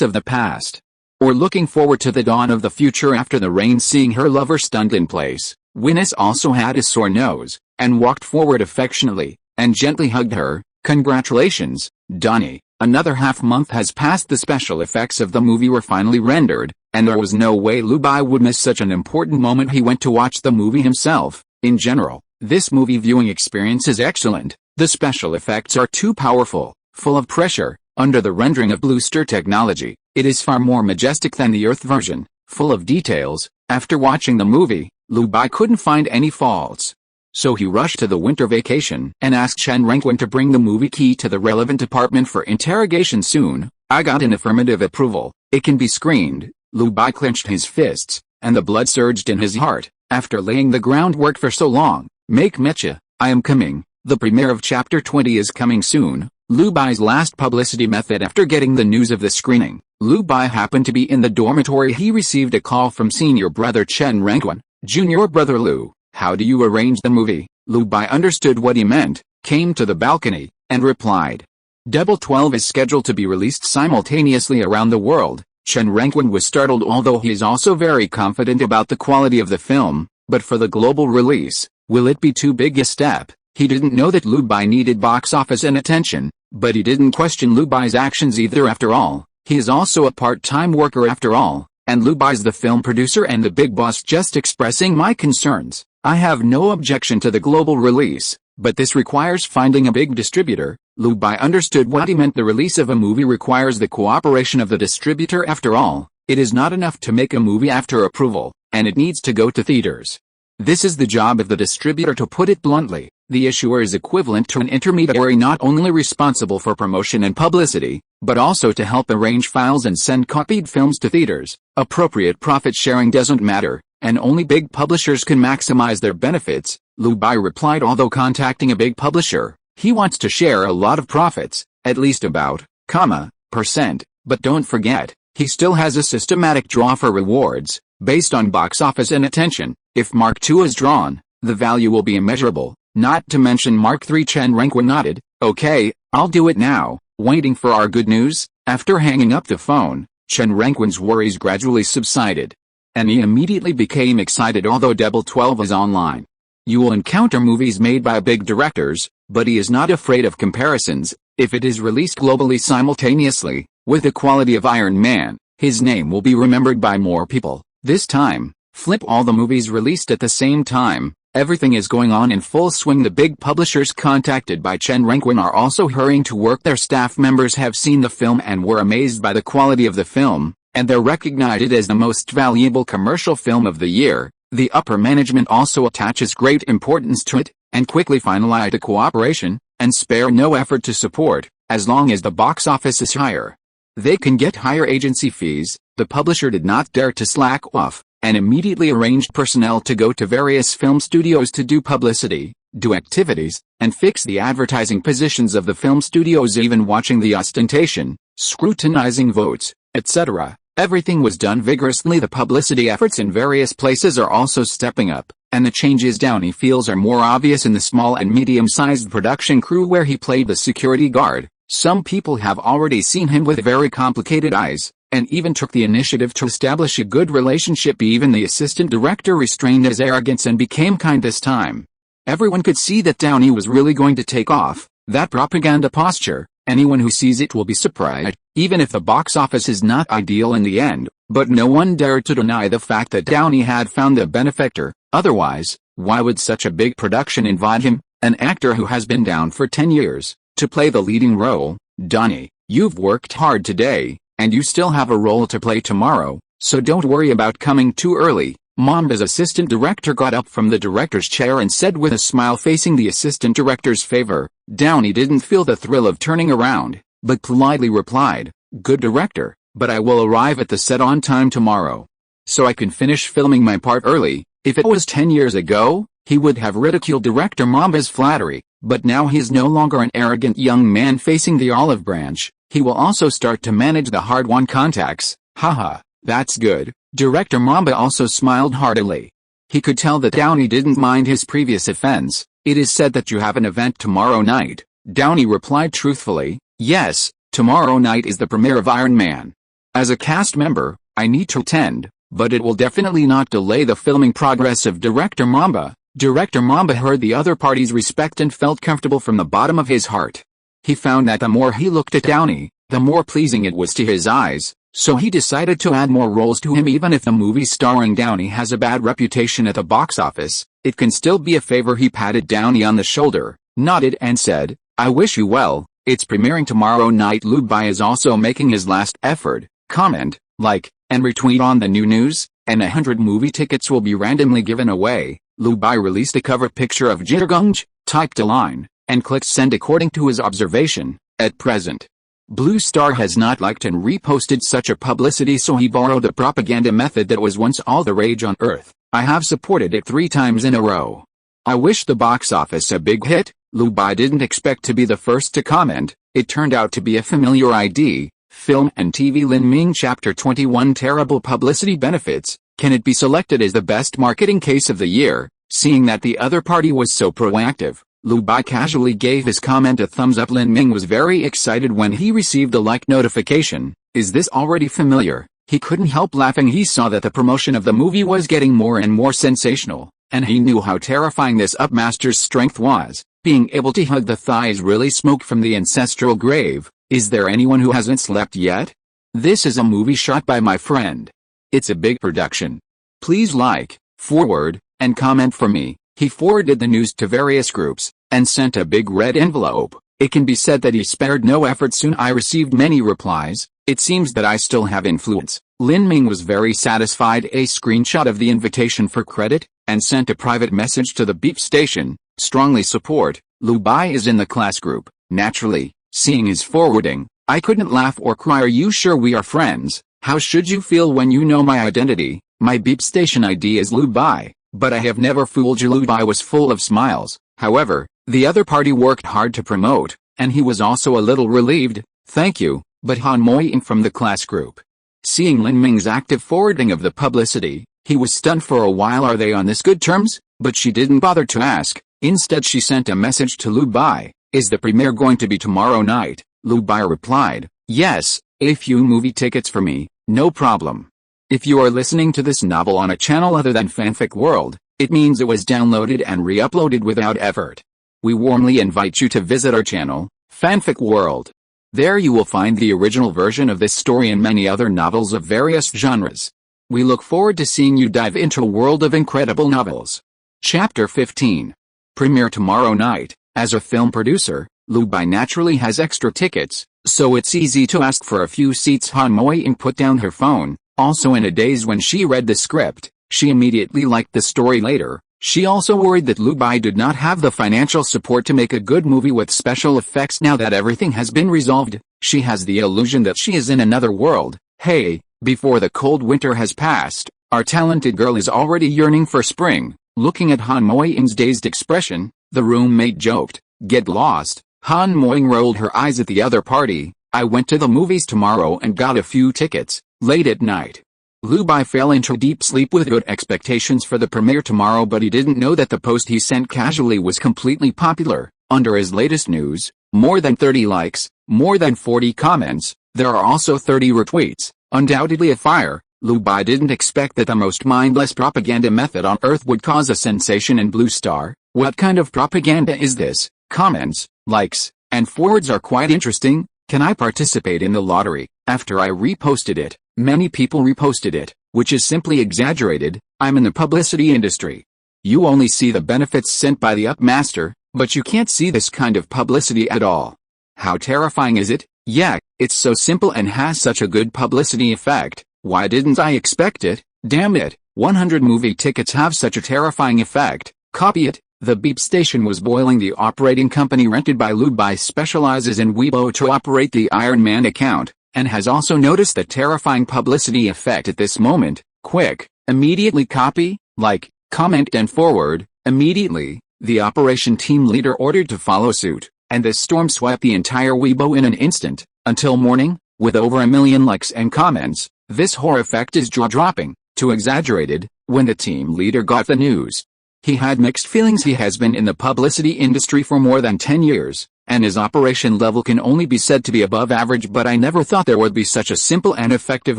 of the past, or looking forward to the dawn of the future after the rain. Seeing her lover stunned in place, Winnie also had a sore nose, and walked forward affectionately, and gently hugged her. Congratulations, Downey. Another half-month has passed. The special effects of the movie were finally rendered, and there was no way Lu Bai would miss such an important moment. He went to watch the movie himself. In general, this movie viewing experience is excellent. The special effects are too powerful, full of pressure. Under the rendering of booster technology, it is far more majestic than the Earth version, full of details. After watching the movie, Lu Bai couldn't find any faults. So he rushed to the winter vacation and asked Chen Renquin to bring the movie key to the relevant department for interrogation soon. I got an affirmative approval. It can be screened. Lu Bai clenched his fists, and the blood surged in his heart. After laying the groundwork for so long, make mecha, I am coming. The premiere of Chapter 20 is coming soon. Lu Bai's last publicity method. After getting the news of the screening, Lu Bai happened to be in the dormitory. He received a call from senior brother Chen Renquin. Junior brother Lu, how do you arrange the movie? Lu Bai understood what he meant, came to the balcony, and replied. Double 12 is scheduled to be released simultaneously around the world. Chen Renquin was startled, although he is also very confident about the quality of the film. But for the global release, will it be too big a step? He didn't know that Lu Bai needed box office and attention, but he didn't question Lu Bai's actions either. After all, he is also a part-time worker after all, and Lu Bai's the film producer and the big boss. Just expressing my concerns. I have no objection to the global release, but this requires finding a big distributor. Lu Bai understood what he meant. The release of a movie requires the cooperation of the distributor. After all, it is not enough to make a movie after approval, and it needs to go to theaters. This is the job of the distributor. To put it bluntly, the issuer is equivalent to an intermediary, not only responsible for promotion and publicity, but also to help arrange files and send copied films to theaters. Appropriate profit sharing doesn't matter, and only big publishers can maximize their benefits. Lu Bai replied. Although contacting a big publisher, he wants to share a lot of profits, at least about, %, but don't forget, he still has a systematic draw for rewards, based on box office and attention. If Mark II is drawn, the value will be immeasurable, not to mention Mark III. Chen Renquin nodded. Okay, I'll do it now. Waiting for our good news? After hanging up the phone, Chen Renquin's worries gradually subsided, and he immediately became excited. Although Double 12 is online, you will encounter movies made by big directors, but he is not afraid of comparisons. If it is released globally simultaneously, with the quality of Iron Man, his name will be remembered by more people. This time, flip all the movies released at the same time. Everything is going on in full swing. The big publishers contacted by Chen Renquin are also hurrying to work. Their staff members have seen the film and were amazed by the quality of the film, and they recognized it as the most valuable commercial film of the year. The upper management also attaches great importance to it, and quickly finalized a cooperation, and spare no effort to support, as long as the box office is higher. They can get higher agency fees. The publisher did not dare to slack off, and immediately arranged personnel to go to various film studios to do publicity, do activities, and fix the advertising positions of the film studios, even watching the ostentation, scrutinizing votes, etc. Everything was done vigorously. The publicity efforts in various places are also stepping up, and the changes Downey feels are more obvious in the small and medium-sized production crew where he played the security guard. Some people have already seen him with very complicated eyes, and even took the initiative to establish a good relationship. Even the assistant director restrained his arrogance and became kind this time. Everyone could see that Downey was really going to take off. That propaganda posture, anyone who sees it will be surprised, even if the box office is not ideal in the end. But no one dared to deny the fact that Downey had found a benefactor. Otherwise, why would such a big production invite him, an actor who has been down for 10 years, to play the leading role? Downey, you've worked hard today, and you still have a role to play tomorrow, so don't worry about coming too early. Mamba's assistant director got up from the director's chair and said with a smile, facing the assistant director's favor. Downey didn't feel the thrill of turning around, but politely replied, "Good director, but I will arrive at the set on time tomorrow, so I can finish filming my part early." If it was 10 years ago, He would have ridiculed director Mamba's flattery, but now he is no longer an arrogant young man facing the olive branch. He will also start to manage the hard-won contacts. Haha, that's good. Director Mamba also smiled heartily. He could tell that Downey didn't mind his previous offense. It is said that you have an event tomorrow night. Downey replied truthfully, yes, tomorrow night is the premiere of Iron Man. As a cast member, I need to attend, but it will definitely not delay the filming progress of Director Mamba. Director Mamba heard the other party's respect and felt comfortable from the bottom of his heart. He found that the more he looked at Downey, the more pleasing it was to his eyes, so he decided to add more roles to him. Even if the movie starring Downey has a bad reputation at the box office, it can still be a favor. He patted Downey on the shoulder, nodded and said, I wish you well, it's premiering tomorrow night. Lu Bai is also making his last effort. Comment, like, and retweet on the new news, and 100 movie tickets will be randomly given away. Lu Bai released a cover picture of Jittergunge, typed a line, and clicked send according to his observation. At present, Blue Star has not liked and reposted such a publicity, so he borrowed the propaganda method that was once all the rage on Earth. I have supported it 3 times in a row. I wish the box office a big hit. Lu Bai didn't expect to be the first to comment. It turned out to be a familiar ID. Film and TV. Lin Ming Chapter 21 Terrible publicity benefits. Can it be selected as the best marketing case of the year? Seeing that the other party was so proactive, Lu Bai casually gave his comment a thumbs up. Lin Ming was very excited when he received a like notification. Is this already familiar? He couldn't help laughing. He saw that the promotion of the movie was getting more and more sensational, and he knew how terrifying this upmaster's strength was. Being able to hug the thighs really smoke from the ancestral grave. Is there anyone who hasn't slept yet? This is a movie shot by my friend. It's a big production. Please like, forward, and comment for me. He forwarded the news to various groups, and sent a big red envelope. It can be said that he spared no effort. Soon I received many replies. It seems that I still have influence. Lin Ming was very satisfied. A screenshot of the invitation for credit, and sent a private message to the beep station. Strongly support. Lu Bai is in the class group. Naturally, seeing his forwarding, I couldn't laugh or cry. Are you sure we are friends? How should you feel when you know my identity? My beep station ID is Lu Bai, but I have never fooled you. Lu Bai was full of smiles. However, the other party worked hard to promote, and he was also a little relieved. Thank you, but Han Moying from the class group. Seeing Lin Ming's active forwarding of the publicity, he was stunned for a while. Are they on this good terms? But she didn't bother to ask. Instead she sent a message to Lu Bai. Is the premiere going to be tomorrow night? Lu Bai replied, yes, a few movie tickets for me, no problem. If you are listening to this novel on a channel other than Fanfic World, it means it was downloaded and re-uploaded without effort. We warmly invite you to visit our channel, Fanfic World. There you will find the original version of this story and many other novels of various genres. We look forward to seeing you dive into a world of incredible novels. Chapter 15. Premiere tomorrow night. As a film producer, Lu Bai naturally has extra tickets, so it's easy to ask for a few seats. Han Moying put down her phone. Also in a daze when she read the script, she immediately liked the story. Later, she also worried that Lu Bai did not have the financial support to make a good movie with special effects. Now that everything has been resolved, she has the illusion that she is in another world. Hey, before the cold winter has passed, our talented girl is already yearning for spring. Looking at Han Moying's dazed expression, the roommate joked, get lost. Han Moying rolled her eyes at the other party. I went to the movies tomorrow and got a few tickets. Late at night, Lu Bai fell into deep sleep with good expectations for the premiere tomorrow, but he didn't know that the post he sent casually was completely popular. Under his latest news, more than 30 likes, more than 40 comments, there are also 30 retweets. Undoubtedly a fire. Lu Bai didn't expect that the most mindless propaganda method on earth would cause a sensation in Blue Star. What kind of propaganda is this? Comments, likes, and forwards are quite interesting. Can I participate in the lottery? After I reposted it, many people reposted it, which is simply exaggerated. I'm in the publicity industry. You only see the benefits sent by the upmaster, but you can't see this kind of publicity at all. How terrifying is it? Yeah, it's so simple and has such a good publicity effect. Why didn't I expect it? Damn it, 100 movie tickets have such a terrifying effect. Copy it. The beep station was boiling. The operating company rented by Lu Bai specializes in Weibo to operate the Iron Man account, and has also noticed the terrifying publicity effect at this moment. Quick, immediately copy, like, comment and forward. Immediately, the operation team leader ordered to follow suit, and this storm swept the entire Weibo in an instant. Until morning, with over 1 million likes and comments, this horror effect is jaw-dropping, too exaggerated. When the team leader got the news, he had mixed feelings. He has been in the publicity industry for more than 10 years, and his operation level can only be said to be above average. But I never thought there would be such a simple and effective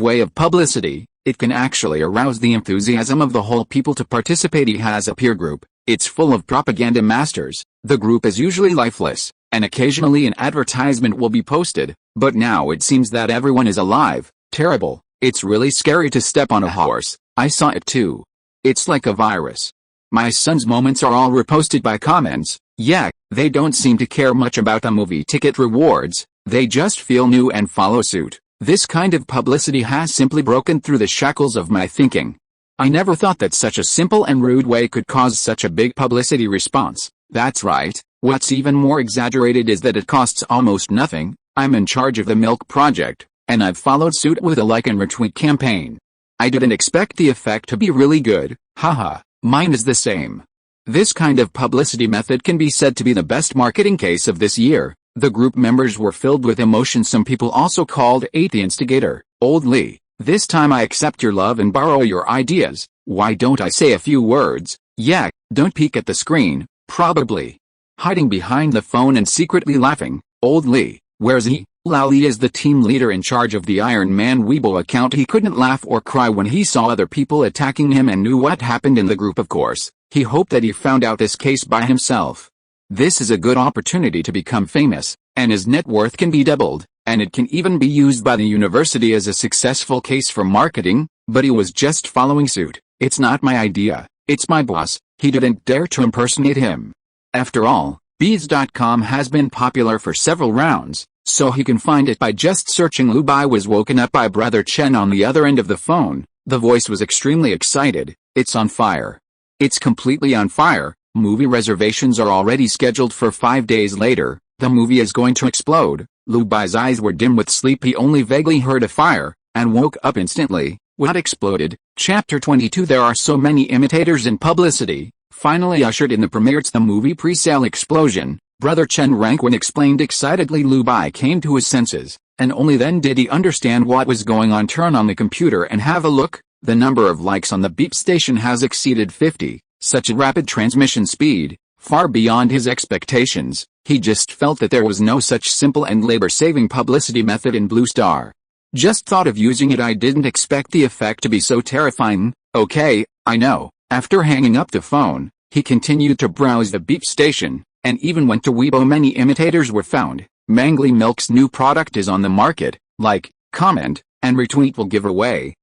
way of publicity. It can actually arouse the enthusiasm of the whole people to participate. He has a peer group. It's full of propaganda masters. The group is usually lifeless, and occasionally an advertisement will be posted, but now it seems that everyone is alive. Terrible. It's really scary to step on a horse. I saw it too. It's like a virus. My son's moments are all reposted by comments. Yeah, they don't seem to care much about the movie ticket rewards. They just feel new and follow suit. This kind of publicity has simply broken through the shackles of my thinking. I never thought that such a simple and rude way could cause such a big publicity response. That's right. What's even more exaggerated is that it costs almost nothing. I'm in charge of the Milk Project, and I've followed suit with a like and retweet campaign. I didn't expect the effect to be really good. Haha, mine is the same. This kind of publicity method can be said to be the best marketing case of this year. The group members were filled with emotion. Some people also called it the instigator. Old Lee, this time I accept your love and borrow your ideas. Why don't I say a few words? Yeah, don't peek at the screen, probably hiding behind the phone and secretly laughing. Old Lee, where's he? Lao Li is the team leader in charge of the Iron Man Weibo account. He couldn't laugh or cry when he saw other people attacking him and knew what happened in the group. Of course, he hoped that he found out this case by himself. This is a good opportunity to become famous, and his net worth can be doubled, and it can even be used by the university as a successful case for marketing. But he was just following suit. It's not my idea, it's my boss. He didn't dare to impersonate him. After all, Bees.com has been popular for several rounds, so he can find it by just searching. Lu Bai was woken up by Brother Chen on the other end of the phone. The voice was extremely excited. It's on fire. It's completely on fire. Movie reservations are already scheduled for 5 days later. The movie is going to explode. Lu Bai's eyes were dim with sleep. He only vaguely heard a fire, and woke up instantly. What exploded? Chapter 22. There are so many imitators in publicity. Finally ushered in the premiere. It's the movie pre-sale explosion. Brother Chen Ranquin explained excitedly. Lu Bai came to his senses, and only then did he understand what was going on. Turn on the computer and have a look. The number of likes on the beep station has exceeded 50. Such a rapid transmission speed, far beyond his expectations. He just felt that there was no such simple and labor-saving publicity method in Blue Star. Just thought of using it. I didn't expect the effect to be so terrifying. Okay, I know. After hanging up the phone, he continued to browse the beep station, and even went to Weibo. Many imitators were found. Mangly Milk's new product is on the market. Like, comment, and retweet will give away,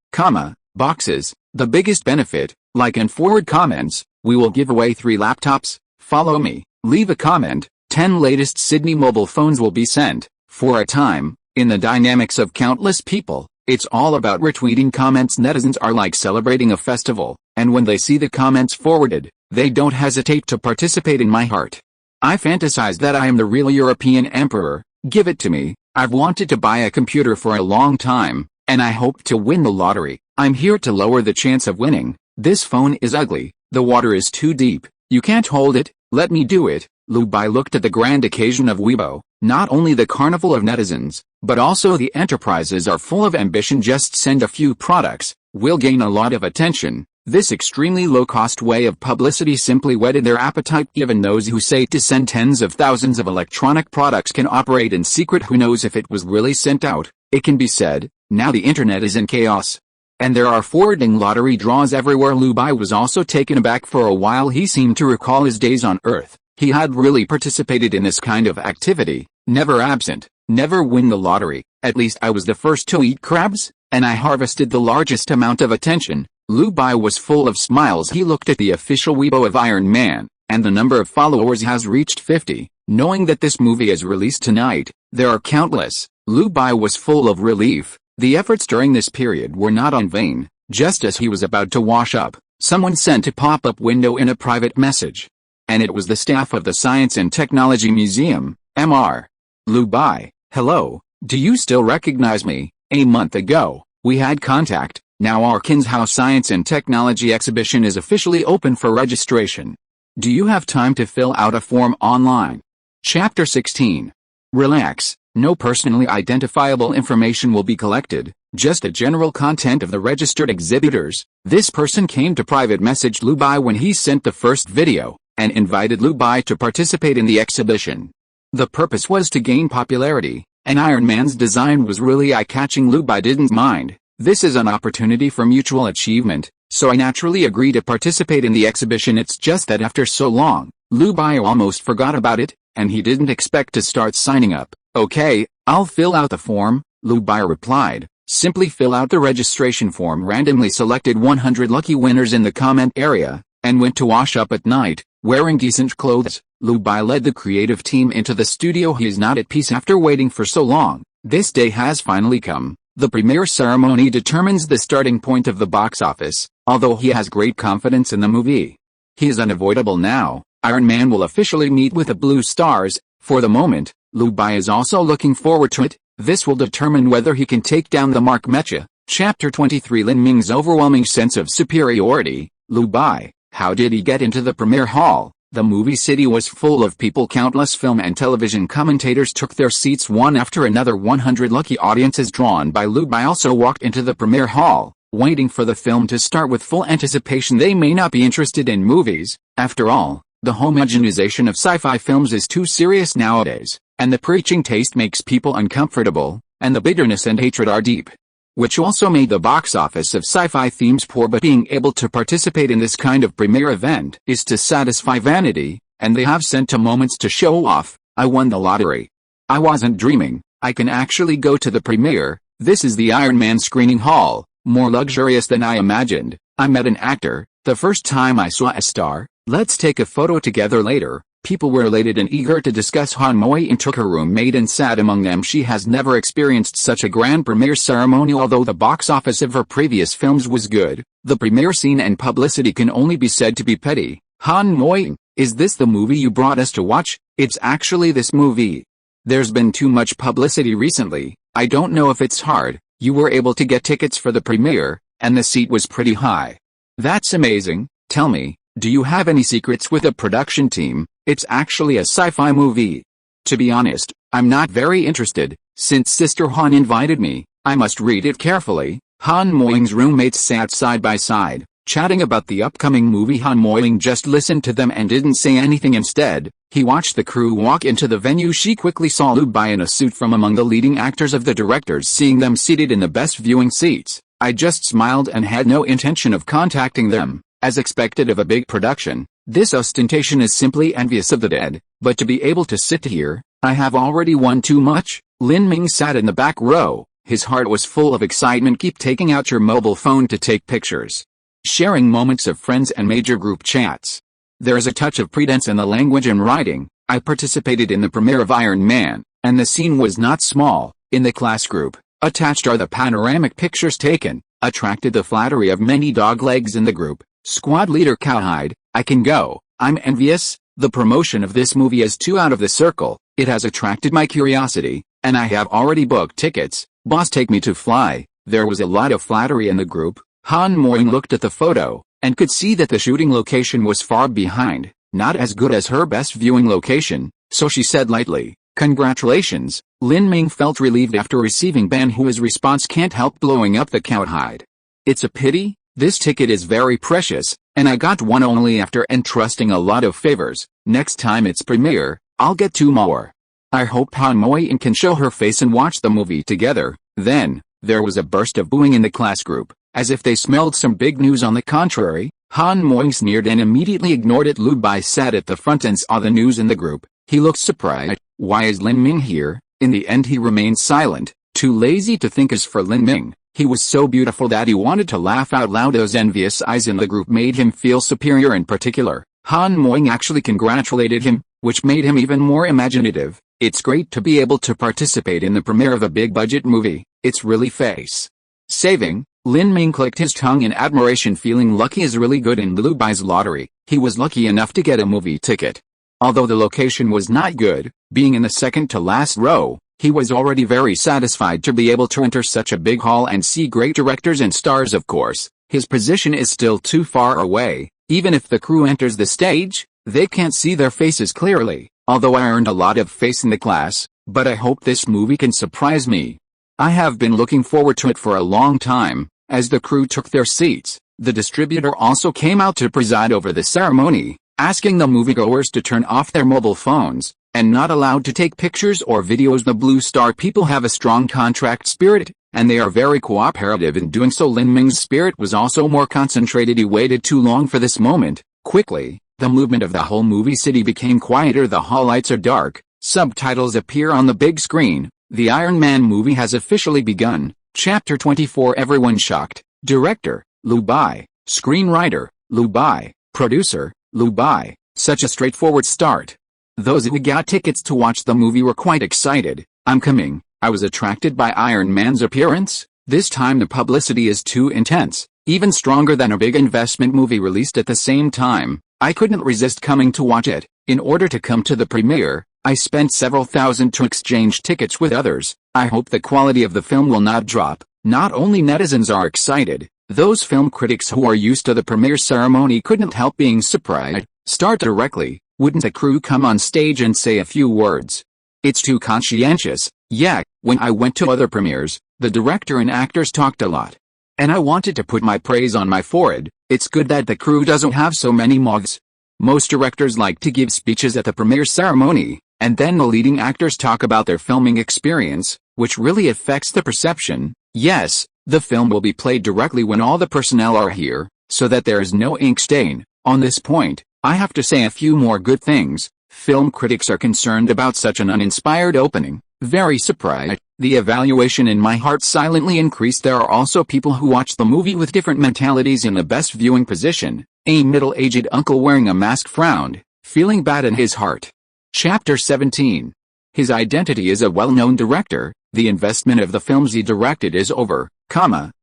boxes. The biggest benefit, like and forward comments. We will give away 3 laptops. Follow me, leave a comment. 10 latest Sydney mobile phones will be sent. For a time, in the dynamics of countless people, it's all about retweeting comments. Netizens are like celebrating a festival, and when they see the comments forwarded, they don't hesitate to participate. In my heart, I fantasize that I am the real European emperor. Give it to me. I've wanted to buy a computer for a long time, and I hope to win the lottery. I'm here to lower the chance of winning. This phone is ugly. The water is too deep. You can't hold it. Let me do it. Lu Bai looked at the grand occasion of Weibo. Not only the carnival of netizens, but also the enterprises are full of ambition. Just send a few products. We'll gain a lot of attention. This extremely low-cost way of publicity simply whetted their appetite. Even those who say to send tens of thousands of electronic products can operate in secret. Who knows if it was really sent out? It can be said, now the internet is in chaos, and there are forwarding lottery draws everywhere. Lu Bai was also taken aback. For a while he seemed to recall his days on Earth. He had really participated in this kind of activity, never absent, never win the lottery. At least I was the first to eat crabs, and I harvested the largest amount of attention. Lu Bai was full of smiles. He looked at the official Weibo of Iron Man, and the number of followers has reached 50. Knowing that this movie is released tonight, there are countless. Lu Bai was full of relief. The efforts during this period were not in vain. Just as he was about to wash up, someone sent a pop-up window in a private message. And it was the staff of the Science and Technology Museum, MR. Lu Bai, hello, do you still recognize me? A month ago, we had contact. Now our Qinzhou Science and Technology exhibition is officially open for registration. Do you have time to fill out a form online? Chapter 16. Relax, no personally identifiable information will be collected, just the general content of the registered exhibitors. This person came to private message Lu Bai when he sent the first video, and invited Lu Bai to participate in the exhibition. The purpose was to gain popularity, and Iron Man's design was really eye-catching. Lu Bai didn't mind. This is an opportunity for mutual achievement, so I naturally agreed to participate in the exhibition. It's just that after so long, Lu Bai almost forgot about it, and he didn't expect to start signing up. Okay, I'll fill out the form, Lu Bai replied. Simply fill out the registration form. Randomly selected 100 lucky winners in the comment area, and went to wash up at night, wearing decent clothes. Lu Bai led the creative team into the studio. He is not at peace after waiting for so long. This day has finally come. The premiere ceremony determines the starting point of the box office, although he has great confidence in the movie. He is unavoidable now. Iron Man will officially meet with the Blue Stars. For the moment, Lu Bai is also looking forward to it. This will determine whether he can take down the Mark Mecha. Chapter 23. Lin Ming's overwhelming sense of superiority. Lu Bai, how did he get into the premiere hall? The movie city was full of people. Countless film and television commentators took their seats one after another. 100 lucky audiences drawn by Lu Bai also walked into the premiere hall, waiting for the film to start with full anticipation. They may not be interested in movies. After all, the homogenization of sci-fi films is too serious nowadays, and the preaching taste makes people uncomfortable, and the bitterness and hatred are deep, which also made the box office of sci-fi themes poor. But being able to participate in this kind of premiere event is to satisfy vanity, and they have sent to moments to show off. I won the lottery. I wasn't dreaming. I can actually go to the premiere. This is the Iron Man screening hall, more luxurious than I imagined. I met an actor, the first time I saw a star. Let's take a photo together later. People were elated and eager to discuss. Han Moi took her roommate and sat among them. She has never experienced such a grand premiere ceremony. Although the box office of her previous films was good, the premiere scene and publicity can only be said to be petty. Han Moi, is this the movie you brought us to watch? It's actually this movie. There's been too much publicity recently. I don't know if it's hard. You were able to get tickets for the premiere, and the seat was pretty high. That's amazing. Tell me, do you have any secrets with the production team? It's actually a sci-fi movie. To be honest, I'm not very interested. Since Sister Han invited me, I must read it carefully. Han Moing's roommates sat side by side, chatting about the upcoming movie. Han Moing just listened to them and didn't say anything. Instead, he watched the crew walk into the venue. She quickly saw Lu Bai in a suit from among the leading actors of the directors. Seeing them seated in the best viewing seats, I just smiled and had no intention of contacting them. As expected of a big production, this ostentation is simply envious of the dead, but to be able to sit here, I have already won too much. Lin Ming sat in the back row. His heart was full of excitement. Keep taking out your mobile phone to take pictures. Sharing moments of friends and major group chats. There is a touch of pretense in the language and writing. I participated in the premiere of Iron Man, and the scene was not small. In the class group, attached are the panoramic pictures taken, attracted the flattery of many doglegs in the group. Squad leader Cowhide, I can go. I'm envious. The promotion of this movie is too out of the circle. It has attracted my curiosity, and I have already booked tickets. Boss, take me to fly. There was a lot of flattery in the group. Han Moing looked at the photo, and could see that the shooting location was far behind, not as good as her best viewing location, so she said lightly, congratulations. Lin Ming felt relieved after receiving Ban Hua's response. Can't help blowing up the Cowhide. It's a pity. This ticket is very precious, and I got one only after entrusting a lot of favors. Next time it's premiere, I'll get 2 more. I hope Han Moing can show her face and watch the movie together. Then, there was a burst of booing in the class group, as if they smelled some big news. On the contrary, Han Moing sneered and immediately ignored it. Lu Bai sat at the front and saw the news in the group. He looked surprised. Why is Lin Ming here? In the end he remained silent, too lazy to think. As for Lin Ming, he was so beautiful that he wanted to laugh out loud. Those envious eyes in the group made him feel superior. In particular, Han Moing actually congratulated him, which made him even more imaginative. It's great to be able to participate in the premiere of a big-budget movie. It's really face-saving. Lin Ming clicked his tongue in admiration. Feeling lucky is really good. In Lu Bai's lottery, he was lucky enough to get a movie ticket. Although the location was not good, being in the second-to-last row, he was already very satisfied to be able to enter such a big hall and see great directors and stars. Of course, his position is still too far away. Even if the crew enters the stage, They can't see their faces clearly, although I earned a lot of face in the class, but I hope this movie can surprise me. I have been looking forward to it for a long time. As the crew took their seats, the distributor also came out to preside over the ceremony, asking the moviegoers to turn off their mobile phones, and not allowed to take pictures or videos. The Blue Star people have a strong contract spirit, and they are very cooperative in doing so. Lin Ming's spirit was also more concentrated. He waited too long for this moment. Quickly, the movement of the whole movie city became quieter. The hall lights are dark, subtitles appear on the big screen. The Iron Man movie has officially begun. Chapter 24. Everyone shocked. Director, Lu Bai. Screenwriter, Lu Bai. Producer, Lu Bai. Such a straightforward start. Those who got tickets to watch the movie were quite excited. I'm coming. I was attracted by Iron Man's appearance. This time the publicity is too intense, even stronger than a big investment movie released at the same time. I couldn't resist coming to watch it. In order to come to the premiere, I spent several thousand to exchange tickets with others. I hope the quality of the film will not drop. Not only netizens are excited, those film critics who are used to the premiere ceremony couldn't help being surprised. Start directly. Wouldn't the crew come on stage and say a few words? It's too conscientious. Yeah, when I went to other premieres, the director and actors talked a lot. And I wanted to put my praise on my forehead. It's good that the crew doesn't have so many mugs. Most directors like to give speeches at the premiere ceremony, and then the leading actors talk about their filming experience, which really affects the perception. Yes, the film will be played directly when all the personnel are here, so that there is no ink stain. On this point, I have to say a few more good things. Film critics are concerned about such an uninspired opening. Very surprised. The evaluation in my heart silently increased. There are also people who watch the movie with different mentalities. In the best viewing position, a middle-aged uncle wearing a mask frowned, feeling bad in his heart. Chapter 17. His identity is a well-known director. The investment of the films he directed is over,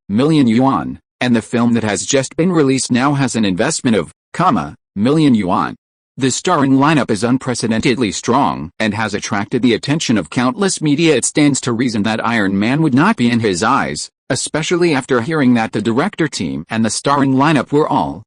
million yuan, and the film that has just been released now has an investment of, million yuan. The starring lineup is unprecedentedly strong and has attracted the attention of countless media. It stands to reason that Iron Man would not be in his eyes, especially after hearing that the director team and the starring lineup were all,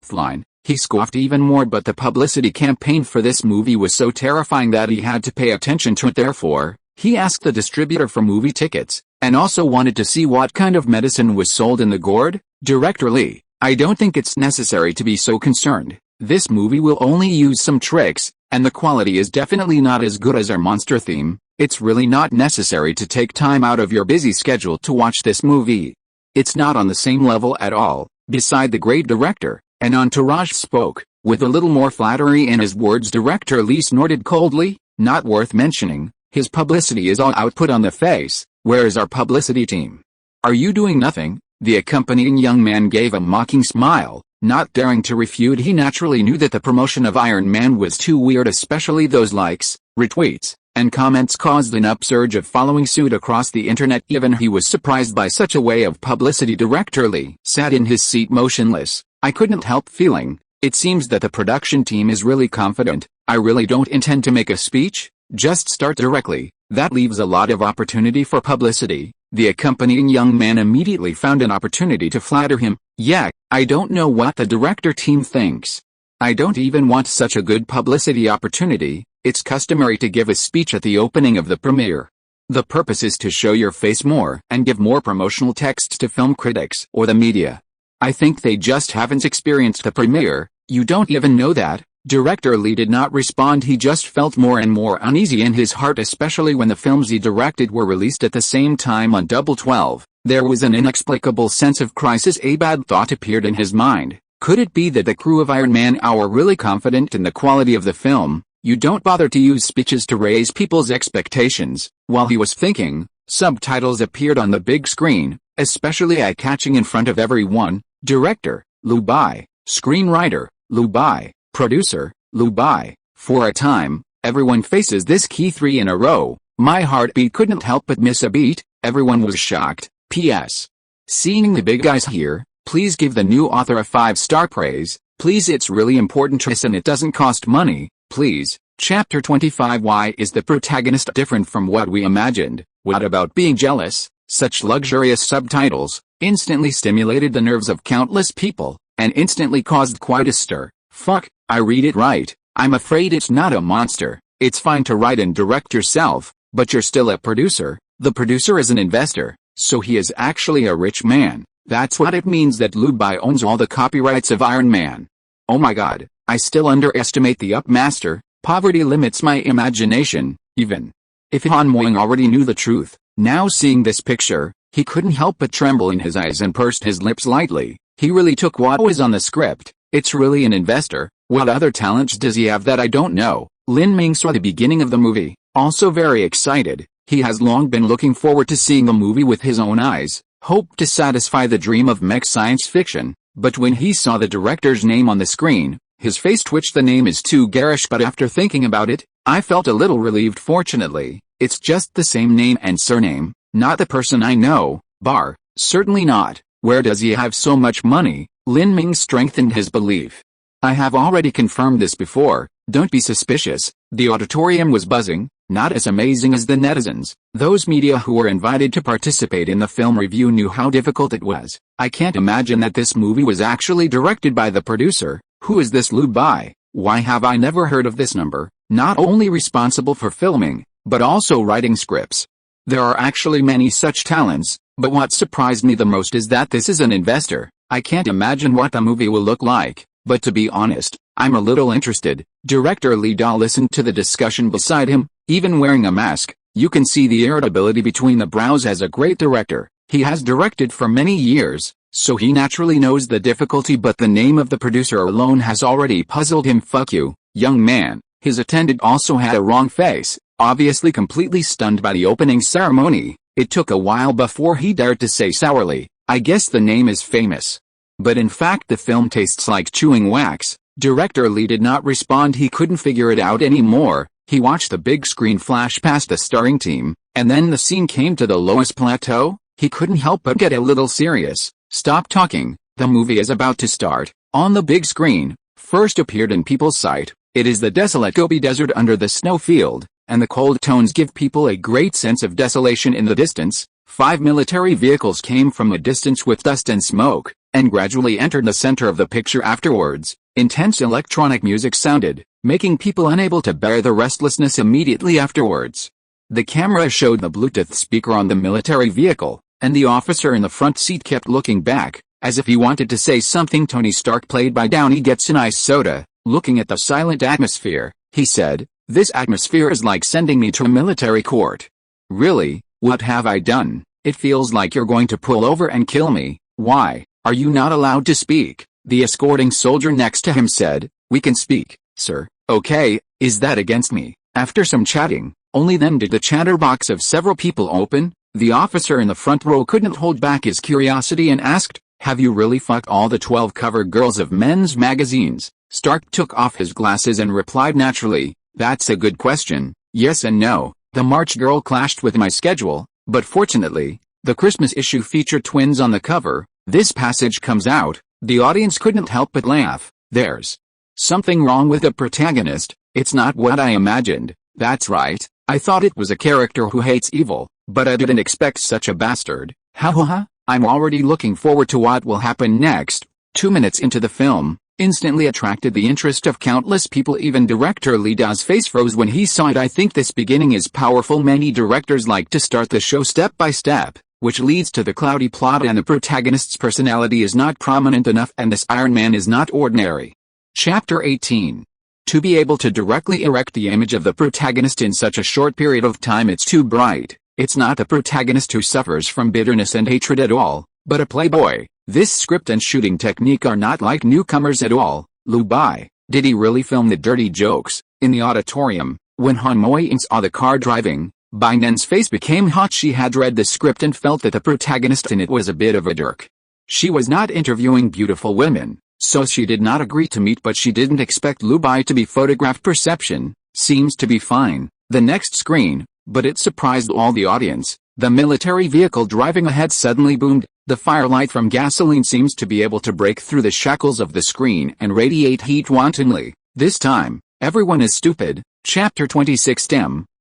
fine. He scoffed even more, but the publicity campaign for this movie was so terrifying that he had to pay attention to it. Therefore, he asked the distributor for movie tickets, and also wanted to see what kind of medicine was sold in the gourd. Director Lee, I don't think it's necessary to be so concerned. This movie will only use some tricks, and the quality is definitely not as good as our monster theme. It's really not necessary to take time out of your busy schedule to watch this movie. It's not on the same level at all. Beside the great director, an entourage spoke, with a little more flattery in his words. Director Lee snorted coldly. Not worth mentioning. His publicity is all output on the face. Where is our publicity team? Are you doing nothing? The accompanying young man gave a mocking smile, not daring to refute. He naturally knew that the promotion of Iron Man was too weird, especially those likes, retweets, and comments caused an upsurge of following suit across the internet. Even he was surprised by such a way of publicity. Director Lee sat in his seat motionless. I couldn't help feeling, it seems that the production team is really confident. I really don't intend to make a speech, just start directly. That leaves a lot of opportunity for publicity. The accompanying young man immediately found an opportunity to flatter him. Yeah, I don't know what the director team thinks. I don't even want such a good publicity opportunity. It's customary to give a speech at the opening of the premiere. The purpose is to show your face more and give more promotional texts to film critics or the media. I think they just haven't experienced the premiere. You don't even know that. Director Lee did not respond. He just felt more and more uneasy in his heart, especially when the films he directed were released at the same time on Double 12. There was an inexplicable sense of crisis. A bad thought appeared in his mind. Could it be that the crew of Iron Man are really confident in the quality of the film? You don't bother to use speeches to raise people's expectations. While he was thinking, subtitles appeared on the big screen, especially eye-catching in front of everyone. Director, Lu Bai. Screenwriter, Lu Bai. Producer, Lu Bai. For a time, everyone faces this key 3 in a row. My heartbeat couldn't help but miss a beat. Everyone was shocked. P.S. Seeing the big guys here, please give the new author a 5-star praise. Please, it's really important to us and it doesn't cost money. Please. Chapter 25. Why is the protagonist different from what we imagined? What about being jealous? Such luxurious subtitles instantly stimulated the nerves of countless people, and instantly caused quite a stir. Fuck, I read it right. I'm afraid it's not a monster. It's fine to write and direct yourself, but you're still a producer. The producer is an investor, so he is actually a rich man. That's what it means that Lu Bai owns all the copyrights of Iron Man. Oh my god, I still underestimate the Upmaster. Poverty limits my imagination, even if Han Moing already knew the truth. Now seeing this picture, he couldn't help but tremble in his eyes and pursed his lips lightly. He really took what was on the script. It's really an investor. What other talents does he have that I don't know? Lin Ming saw the beginning of the movie, also very excited. He has long been looking forward to seeing the movie with his own eyes, hoped to satisfy the dream of mech science fiction, but when he saw the director's name on the screen, his face twitched. The name is too garish, but after thinking about it, I felt a little relieved. Fortunately, it's just the same name and surname, not the person I know. Bar, certainly not. Where does he have so much money? Lin Ming strengthened his belief. I have already confirmed this before, don't be suspicious. The auditorium was buzzing, not as amazing as the netizens. Those media who were invited to participate in the film review knew how difficult it was. I can't imagine that this movie was actually directed by the producer. Who is this Lu Bai? Why have I never heard of this number? Not only responsible for filming, but also writing scripts. There are actually many such talents, but what surprised me the most is that this is an investor. I can't imagine what the movie will look like, but to be honest, I'm a little interested. Director Li Da listened to the discussion beside him, even wearing a mask. You can see the irritability between the brows. As a great director, he has directed for many years, so he naturally knows the difficulty, but the name of the producer alone has already puzzled him. Fuck you, young man. His attendant also had a wrong face, obviously completely stunned by the opening ceremony. It took a while before he dared to say sourly, I guess the name is famous. But in fact the film tastes like chewing wax. Director Lee did not respond. He couldn't figure it out anymore. He watched the big screen flash past the starring team, and then the scene came to the lowest plateau. He couldn't help but get a little serious. Stop talking, the movie is about to start. On the big screen, first appeared in people's sight, it is the desolate Gobi Desert under the snowfield, and the cold tones give people a great sense of desolation. In the distance, 5 military vehicles came from a distance with dust and smoke, and gradually entered the center of the picture. Afterwards, intense electronic music sounded, making people unable to bear the restlessness. Immediately afterwards, the camera showed the Bluetooth speaker on the military vehicle, and the officer in the front seat kept looking back, as if he wanted to say something. Tony Stark, played by Downey, gets an ice soda. Looking at the silent atmosphere, he said, this atmosphere is like sending me to a military court. Really, what have I done? It feels like you're going to pull over and kill me. Why, are you not allowed to speak? The escorting soldier next to him said, we can speak, sir. Okay, is that against me? After some chatting, only then did the chatterbox of several people open. The officer in the front row couldn't hold back his curiosity and asked, have you really fucked all the 12 cover girls of men's magazines? Stark took off his glasses and replied naturally, that's a good question, yes and no. The March girl clashed with my schedule, but fortunately, the Christmas issue featured twins on the cover. This passage comes out, the audience couldn't help but laugh. There's something wrong with the protagonist. It's not what I imagined. That's right, I thought it was a character who hates evil, but I didn't expect such a bastard. Ha ha ha, I'm already looking forward to what will happen next. 2 minutes into the film, instantly attracted the interest of countless people. Even director Li Da's face froze when he saw it. I think this beginning is powerful. Many directors like to start the show step by step, which leads to the cloudy plot, and the protagonist's personality is not prominent enough, and this Iron Man is not ordinary. Chapter 18. To be able to directly erect the image of the protagonist in such a short period of time, it's too bright. It's not the protagonist who suffers from bitterness and hatred at all, but a playboy. This script and shooting technique are not like newcomers at all. Lu Bai, did he really film the dirty jokes? In the auditorium, when Han Moing saw the car driving, Bai Nen's face became hot. She had read the script and felt that the protagonist in it was a bit of a jerk. She was not interviewing beautiful women, so she did not agree to meet, but she didn't expect Lu Bai to be photographed. Perception seems to be fine. The next screen, but it surprised all the audience. The military vehicle driving ahead suddenly boomed. The firelight from gasoline seems to be able to break through the shackles of the screen and radiate heat wantonly. This time, everyone is stupid. Chapter 26.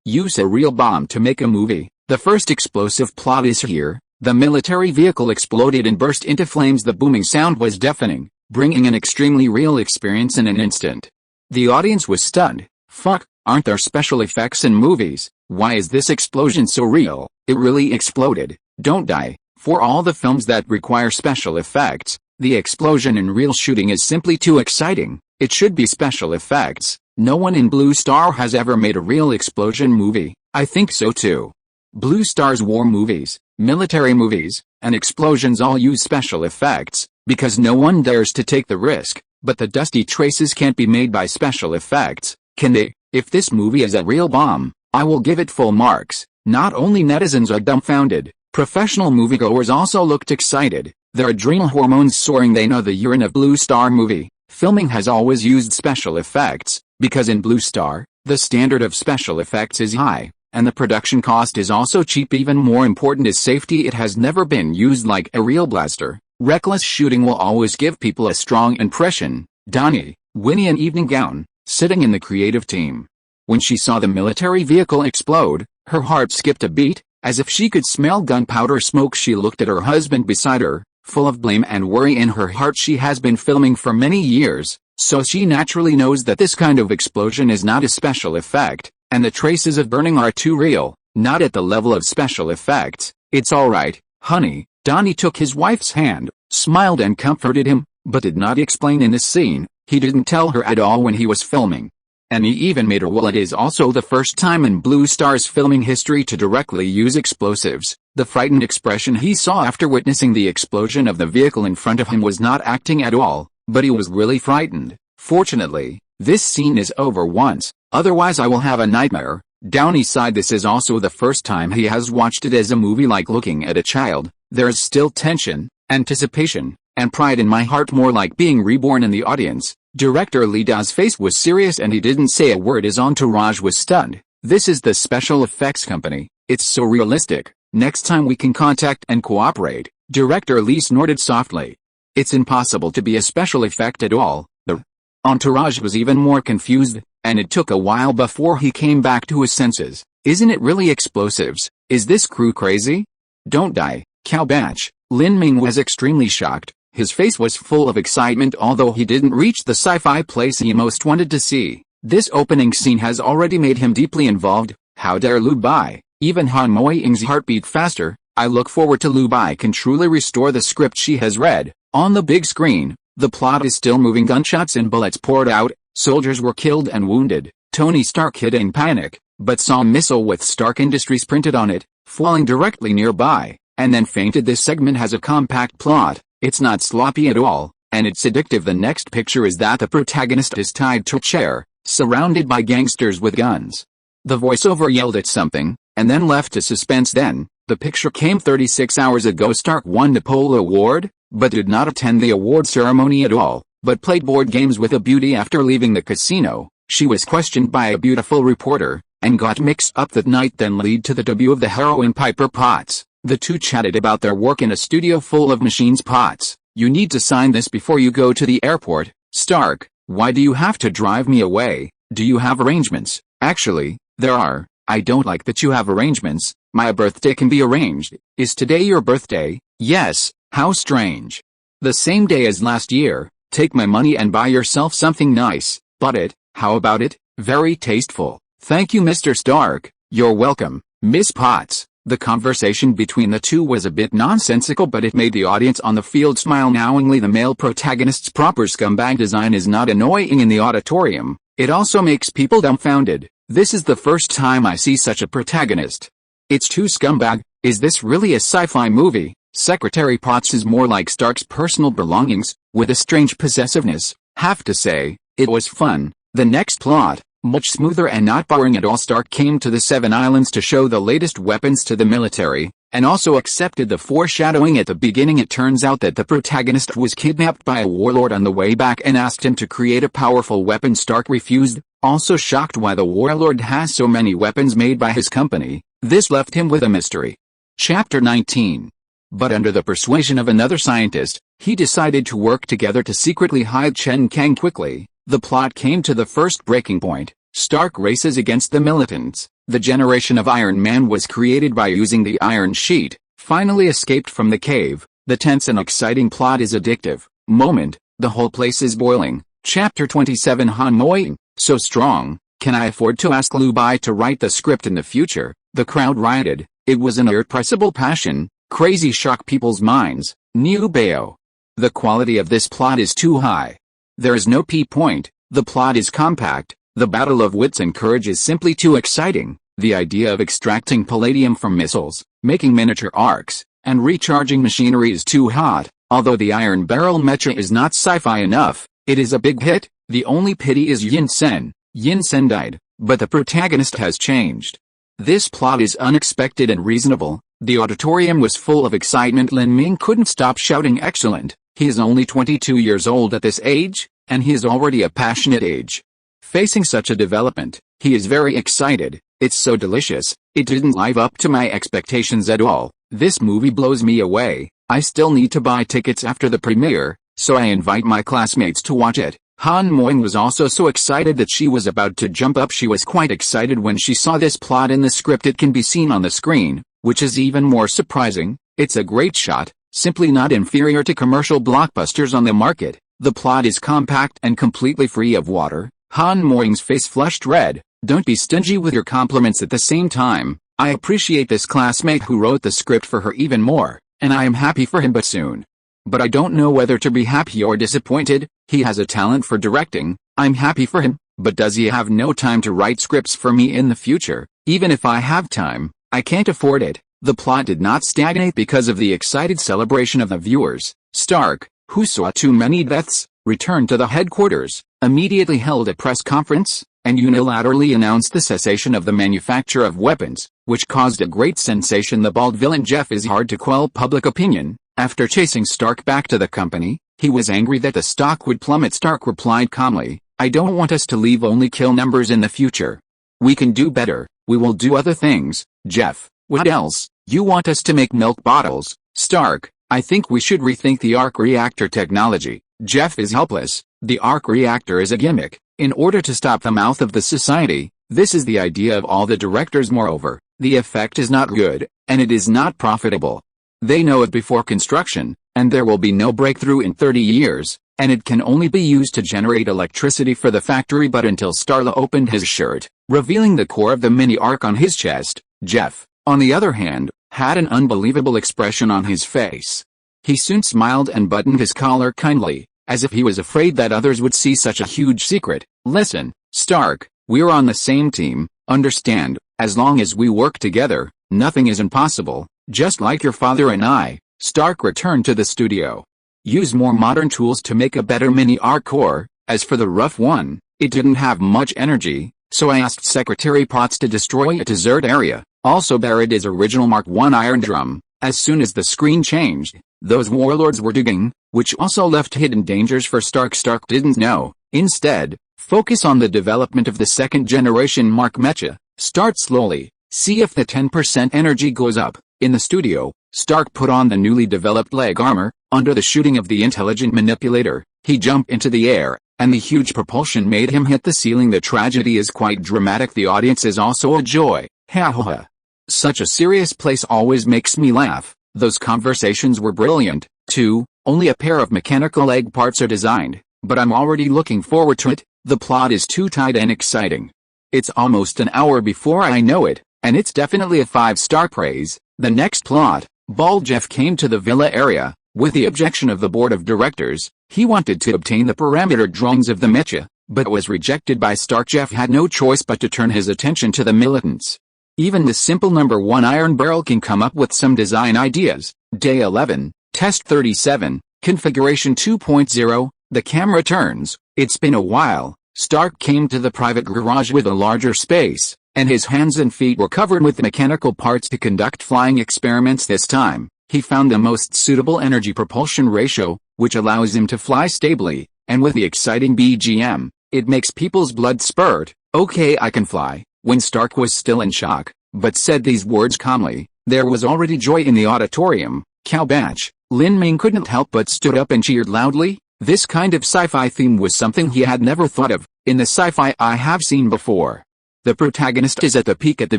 Use a real bomb to make a movie. The first explosive plot is here. The military vehicle exploded and burst into flames. The booming sound was deafening, bringing an extremely real experience in an instant. The audience was stunned. Fuck, aren't there special effects in movies? Why is this explosion so real? It really exploded. Don't die. For all the films that require special effects, the explosion in real shooting is simply too exciting. It should be special effects. No one in Blue Star has ever made a real explosion movie. I think so too. Blue Star's war movies, military movies, and explosions all use special effects, because no one dares to take the risk. But the dusty traces can't be made by special effects, can they? If this movie is a real bomb, I will give it full marks. Not only netizens are dumbfounded, professional moviegoers also looked excited, their adrenal hormones soaring. They know the urine of Blue Star movie. Filming has always used special effects, because in Blue Star, the standard of special effects is high, and the production cost is also cheap. Even more important is safety. It has never been used like a real blaster. Reckless shooting will always give people a strong impression. Downey, Winnie in evening gown, sitting in the creative team. When she saw the military vehicle explode, her heart skipped a beat, as if she could smell gunpowder smoke. She looked at her husband beside her, full of blame and worry in her heart. She has been filming for many years, so she naturally knows that this kind of explosion is not a special effect, and the traces of burning are too real, not at the level of special effects. It's alright, honey. Downey took his wife's hand, smiled and comforted him, but did not explain in this scene. He didn't tell her at all when he was filming. And he even made her. Well, it is also the first time in Blue Star's filming history to directly use explosives. The frightened expression he saw after witnessing the explosion of the vehicle in front of him was not acting at all, but he was really frightened. Fortunately, this scene is over once, otherwise I will have a nightmare. Downey sighed. This is also the first time he has watched it as a movie, like looking at a child. There is still tension, anticipation, and pride in my heart, more like being reborn in the audience. Director Li Da's face was serious and he didn't say a word. His entourage was stunned. This is the special effects company. It's so realistic. Next time we can contact and cooperate. Director Li snorted softly. It's impossible to be a special effect at all. The entourage was even more confused, and it took a while before he came back to his senses. Isn't it really explosives? Is this crew crazy? Don't die, Cow Batch. Lin Ming was extremely shocked. His face was full of excitement, although he didn't reach the sci-fi place he most wanted to see. This opening scene has already made him deeply involved. How dare Lu Bai? Even Han Moying's heart beat faster. I look forward to Lu Bai can truly restore the script she has read. On the big screen, the plot is still moving. Gunshots and bullets poured out, soldiers were killed and wounded. Tony Stark hid in panic, but saw a missile with Stark Industries printed on it, falling directly nearby, and then fainted. This segment has a compact plot. It's not sloppy at all, and it's addictive. The next picture is that the protagonist is tied to a chair, surrounded by gangsters with guns. The voiceover yelled at something, and then left to suspense. Then, the picture came 36 hours ago. Stark won the Polo Award, but did not attend the award ceremony at all, but played board games with a beauty. After leaving the casino, she was questioned by a beautiful reporter, and got mixed up that night. Then led to the debut of the heroine Piper Potts. The two chatted about their work in a studio full of machines. Potts, you need to sign this before you go to the airport. Stark, why do you have to drive me away? Do you have arrangements? Actually, there are. I don't like that you have arrangements. My birthday can be arranged. Is today your birthday? Yes. How strange. The same day as last year. Take my money and buy yourself something nice. Bought it. How about it? Very tasteful. Thank you, Mr. Stark. You're welcome, Miss Potts. The conversation between the two was a bit nonsensical, but it made the audience on the field smile knowingly. The male protagonist's proper scumbag design is not annoying in the auditorium. It also makes people dumbfounded. This is the first time I see such a protagonist. It's too scumbag. Is this really a sci-fi movie? Secretary Potts is more like Stark's personal belongings, with a strange possessiveness. Have to say, it was fun. The next plot, much smoother and not boring at all. Stark came to the Seven Islands to show the latest weapons to the military, and also accepted the foreshadowing at the beginning. It turns out that the protagonist was kidnapped by a warlord on the way back and asked him to create a powerful weapon. Stark refused, also shocked why the warlord has so many weapons made by his company. This left him with a mystery. Chapter 19. But under the persuasion of another scientist, he decided to work together to secretly hide Chen Kang. Quickly, the plot came to the first breaking point. Stark races against the militants. The generation of Iron Man was created by using the Iron Sheet, finally escaped from the cave. The tense and exciting plot is addictive. Moment, the whole place is boiling. Chapter 27. Han Moying, So strong, can I afford to ask Lu Bai to write the script in the future? The crowd rioted. It was an irrepressible passion, crazy shock people's minds. Lu Bai. The quality of this plot is too high. There is no P-point, the plot is compact, the battle of wits and courage is simply too exciting. The idea of extracting palladium from missiles, making miniature arcs, and recharging machinery is too hot. Although the Iron Barrel mecha is not sci-fi enough, it is a big hit. The only pity is Yin Sen. Yin Sen died, but the protagonist has changed. This plot is unexpected and reasonable. The auditorium was full of excitement. Lin Ming couldn't stop shouting excellent. He is only 22 years old at this age, and he is already a passionate age. Facing such a development, he is very excited. It's so delicious. It didn't live up to my expectations at all. This movie blows me away. I still need to buy tickets after the premiere, so I invite my classmates to watch it. Han Moing was also so excited that she was about to jump up. She was quite excited when she saw this plot in the script. It can be seen on the screen, which is even more surprising. It's a great shot, simply not inferior to commercial blockbusters on the market. The plot is compact and completely free of water. Han Moing's face flushed red. Don't be stingy with your compliments at the same time. I appreciate this classmate who wrote the script for her even more, and I am happy for him but soon. But I don't know whether to be happy or disappointed. He has a talent for directing. I'm happy for him, but does he have no time to write scripts for me in the future? Even if I have time, I can't afford it. The plot did not stagnate because of the excited celebration of the viewers. Stark, who saw too many deaths, returned to the headquarters, immediately held a press conference, and unilaterally announced the cessation of the manufacture of weapons, which caused a great sensation. The bald villain Jeff is hard to quell public opinion. After chasing Stark back to the company, he was angry that the stock would plummet. Stark replied calmly, I don't want us to leave only kill numbers in the future. We can do better. We will do other things. Jeff, what else? You want us to make milk bottles? Stark, I think we should rethink the arc reactor technology. Jeff is helpless. The arc reactor is a gimmick. In order to stop the mouth of the society, this is the idea of all the directors. Moreover, the effect is not good, and it is not profitable. They know it before construction, and there will be no breakthrough in 30 years, and it can only be used to generate electricity for the factory. But until Starla opened his shirt, revealing the core of the mini arc on his chest, Jeff, on the other hand, had an unbelievable expression on his face. He soon smiled and buttoned his collar kindly, as if he was afraid that others would see such a huge secret. Listen, Stark, we're on the same team, understand, as long as we work together, nothing is impossible, just like your father and I. Stark returned to the studio. Use more modern tools to make a better mini arc core. As for the rough one, it didn't have much energy, so I asked Secretary Potts to destroy a desert area. Also buried his original Mark I iron drum. As soon as the screen changed, those warlords were digging, which also left hidden dangers for Stark. Stark didn't know. Instead, focus on the development of the second generation Mark mecha. Start slowly, see if the 10% energy goes up. In the studio, Stark put on the newly developed leg armor. Under the shooting of the intelligent manipulator, he jumped into the air, and the huge propulsion made him hit the ceiling. The tragedy is quite dramatic. The audience is also a joy. Ha ha ha. Such a serious place always makes me laugh. Those conversations were brilliant, too. Only a pair of mechanical leg parts are designed, but I'm already looking forward to it. The plot is too tight and exciting. It's almost an hour before I know it, and it's definitely a 5-star praise. The next plot, Bald Jeff came to the villa area, with the objection of the board of directors. He wanted to obtain the parameter drawings of the mecha, but was rejected by Stark. Jeff had no choice but to turn his attention to the militants. Even the simple number 1 iron barrel can come up with some design ideas. Day 11, Test 37, Configuration 2.0, the camera turns. It's been a while. Stark came to the private garage with a larger space, and his hands and feet were covered with mechanical parts to conduct flying experiments. This time, he found the most suitable energy propulsion ratio, which allows him to fly stably, and with the exciting BGM, it makes people's blood spurt. Okay, I can fly. When Stark was still in shock, but said these words calmly, there was already joy in the auditorium. Cowbatch, Lin Ming couldn't help but stood up and cheered loudly. This kind of sci-fi theme was something he had never thought of, in the sci-fi I have seen before. The protagonist is at the peak at the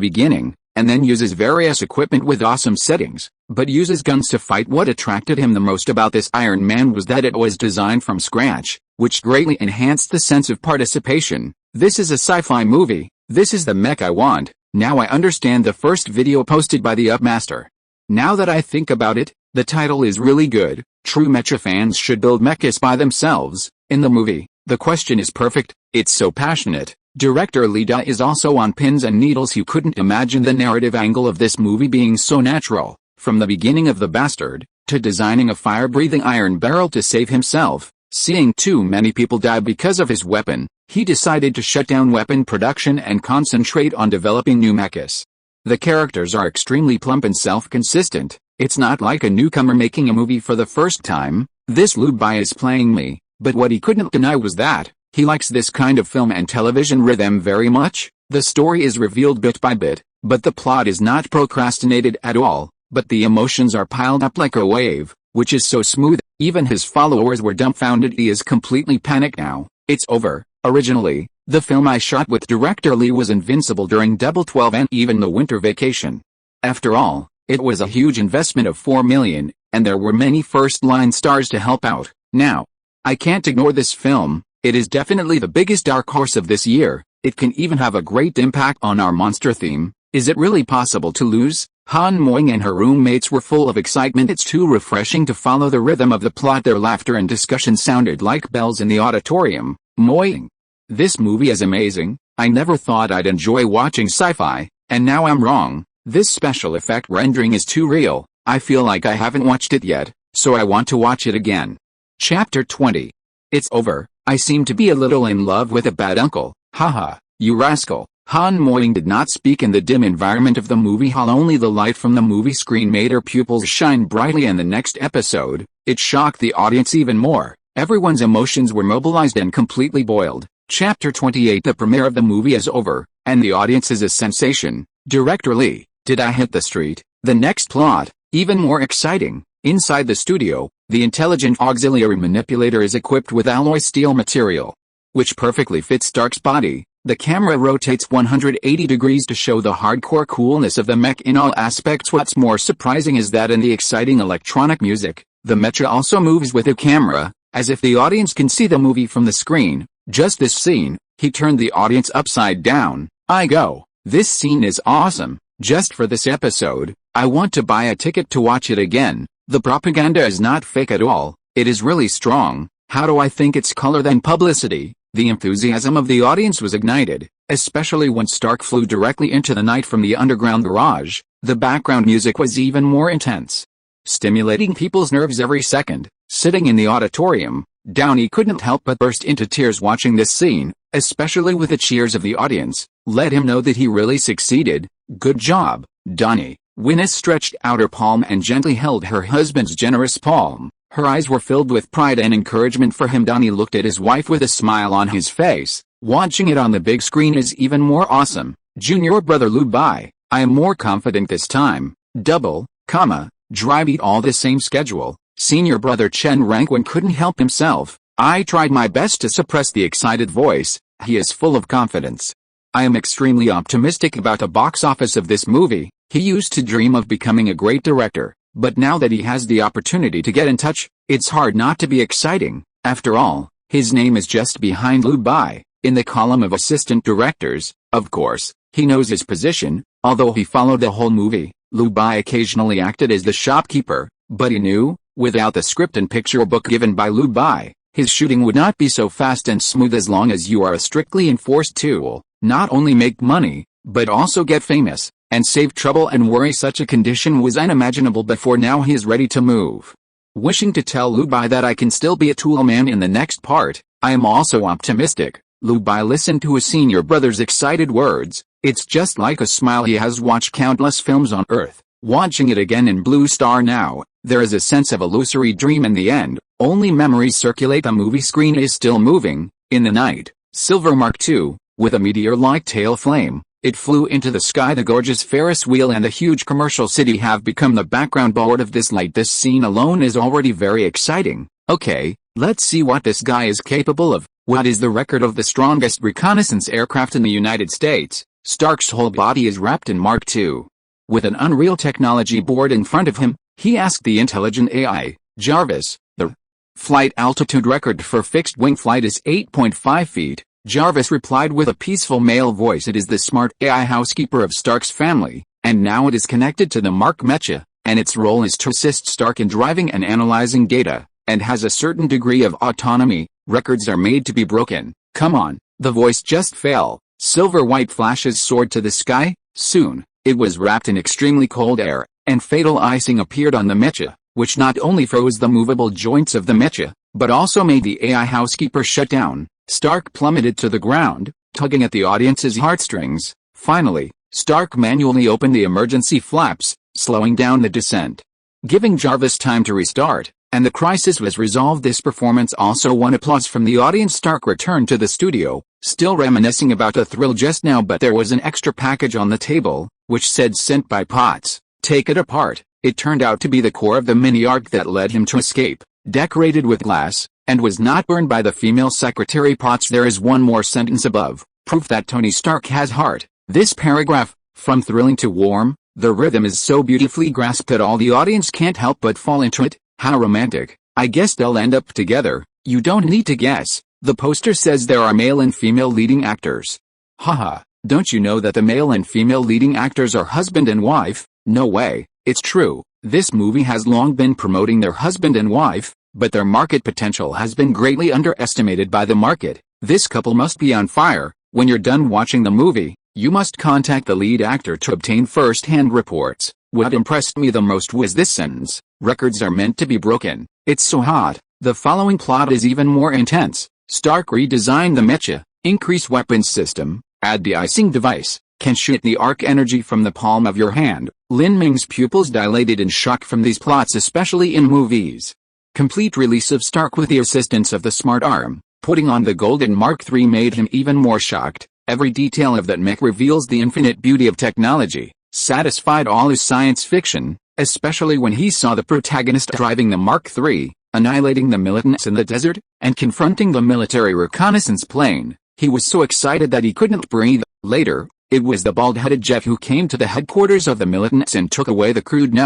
beginning, and then uses various equipment with awesome settings, but uses guns to fight. What attracted him the most about this Iron Man was that it was designed from scratch, which greatly enhanced the sense of participation. This is a sci-fi movie. This is the mech I want. Now I understand the first video posted by the Upmaster. Now that I think about it, the title is really good. True mecha fans should build mechas by themselves. In the movie, the question is perfect. It's so passionate. Director Lu Bai is also on pins and needles. He couldn't imagine the narrative angle of this movie being so natural. From the beginning of the bastard, to designing a fire-breathing iron barrel to save himself, seeing too many people die because of his weapon, he decided to shut down weapon production and concentrate on developing new mechas. The characters are extremely plump and self-consistent. It's not like a newcomer making a movie for the first time. This Lu Bai is playing me, but what he couldn't deny was that he likes this kind of film and television rhythm very much. The story is revealed bit by bit, but the plot is not procrastinated at all, but the emotions are piled up like a wave, which is so smooth, even his followers were dumbfounded. He is completely panicked now. It's over. Originally, the film I shot with director Lee was invincible during Double 12 and even the winter vacation. After all, it was a huge investment of $4 million, and there were many first-line stars to help out. Now, I can't ignore this film. It is definitely the biggest dark horse of this year. It can even have a great impact on our monster theme. Is it really possible to lose? Han Moing and her roommates were full of excitement. It's too refreshing to follow the rhythm of the plot. Their laughter and discussion sounded like bells in the auditorium. Moing. This movie is amazing. I never thought I'd enjoy watching sci-fi, and now I'm wrong. This special effect rendering is too real. I feel like I haven't watched it yet, so I want to watch it again. Chapter 20. It's over. I seem to be a little in love with a bad uncle. Haha, you rascal. Han Moing did not speak in the dim environment of the movie hall. Only the light from the movie screen made her pupils shine brightly. In the next episode, it shocked the audience even more. Everyone's emotions were mobilized and completely boiled. Chapter 28. The premiere of the movie is over, and the audience is a sensation. Director Lee, did I hit the street? The next plot, even more exciting. Inside the studio, the intelligent auxiliary manipulator is equipped with alloy steel material, which perfectly fits Stark's body. The camera rotates 180 degrees to show the hardcore coolness of the mech in all aspects. What's more surprising is that in the exciting electronic music, the mecha also moves with the camera, as if the audience can see the movie from the screen. Just this scene, he turned the audience upside down. I go, this scene is awesome. Just for this episode, I want to buy a ticket to watch it again. The propaganda is not fake at all. It is really strong. How do I think it's color than publicity? The enthusiasm of the audience was ignited, especially when Stark flew directly into the night from the underground garage. The background music was even more intense, stimulating people's nerves every second. Sitting in the auditorium, Downey couldn't help but burst into tears watching this scene, especially with the cheers of the audience. Let him know that he really succeeded. Good job, Downey. Winnie stretched out her palm and gently held her husband's generous palm. Her eyes were filled with pride and encouragement for him. Downey looked at his wife with a smile on his face. Watching it on the big screen is even more awesome. Junior brother Lu Bai, I am more confident this time. Dry beat all the same schedule. Senior brother Chen Rangwen couldn't help himself. I tried my best to suppress the excited voice. He is full of confidence. I am extremely optimistic about the box office of this movie. He used to dream of becoming a great director, but now that he has the opportunity to get in touch, it's hard not to be exciting. After all, his name is just behind Lu Bai, in the column of assistant directors. Of course, he knows his position. Although he followed the whole movie, Lu Bai occasionally acted as the shopkeeper, but he knew, without the script and picture book given by Lu Bai, his shooting would not be so fast and smooth. As long as you are a strictly enforced tool, not only make money, but also get famous, and save trouble and worry. Such a condition was unimaginable before. Now he is ready to move. Wishing to tell Lu Bai that I can still be a tool man in the next part, I am also optimistic. Lu Bai listened to his senior brother's excited words. It's just like a smile. He has watched countless films on Earth. Watching it again in Blue Star now, there is a sense of illusory dream in the end. Only memories circulate. The movie screen is still moving. In the night, Silver Mark II, with a meteor-like tail flame, it flew into the sky. The gorgeous Ferris wheel and the huge commercial city have become the background board of this light. This scene alone is already very exciting. Okay, let's see what this guy is capable of. What is the record of the strongest reconnaissance aircraft in the United States? Stark's whole body is wrapped in Mark II. With an Unreal Technology board in front of him, he asked the intelligent AI, Jarvis. The flight altitude record for fixed-wing flight is 8.5 feet. Jarvis replied with a peaceful male voice. It is the smart AI housekeeper of Stark's family, and now it is connected to the Mark mecha, and its role is to assist Stark in driving and analyzing data, and has a certain degree of autonomy. Records are made to be broken. Come on, the voice just fell. Silver white flashes soared to the sky. Soon, it was wrapped in extremely cold air, and fatal icing appeared on the mecha, which not only froze the movable joints of the mecha, but also made the AI housekeeper shut down. Stark plummeted to the ground, tugging at the audience's heartstrings. Finally, Stark manually opened the emergency flaps, slowing down the descent, giving Jarvis time to restart, and the crisis was resolved. This performance also won applause from the audience. Stark returned to the studio, still reminiscing about the thrill just now, but there was an extra package on the table, which said "sent by Potts." Take it apart. It turned out to be the core of the mini-arc that led him to escape, decorated with glass, and was not burned by the female secretary Potts. There is one more sentence above, proof that Tony Stark has heart. This paragraph, from thrilling to warm, the rhythm is so beautifully grasped that all the audience can't help but fall into it. How romantic. I guess they'll end up together. You don't need to guess. The poster says there are male and female leading actors. Haha, don't you know that the male and female leading actors are husband and wife? No way. It's true. This movie has long been promoting their husband and wife, but their market potential has been greatly underestimated by the market. This couple must be on fire. When you're done watching the movie, you must contact the lead actor to obtain first-hand reports. What impressed me the most was this sentence: records are meant to be broken. It's so hot. The following plot is even more intense. Stark redesigned the mecha, increase weapons system, add de-icing device, can shoot the arc energy from the palm of your hand. Lin Ming's pupils dilated in shock from these plots, especially in movies. Complete release of Stark with the assistance of the smart arm, putting on the golden Mark III, made him even more shocked. Every detail of that mech reveals the infinite beauty of technology, satisfied all his science fiction, especially when he saw the protagonist driving the Mark III, annihilating the militants in the desert, and confronting the military reconnaissance plane. He was so excited that he couldn't breathe. Later, it was the bald-headed Jeff who came to the headquarters of the militants and took away the crude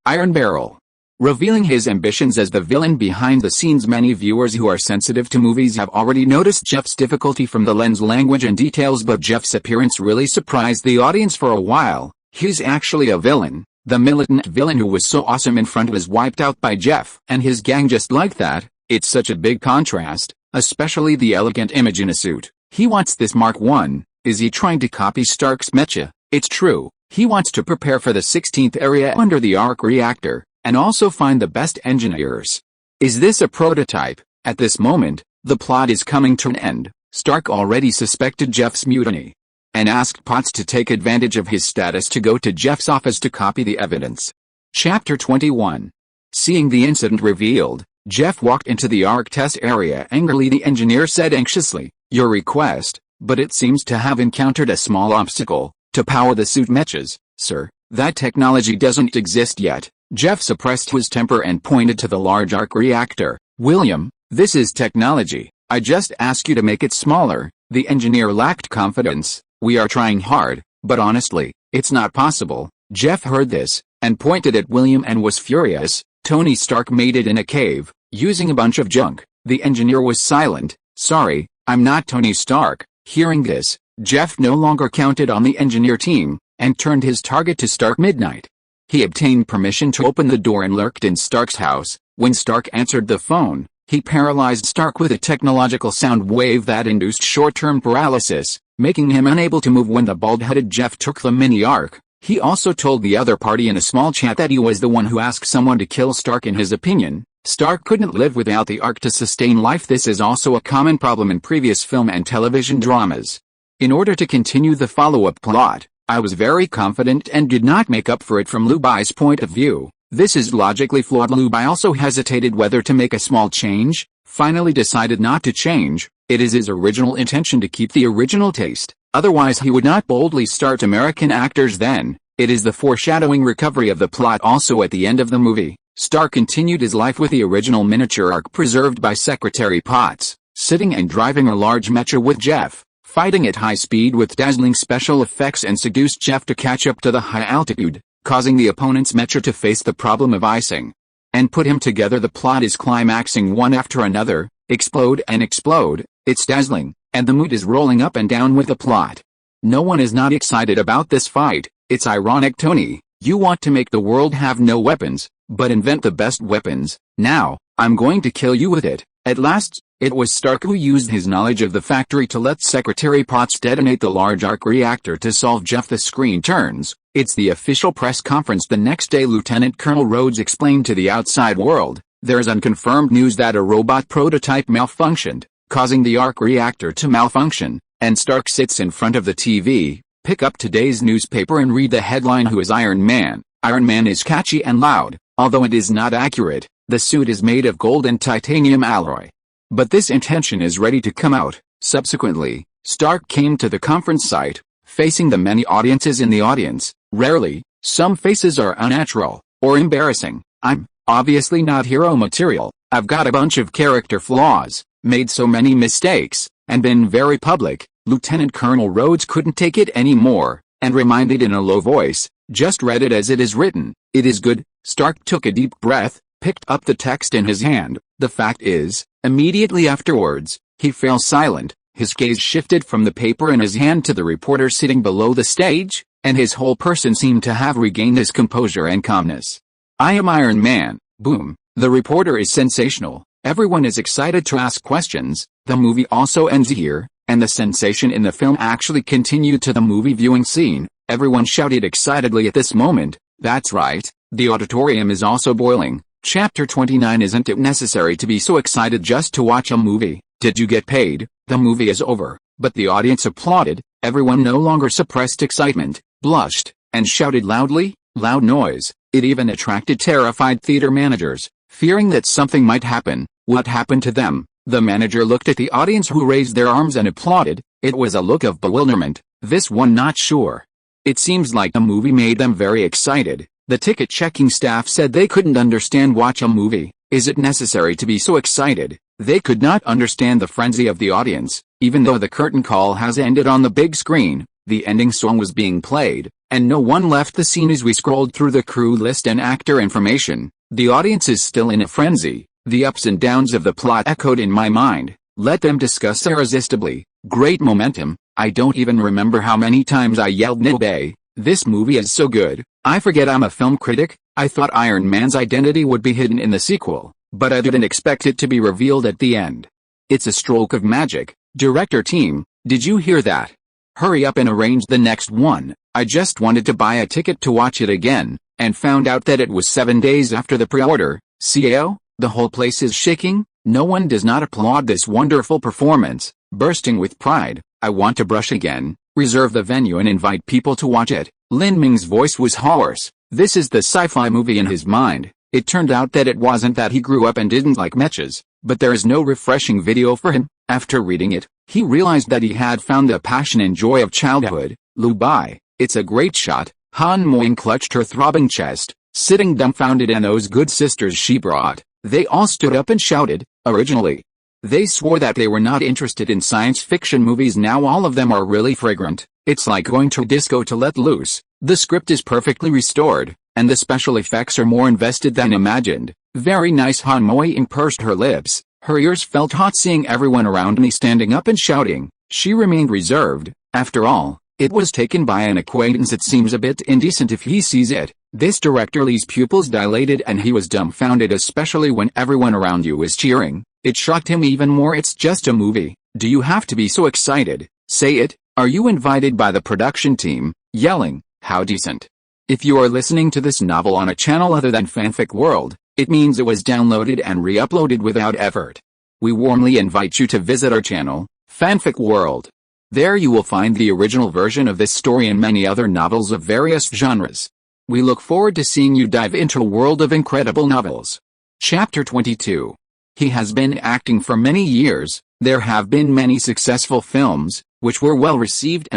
iron barrel, revealing his ambitions as the villain behind the scenes. Many viewers who are sensitive to movies have already noticed Jeff's difficulty from the lens, language and details, but Jeff's appearance really surprised the audience for a while. He's actually a villain. The militant villain who was so awesome in front was wiped out by Jeff and his gang just like that. It's such a big contrast, especially the elegant image in a suit. He wants this Mark I. Is he trying to copy Stark's mecha? It's true. He wants to prepare for the 16th area under the arc reactor, and also find the best engineers. Is this a prototype? At this moment, the plot is coming to an end. Stark already suspected Jeff's mutiny, and asked Potts to take advantage of his status to go to Jeff's office to copy the evidence. Chapter 21. Seeing the incident revealed, Jeff walked into the arc test area angrily. The engineer said anxiously, "Your request, but it seems to have encountered a small obstacle. To power the suit mechas, sir, that technology doesn't exist yet." Jeff suppressed his temper and pointed to the large arc reactor. "William, this is technology. I just ask you to make it smaller." The engineer lacked confidence. "We are trying hard, but honestly, it's not possible." Jeff heard this, and pointed at William and was furious. Tony Stark made it in a cave, using a bunch of junk. The engineer was silent. "Sorry, I'm not Tony Stark." Hearing this, Jeff no longer counted on the engineer team, and turned his target to Stark Midnight. He obtained permission to open the door and lurked in Stark's house. When Stark answered the phone, he paralyzed Stark with a technological sound wave that induced short-term paralysis, making him unable to move. When the bald-headed Jeff took the mini-arc, he also told the other party in a small chat that he was the one who asked someone to kill Stark. In his opinion, Stark couldn't live without the arc to sustain life. This is also a common problem in previous film and television dramas. In order to continue the follow-up plot, I was very confident and did not make up for it from Lu Bai's point of view. This is logically flawed. Lu Bai also hesitated whether to make a small change, finally decided not to change. It is his original intention to keep the original taste, otherwise he would not boldly start American actors then. It is the foreshadowing recovery of the plot also at the end of the movie. Stark continued his life with the original miniature arc preserved by Secretary Potts, sitting and driving a large mecha with Jeff, fighting at high speed with dazzling special effects, and seduced Jeff to catch up to the high altitude, causing the opponent's mecha to face the problem of icing, and put him together. The plot is climaxing one after another, explode and explode. It's dazzling. and the mood is rolling up and down with the plot. No one is not excited about this fight. It's ironic, Tony. You want to make the world have no weapons, but invent the best weapons. Now, I'm going to kill you with it. At last, it was Stark who used his knowledge of the factory to let Secretary Potts detonate the large arc reactor to solve Jeff. The screen turns. It's the official press conference the next day. Lieutenant Colonel Rhodes explained to the outside world, there's unconfirmed news that a robot prototype malfunctioned, causing the arc reactor to malfunction, and Stark sits in front of the TV. Pick up today's newspaper and read the headline. Who is Iron Man? Iron Man is catchy and loud, although it is not accurate. The suit is made of gold and titanium alloy. But this intention is ready to come out. Subsequently, Stark came to the conference site, facing the many audiences in the audience. Rarely, some faces are unnatural, or embarrassing. I'm obviously not hero material. I've got a bunch of character flaws, made so many mistakes, and been very public. Lieutenant Colonel Rhodes couldn't take it anymore, and reminded in a low voice, just read it as it is written. It is good. Stark took a deep breath, picked up the text in his hand. The fact is, immediately afterwards, he fell silent. His gaze shifted from the paper in his hand to the reporter sitting below the stage, and his whole person seemed to have regained his composure and calmness. I am Iron Man. Boom. The reporter is sensational. Everyone is excited to ask questions. The movie also ends here, and the sensation in the film actually continued to the movie viewing scene. Everyone shouted excitedly at this moment. That's right, the auditorium is also boiling. Chapter 29. Isn't it necessary to be so excited just to watch a movie? Did you get paid? The movie is over, but the audience applauded. Everyone no longer suppressed excitement, blushed, and shouted loudly. Loud noise. It even attracted terrified theater managers, fearing that something might happen. What happened to them? The manager looked at the audience who raised their arms and applauded. It was a look of bewilderment. This one not sure. It seems like the movie made them very excited. The ticket-checking staff said they couldn't understand watch a movie. Is it necessary to be so excited? They could not understand the frenzy of the audience. Even though the curtain call has ended on the big screen, the ending song was being played, and no one left the scene. As we scrolled through the crew list and actor information, the audience is still in a frenzy. The ups and downs of the plot echoed in my mind. Let them discuss irresistibly. Great momentum. I don't even remember how many times I yelled Lu Bai. This movie is so good. I forget I'm a film critic. I thought Iron Man's identity would be hidden in the sequel, but I didn't expect it to be revealed at the end. It's a stroke of magic. Director team, did you hear that? Hurry up and arrange the next one. I just wanted to buy a ticket to watch it again, and found out that it was 7 days after the pre-order. CAO? The whole place is shaking. No one does not applaud this wonderful performance. Bursting with pride, I want to brush again, reserve the venue and invite people to watch it. Lin Ming's voice was hoarse. This is the sci-fi movie in his mind. It turned out that it wasn't that he grew up and didn't like mechas, but there is no refreshing video for him. After reading it, he realized that he had found the passion and joy of childhood. Lu Bai, it's a great shot. Han Moing clutched her throbbing chest, sitting dumbfounded, and those good sisters she brought. They all stood up and shouted. Originally, they swore that they were not interested in science fiction movies. Now all of them are really fragrant. It's like going to a disco to let loose. The script is perfectly restored, and the special effects are more invested than imagined. Very nice. Han Moing pursed her lips. Her ears felt hot seeing everyone around me standing up and shouting. She remained reserved. After all, it was taken by an acquaintance. It seems a bit indecent if he sees it. This director Lee's pupils dilated and he was dumbfounded, especially when everyone around you is cheering. It shocked him even more. It's just a movie. Do you have to be so excited? Say it. Are you invited by the production team? Yelling, how decent. If you are listening to this novel on a channel other than Fanfic World, it means it was downloaded and re-uploaded without effort. We warmly invite you to visit our channel, Fanfic World. There you will find the original version of this story and many other novels of various genres. We look forward to seeing you dive into a world of incredible novels. Chapter 22. He has been acting for many years. There have been many successful films, which were well received,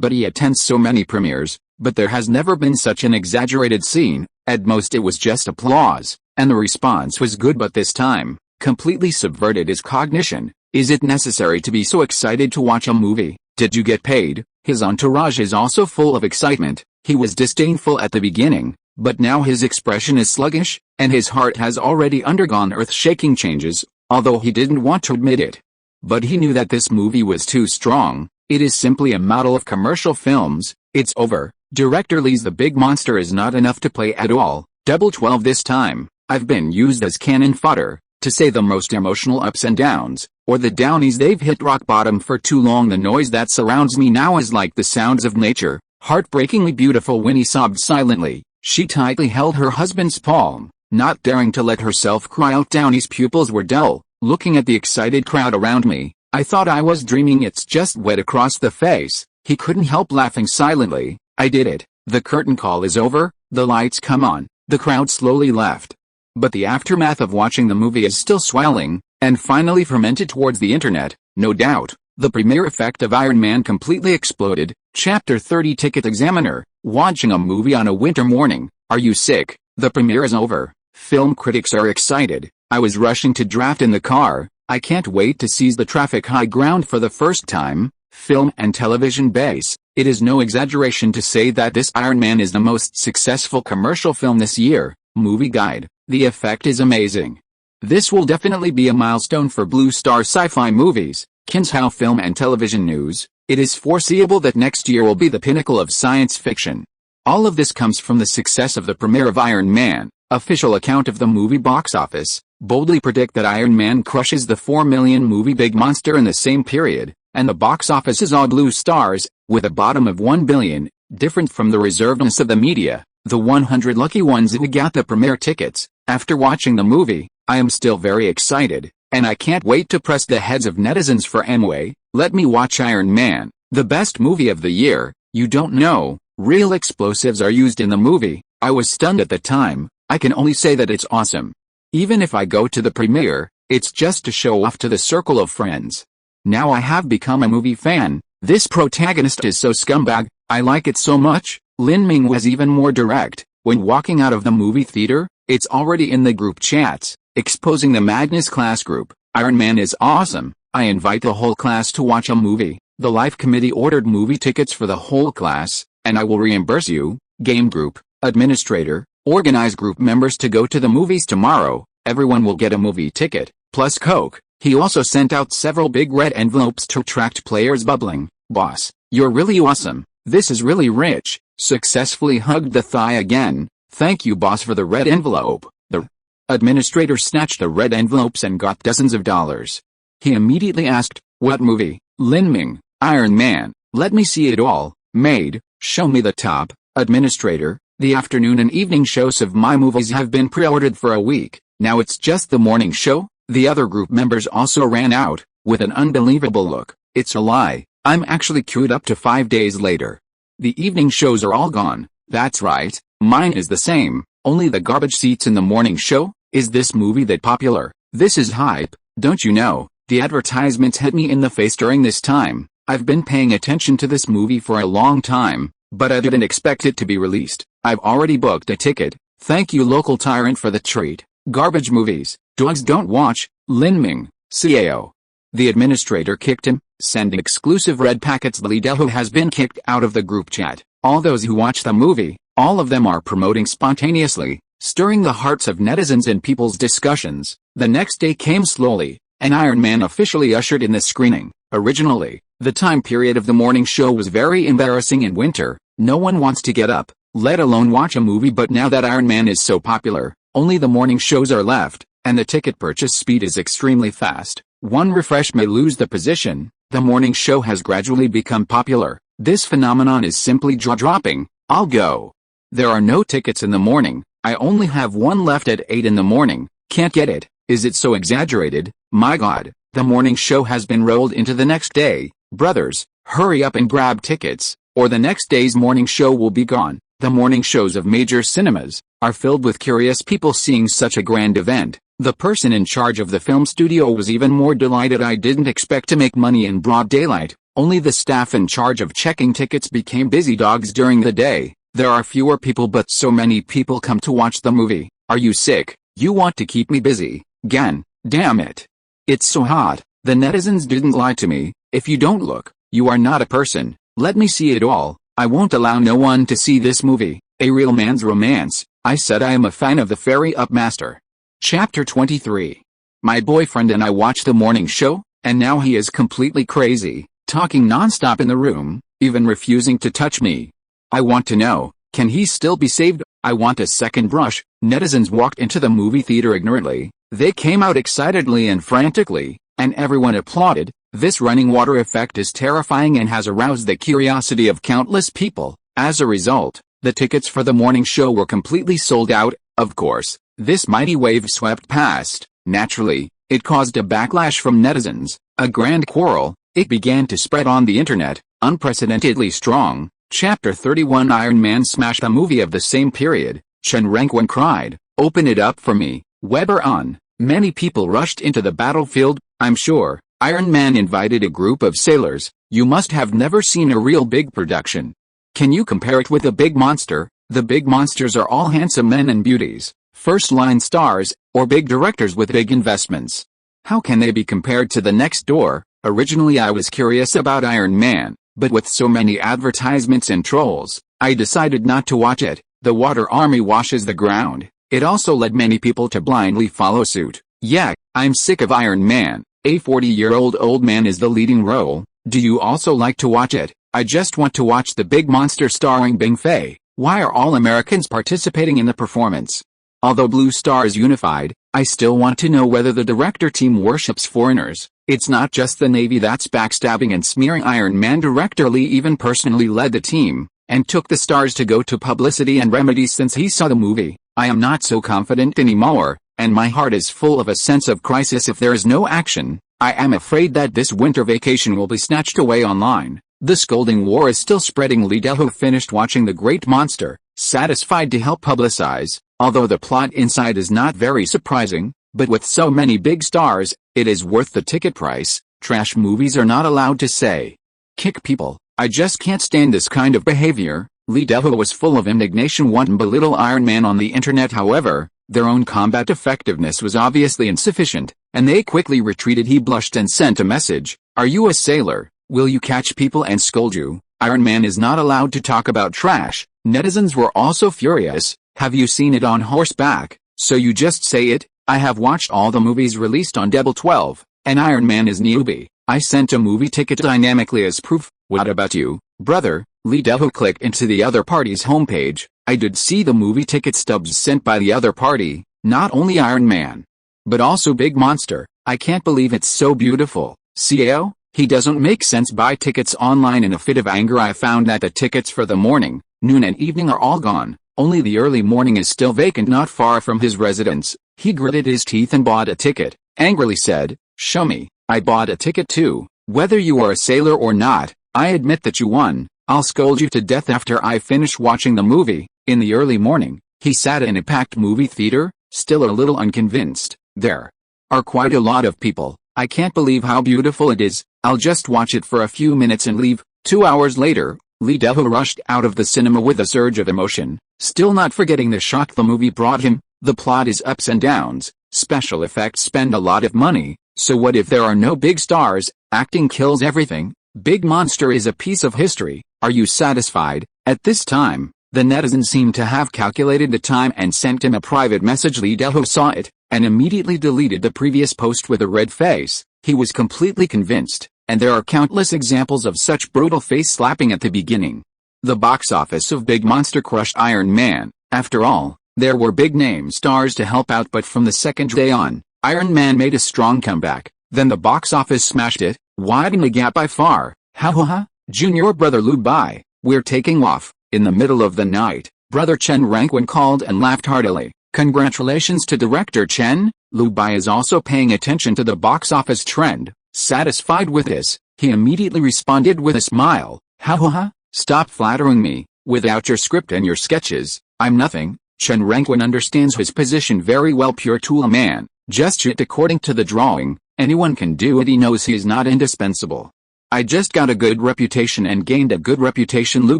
but he attends so many premieres, but there has never been such an exaggerated scene. At most it was just applause, and the response was good, but this time, completely subverted his cognition. Is it necessary to be so excited to watch a movie? Did you get paid? His entourage is also full of excitement. He was disdainful at the beginning, but now his expression is sluggish, and his heart has already undergone earth-shaking changes, although he didn't want to admit it. but he knew that this movie was too strong. It is simply a model of commercial films. It's over. Director Lee's The Big Monster is not enough to play at all. Double 12 this time. I've been used as cannon fodder, to say the most emotional ups and downs, or the downies. They've hit rock bottom for too long. The noise that surrounds me now is like the sounds of nature. Heartbreakingly beautiful. Winnie sobbed silently. She tightly held her husband's palm, not daring to let herself cry out. Downey's pupils were dull, looking at the excited crowd around me. I thought I was dreaming. It's just wet across the face. He couldn't help laughing silently. I did it. The curtain call is over, the lights come on, the crowd slowly left. But the aftermath of watching the movie is still swelling, and finally fermented towards the internet, no doubt. The premiere effect of Iron Man completely exploded. Chapter 30 Ticket Examiner. Watching a movie on a winter morning. Are you sick? The premiere is over. Film critics are excited. I was rushing to draft in the car. I can't wait to seize the traffic high ground for the first time. Film and television base. It is no exaggeration to say that this Iron Man is the most successful commercial film this year. Movie Guide. The effect is amazing. This will definitely be a milestone for Blue Star Sci-Fi movies. Qinzhou Film and Television News. It is foreseeable that next year will be the pinnacle of science fiction. All of this comes from the success of the premiere of Iron Man. Official account of the movie box office. Boldly predict that Iron Man crushes the 4 million movie Big Monster in the same period, and the box office is all blue stars, with a bottom of 1 billion, different from the reservedness of the media, the 100 lucky ones who got the premiere tickets. After watching the movie, I am still very excited, and I can't wait to press the heads of netizens for Amway. Let me watch Iron Man, the best movie of the year. You don't know, real explosives are used in the movie. I was stunned at the time. I can only say that it's awesome. Even if I go to the premiere, it's just to show off to the circle of friends. Now I have become a movie fan. This protagonist is so scumbag, I like it so much. Lin Ming was even more direct. When walking out of the movie theater, it's already in the group chats, exposing the Magnus class group. Iron Man is awesome. I invite the whole class to watch a movie. The Life Committee ordered movie tickets for the whole class, and I will reimburse you. Game group, administrator, organize group members to go to the movies tomorrow. Everyone will get a movie ticket, plus Coke. He also sent out several big red envelopes to attract players bubbling. Boss, you're really awesome. This is really rich. Successfully hugged the thigh again. Thank you, boss, for the red envelope. The administrator snatched the red envelopes and got dozens of dollars. He immediately asked, what movie? Lin Ming, Iron Man. Let me see it all. Maid, show me the top. Administrator, the afternoon and evening shows of my movies have been pre-ordered for a week. Now it's just the morning show. The other group members also ran out, with an unbelievable look. It's a lie. I'm actually queued up to 5 days later. The evening shows are all gone. That's right. Mine is the same. Only the garbage seats in the morning show. Is this movie that popular? This is hype, don't you know? The advertisements hit me in the face during this time. I've been paying attention to this movie for a long time, but I didn't expect it to be released. I've already booked a ticket. Thank you, local tyrant, for the treat. Garbage movies. Dogs don't watch. Lin Ming, CAO. The administrator kicked him, sending exclusive red packets. Lideho has been kicked out of the group chat. All those who watch the movie, all of them are promoting spontaneously, stirring the hearts of netizens and people's discussions. The next day came slowly, and Iron Man officially ushered in the screening. Originally, the time period of the morning show was very embarrassing in winter. No one wants to get up, let alone watch a movie, but now that Iron Man is so popular, only the morning shows are left, and the ticket purchase speed is extremely fast. One refresh may lose the position. The morning show has gradually become popular. This phenomenon is simply jaw-dropping. I'll go. There are no tickets in the morning. I only have one left at 8 in the morning. Can't get it. Is it so exaggerated? My God, the morning show has been rolled into the next day. Brothers, hurry up and grab tickets, or the next day's morning show will be gone. The morning shows of major cinemas are filled with curious people seeing such a grand event. The person in charge of the film studio was even more delighted. I didn't expect to make money in broad daylight. Only the staff in charge of checking tickets became busy dogs during the day. There are fewer people, but so many people come to watch the movie. Are you sick? You want to keep me busy? Gan, damn it. It's so hot. The netizens didn't lie to me. If you don't look, you are not a person. Let me see it all. I won't allow no one to see this movie. A real man's romance. I said I am a fan of the Fairy Up Master. Chapter 23. My boyfriend and I watched the morning show. and now he is completely crazy, talking non-stop in the room, even refusing to touch me. I want to know, can he still be saved? I want a second brush." Netizens walked into the movie theater ignorantly. They came out excitedly and frantically, and everyone applauded. This running water effect is terrifying and has aroused the curiosity of countless people. As a result, the tickets for the morning show were completely sold out. Of course, this mighty wave swept past. Naturally, it caused a backlash from netizens, a grand quarrel. It began to spread on the internet, unprecedentedly strong. Chapter 31 Iron Man smashed a movie of the same period. Chen Rengwen cried, "Open it up for me." Weber on. Many people rushed into the battlefield. I'm sure Iron Man invited a group of sailors. You must have never seen a real big production. Can you compare it with a big monster? The big monsters are all handsome men and beauties, first-line stars, or big directors with big investments. How can they be compared to the next door? Originally I was curious about Iron Man, but with so many advertisements and trolls, I decided not to watch it. The water army washes the ground. It also led many people to blindly follow suit. Yeah, I'm sick of Iron Man. A 40-year-old old man is the leading role. Do you also like to watch it? I just want to watch the big monster starring Bing Fei. Why are all Americans participating in the performance? Although Blue Star is unified, I still want to know whether the director team worships foreigners. It's not just the Navy that's backstabbing and smearing Iron Man. Director Lee even personally led the team, and took the stars to go to publicity and remedies since he saw the movie. I am not so confident anymore, and my heart is full of a sense of crisis if there is no action. I am afraid that this winter vacation will be snatched away online. The scolding war is still spreading. Lee Deho finished watching The Great Monster, satisfied to help publicize, although the plot inside is not very surprising, but with so many big stars, it is worth the ticket price. Trash movies are not allowed to say. Kick people. I just can't stand this kind of behavior. Lee Deho was full of indignation wanting to belittle Iron Man on the internet. However, their own combat effectiveness was obviously insufficient, and they quickly retreated. He blushed and sent a message. Are you a sailor? Will you catch people and scold you? Iron Man is not allowed to talk about trash. Netizens were also furious. Have you seen it on horseback? So you just say it? I have watched all the movies released on Double 12, and Iron Man is newbie. I sent a movie ticket dynamically as proof. What about you, brother? Lee Deho clicked into the other party's homepage. I did see the movie ticket stubs sent by the other party, not only Iron Man, but also Big Monster. I can't believe it's so beautiful. CEO? He doesn't make sense. Buy tickets online. In a fit of anger I found that the tickets for the morning, noon and evening are all gone. Only the early morning is still vacant not far from his residence. He gritted his teeth and bought a ticket, angrily said, "Show me." I bought a ticket too. Whether you are a sailor or not, I admit that you won. I'll scold you to death after I finish watching the movie. In the early morning, he sat in a packed movie theater, still a little unconvinced. There are quite a lot of people. I can't believe how beautiful it is. I'll just watch it for a few minutes and leave. 2 hours later, Lee Deho rushed out of the cinema with a surge of emotion, still not forgetting the shock the movie brought him. The plot is ups and downs. Special effects spend a lot of money, so what if there are no big stars? Acting kills everything. Big Monster is a piece of history. Are you satisfied? At this time, the netizens seemed to have calculated the time and sent him a private message. Lee Deho saw it, and immediately deleted the previous post with a red face. He was completely convinced, and there are countless examples of such brutal face slapping at the beginning. The box office of Big Monster crushed Iron Man. After all, there were big name stars to help out, but from the second day on, Iron Man made a strong comeback. Then the box office smashed it, widening the gap by far. Ha ha ha, junior brother Lu Bai, we're taking off. In the middle of the night, brother Chen Rangwen called and laughed heartily. Congratulations to director Chen. Lu Bai is also paying attention to the box office trend. Satisfied with this, he immediately responded with a smile. Ha ha ha, stop flattering me. Without your script and your sketches, I'm nothing. Chen Rangwen understands his position very well. Pure tool man, just it according to the drawing. Anyone can do it. He knows he is not indispensable. I just got a good reputation and gained a good reputation. Lu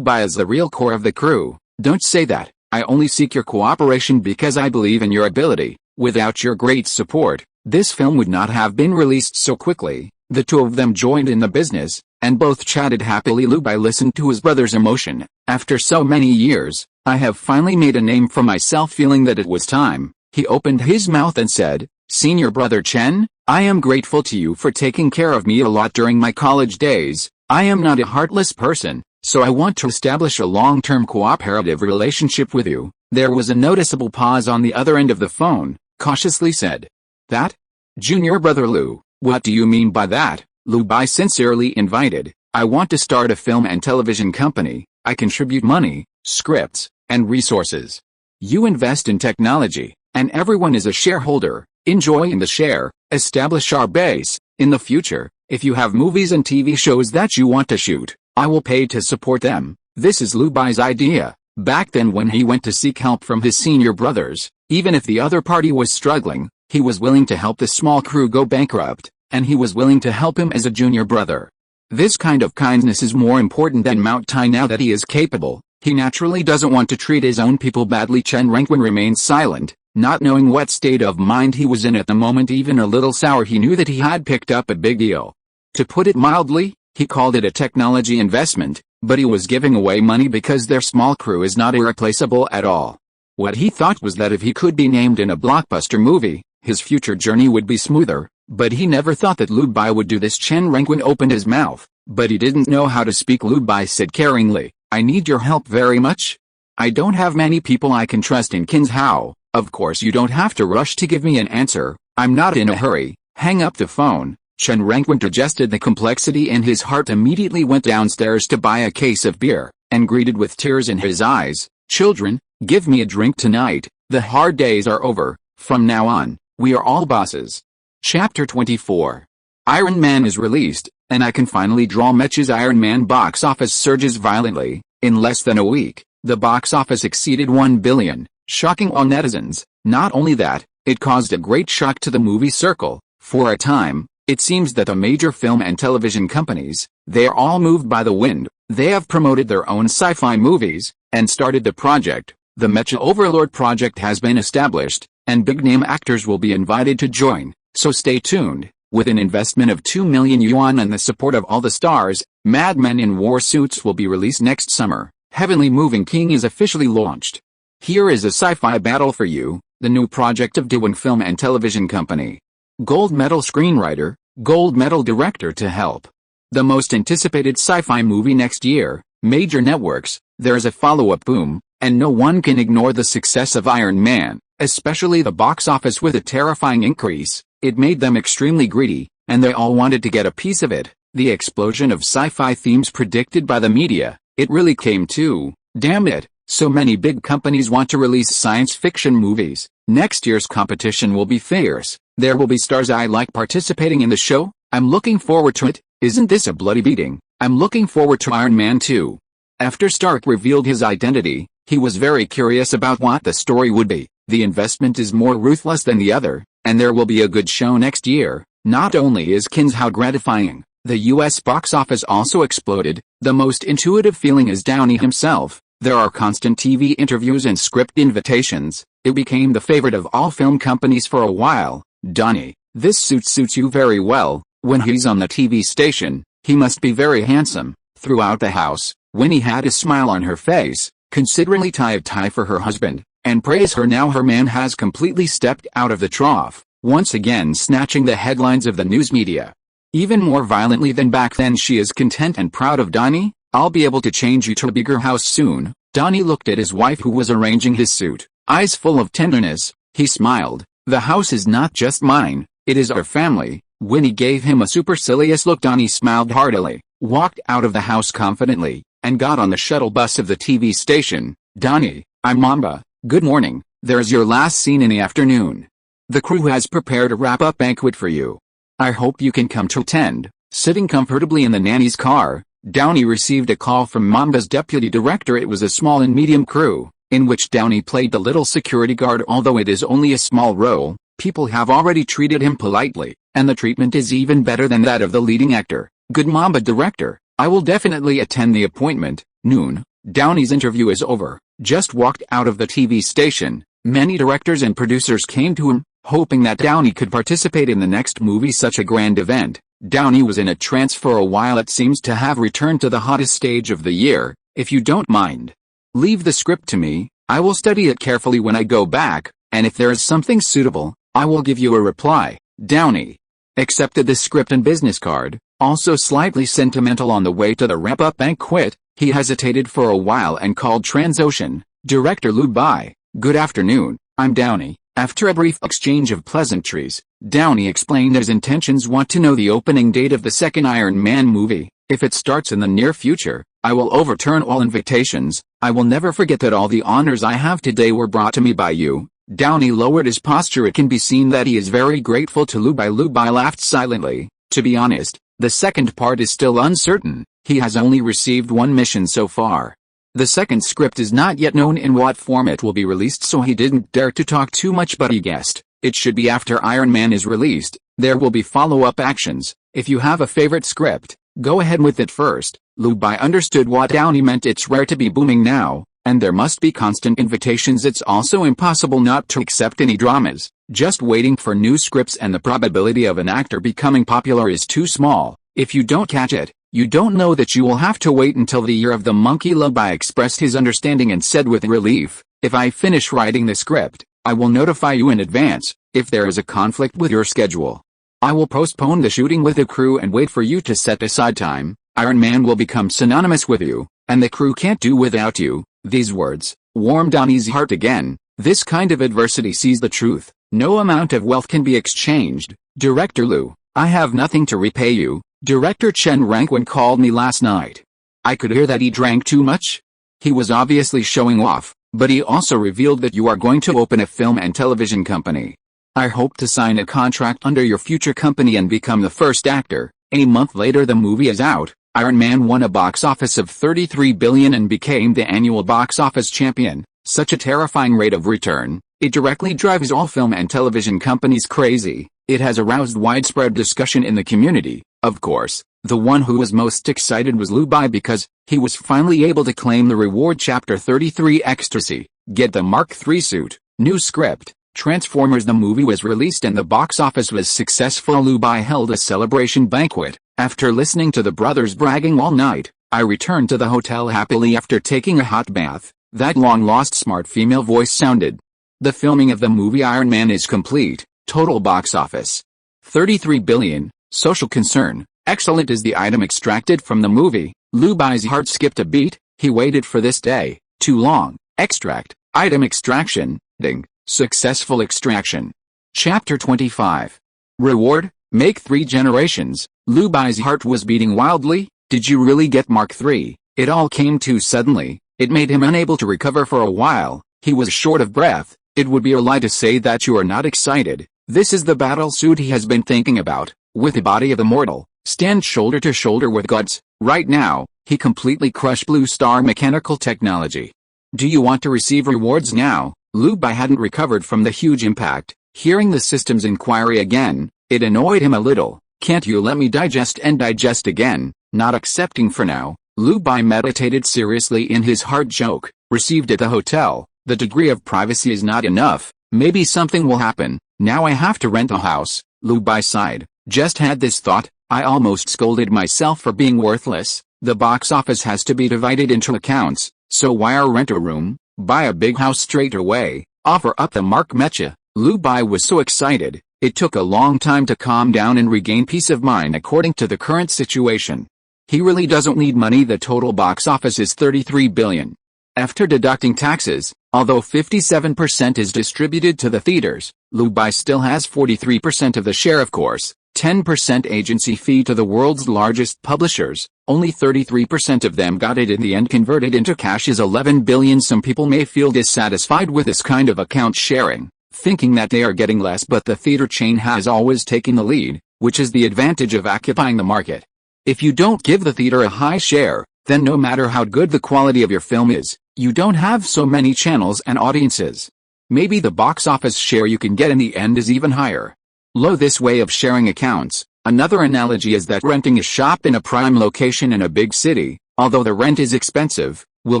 Bai is the real core of the crew. Don't say that. I only seek your cooperation because I believe in your ability. Without your great support, this film would not have been released so quickly. The two of them joined in the business, and both chatted happily. Lu Bai listened to his brother's emotion. After so many years, I have finally made a name for myself. Feeling that it was time, he opened his mouth and said, "Senior brother Chen, I am grateful to you for taking care of me a lot during my college days. I am not a heartless person, so I want to establish a long-term cooperative relationship with you." There was a noticeable pause on the other end of the phone. Cautiously said, "That? Junior brother Lu, what do you mean by that?" Lu Bai sincerely invited. "I want to start a film and television company. I contribute money, scripts, and resources. You invest in technology, and everyone is a shareholder. Enjoy in the share, establish our base. In the future, if you have movies and TV shows that you want to shoot, I will pay to support them." This is Lu Bai's idea. Back then when he went to seek help from his senior brothers, even if the other party was struggling, he was willing to help the small crew go bankrupt, and he was willing to help him as a junior brother. This kind of kindness is more important than Mount Tai now that he is capable. He naturally doesn't want to treat his own people badly. Chen Renqun remained silent, not knowing what state of mind he was in at the moment. Even a little sour, he knew that he had picked up a big deal. To put it mildly, he called it a technology investment, but he was giving away money because their small crew is not irreplaceable at all. What he thought was that if he could be named in a blockbuster movie, his future journey would be smoother, but he never thought that Lu Bai would do this. Chen Renqun opened his mouth, but he didn't know how to speak. Lu Bai said caringly, "I need your help very much. I don't have many people I can trust in Qinzhou." "Of course you don't have to rush to give me an answer. I'm not in a hurry." Hang up the phone. Chen Renqun digested the complexity in his heart, immediately went downstairs to buy a case of beer, and greeted with tears in his eyes, "Children, give me a drink tonight. The hard days are over. From now on, we are all bosses." Chapter 24. Iron Man is released, and I can finally draw mechas. Iron Man box office surges violently. In less than a week, the box office exceeded 1 billion, shocking all netizens. Not only that, it caused a great shock to the movie circle. For a time, it seems that the major film and television companies, they are all moved by the wind. They have promoted their own sci-fi movies, and started the project. The Mecha Overlord project has been established, and big-name actors will be invited to join, so stay tuned. With an investment of 2 million yuan and the support of all the stars, Mad Men in War Suits will be released next summer. Heavenly Moving King is officially launched. Here is a sci-fi battle for you, the new project of Downey Film and Television Company. Gold medal screenwriter, gold medal director to help. The most anticipated sci-fi movie next year, major networks, there is a follow-up boom, and no one can ignore the success of Iron Man, especially the box office with a terrifying increase. It made them extremely greedy, and they all wanted to get a piece of it. The explosion of sci-fi themes predicted by the media, it really came too. Damn it, so many big companies want to release science fiction movies. Next year's competition will be fierce. There will be stars I like participating in the show. I'm looking forward to it. Isn't this a bloody beating? I'm looking forward to Iron Man 2. After Stark revealed his identity, he was very curious about what the story would be. The investment is more ruthless than the other, and there will be a good show next year. Not only is Qinzhou gratifying, the US box office also exploded. The most intuitive feeling is Downey himself. There are constant TV interviews and script invitations. It became the favorite of all film companies for a while. "Downey, this suit suits you very well." When he's on the TV station, he must be very handsome. Throughout the house, Winnie had a smile on her face, considerately tie a tie for her husband, and praise her. Now her man has completely stepped out of the trough, once again snatching the headlines of the news media. Even more violently than back then, she is content and proud of Downey. "I'll be able to change you to a bigger house soon." Downey looked at his wife who was arranging his suit, eyes full of tenderness. He smiled. "The house is not just mine, it is our family." Winnie gave him a supercilious look. Downey smiled heartily, walked out of the house confidently, and got on the shuttle bus of the TV station. "Downey, I'm Mamba. Good morning. There's your last scene in the afternoon. The crew has prepared a wrap-up banquet for you. I hope you can come to attend." Sitting comfortably in the nanny's car, Downey received a call from Mamba's deputy director. It was a small and medium crew, in which Downey played the little security guard. Although it is only a small role, people have already treated him politely, and the treatment is even better than that of the leading actor. "Good Mamba director, I will definitely attend the appointment." Noon, Downey's interview is over. Just walked out of the TV station. Many directors and producers came to him, hoping that Downey could participate in the next movie. Such a grand event. Downey was in a trance for a while. It seems to have returned to the hottest stage of the year. "If you don't mind, leave the script to me. I will study it carefully when I go back, and if there is something suitable, I will give you a reply." Downey accepted the script and business card, also slightly sentimental on the way to the wrap-up banquet. He hesitated for a while and called Transocean, Director Lu Bai. "Good afternoon, I'm Downey." After a brief exchange of pleasantries, Downey explained his intentions. "Want to know the opening date of the second Iron Man movie? If it starts in the near future, I will overturn all invitations. I will never forget that all the honors I have today were brought to me by you." Downey lowered his posture. It can be seen that he is very grateful to Lu Bai. Lu Bai laughed silently. "To be honest, the second part is still uncertain. He has only received one mission so far. The second script is not yet known in what form it will be released, so he didn't dare to talk too much, but he guessed it should be after Iron Man is released. There will be follow-up actions. If you have a favorite script, go ahead with it first." Lu Bai understood what Downey meant. It's rare to be booming now, and there must be constant invitations. It's also impossible not to accept any dramas. Just waiting for new scripts, and the probability of an actor becoming popular is too small. If you don't catch it, you don't know that you will have to wait until the year of the monkey. Lu Bai expressed his understanding and said with relief, "If I finish writing the script, I will notify you in advance. If there is a conflict with your schedule, I will postpone the shooting with the crew and wait for you to set aside time. Iron Man will become synonymous with you, and the crew can't do without you." These words warmed Downey's heart again. This kind of adversity sees the truth. No amount of wealth can be exchanged. "Director Lu, I have nothing to repay you. Director Chen Ranquin called me last night. I could hear that he drank too much. He was obviously showing off, but he also revealed that you are going to open a film and television company. I hope to sign a contract under your future company and become the first actor." A month later the movie is out. Iron Man won a box office of $33 billion and became the annual box office champion. Such a terrifying rate of return. It directly drives all film and television companies crazy. It has aroused widespread discussion in the community. Of course, the one who was most excited was Lu Bai, because he was finally able to claim the reward. Chapter 33 Ecstasy. Get the Mark III suit. New script. Transformers. The movie was released and the box office was successful. Lu Bai held a celebration banquet. "After listening to the brothers bragging all night, I returned to the hotel happily after taking a hot bath." That long-lost smart female voice sounded. The filming of the movie Iron Man is complete. Total box office $33 billion. Social concern. Excellent is the item extracted from the movie. Lu Bai's heart skipped a beat. He waited for this day. Too long. Extract. Item extraction. Ding. Successful extraction. Chapter 25. Reward. Make 3 generations. Lu Bai's heart was beating wildly. Did you really get Mark III? It all came too suddenly. It made him unable to recover for a while. He was short of breath. It would be a lie to say that you are not excited. This is the battle suit he has been thinking about. With the body of a mortal, stand shoulder to shoulder with gods. Right now, he completely crushed Blue Star Mechanical Technology. Do you want to receive rewards now? Lu Bai hadn't recovered from the huge impact. Hearing the system's inquiry again, it annoyed him a little. Can't you let me digest and digest again? Not accepting for now. Lu Bai meditated seriously in his heart. Joke. Received at the hotel. The degree of privacy is not enough. Maybe something will happen. Now I have to rent a house. Lu Bai sighed. Just had this thought. I almost scolded myself for being worthless. The box office has to be divided into accounts, so wire rent a room, buy a big house straight away, offer up the Mark Mecha. Lu Bai was so excited, it took a long time to calm down and regain peace of mind according to the current situation. He really doesn't need money. The total box office is $33 billion. After deducting taxes, although 57% is distributed to the theaters, Lu Bai still has 43% of the share. Of course, 10% agency fee to the world's largest publishers. Only 33% of them got it in the end. Converted into cash is $11 billion. Some people may feel dissatisfied with this kind of account sharing, thinking that they are getting less, but the theater chain has always taken the lead, which is the advantage of occupying the market. If you don't give the theater a high share, then no matter how good the quality of your film is, you don't have so many channels and audiences. Maybe the box office share you can get in the end is even higher. Low. This way of sharing accounts. Another analogy is that renting a shop in a prime location in a big city, although the rent is expensive, will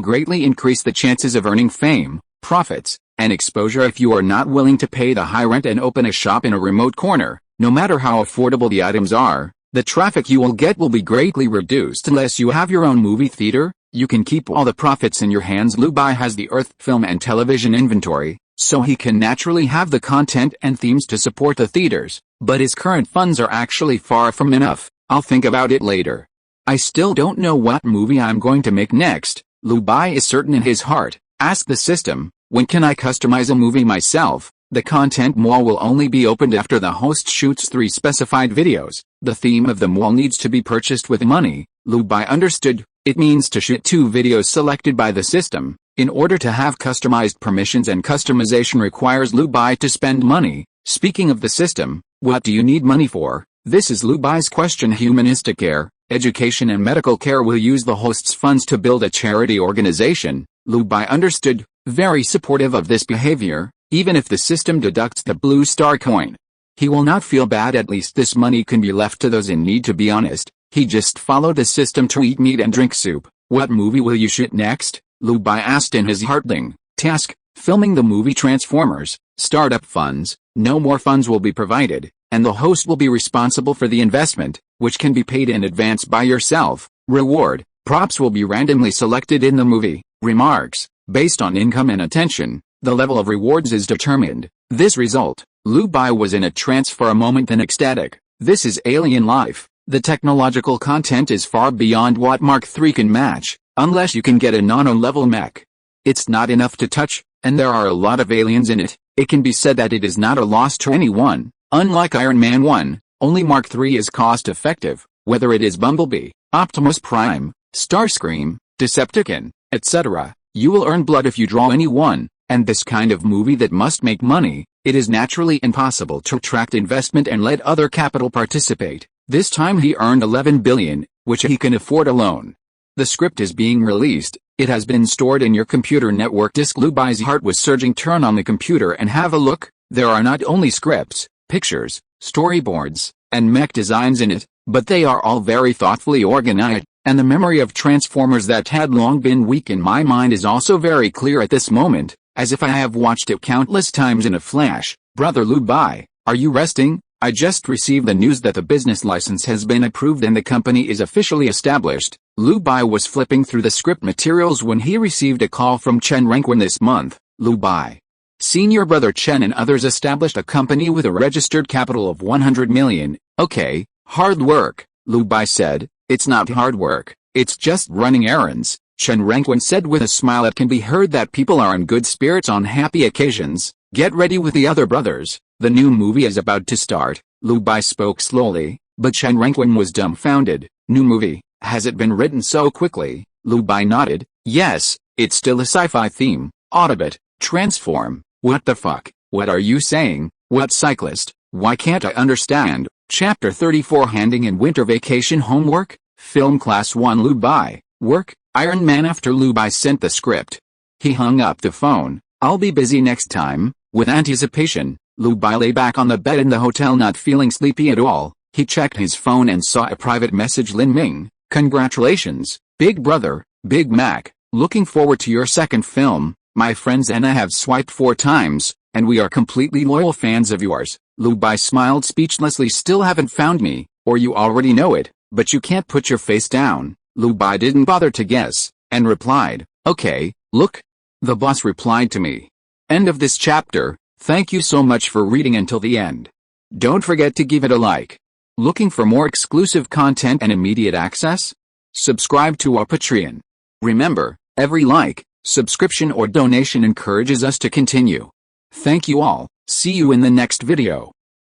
greatly increase the chances of earning fame, profits, and exposure. If you are not willing to pay the high rent and open a shop in a remote corner, no matter how affordable the items are, the traffic you will get will be greatly reduced. Unless you have your own movie theater, you can keep all the profits in your hands. Lu Bai has the Earth film and television inventory, so he can naturally have the content and themes to support the theaters. But his current funds are actually far from enough. I'll think about it later. I still don't know what movie I'm going to make next. Lu Bai is certain in his heart. Ask the system, when can I customize a movie myself? The content mall will only be opened after the host shoots 3 specified videos. The theme of the mall needs to be purchased with money. Lu Bai understood. It means to shoot 2 videos selected by the system. In order to have customized permissions, and customization requires Lu Bai to spend money. Speaking of the system, what do you need money for? This is Lu Bai's question. Humanistic care, education and medical care will use the host's funds to build a charity organization. Lu Bai understood, very supportive of this behavior, even if the system deducts the blue star coin. He will not feel bad, at least this money can be left to those in need. To be honest, he just followed the system to eat meat and drink soup. What movie will you shoot next? Lu Bai asked in his heartling. Task, filming the movie Transformers. Startup funds, no more funds will be provided, and the host will be responsible for the investment, which can be paid in advance by yourself. Reward, props will be randomly selected in the movie. Remarks, based on income and attention, the level of rewards is determined. This result, Lu Bai was in a trance for a moment, then ecstatic. This is alien life. The technological content is far beyond what Mark III can match, unless you can get a nano-level mech. It's not enough to touch, and there are a lot of aliens in it. It can be said that it is not a loss to anyone. Unlike Iron Man 1, only Mark III is cost-effective. Whether it is Bumblebee, Optimus Prime, Starscream, Decepticon, etc., you will earn blood if you draw any one. And this kind of movie that must make money, it is naturally impossible to attract investment and let other capital participate. This time he earned 11 billion, which he can afford alone. The script is being released. It has been stored in your computer network disk. Lu Bai's heart was surging. Turn on the computer and have a look. There are not only scripts, pictures, storyboards, and mech designs in it, but they are all very thoughtfully organized, and the memory of Transformers that had long been weak in my mind is also very clear at this moment, as if I have watched it countless times in a flash. Brother Lu Bai, are you resting? I just received the news that the business license has been approved and the company is officially established. Lu Bai was flipping through the script materials when he received a call from Chen Renquin this month. Lu Bai, senior brother Chen and others established a company with a registered capital of 100 million. Okay, hard work, Lu Bai said. It's not hard work, it's just running errands. Chen Renquin said with a smile. It can be heard that people are in good spirits on happy occasions. Get ready with the other brothers. The new movie is about to start. Lu Bai spoke slowly, but Chen Renquin was dumbfounded. New movie? Has it been written so quickly? Lu Bai nodded. Yes, it's still a sci-fi theme. Autobot, transform. What the fuck? What are you saying? What cyclist? Why can't I understand? Chapter 34. Handing in winter vacation homework? Film Class 1. Lu Bai, work, Iron Man. After Lu Bai sent the script, he hung up the phone. I'll be busy next time. With anticipation, Lu Bai lay back on the bed in the hotel, not feeling sleepy at all. He checked his phone and saw a private message. Lin Ming, congratulations, big brother, Big Mac, looking forward to your second film. My friends and I have swiped 4 times, and we are completely loyal fans of yours. Lu Bai smiled speechlessly. Still haven't found me, or you already know it, but you can't put your face down. Lu Bai didn't bother to guess, and replied, okay, look. The boss replied to me. End of this chapter. Thank you so much for reading until the end. Don't forget to give it a like. Looking for more exclusive content and immediate access? Subscribe to our Patreon. Remember, every like, subscription or donation encourages us to continue. Thank you all. See you in the next video.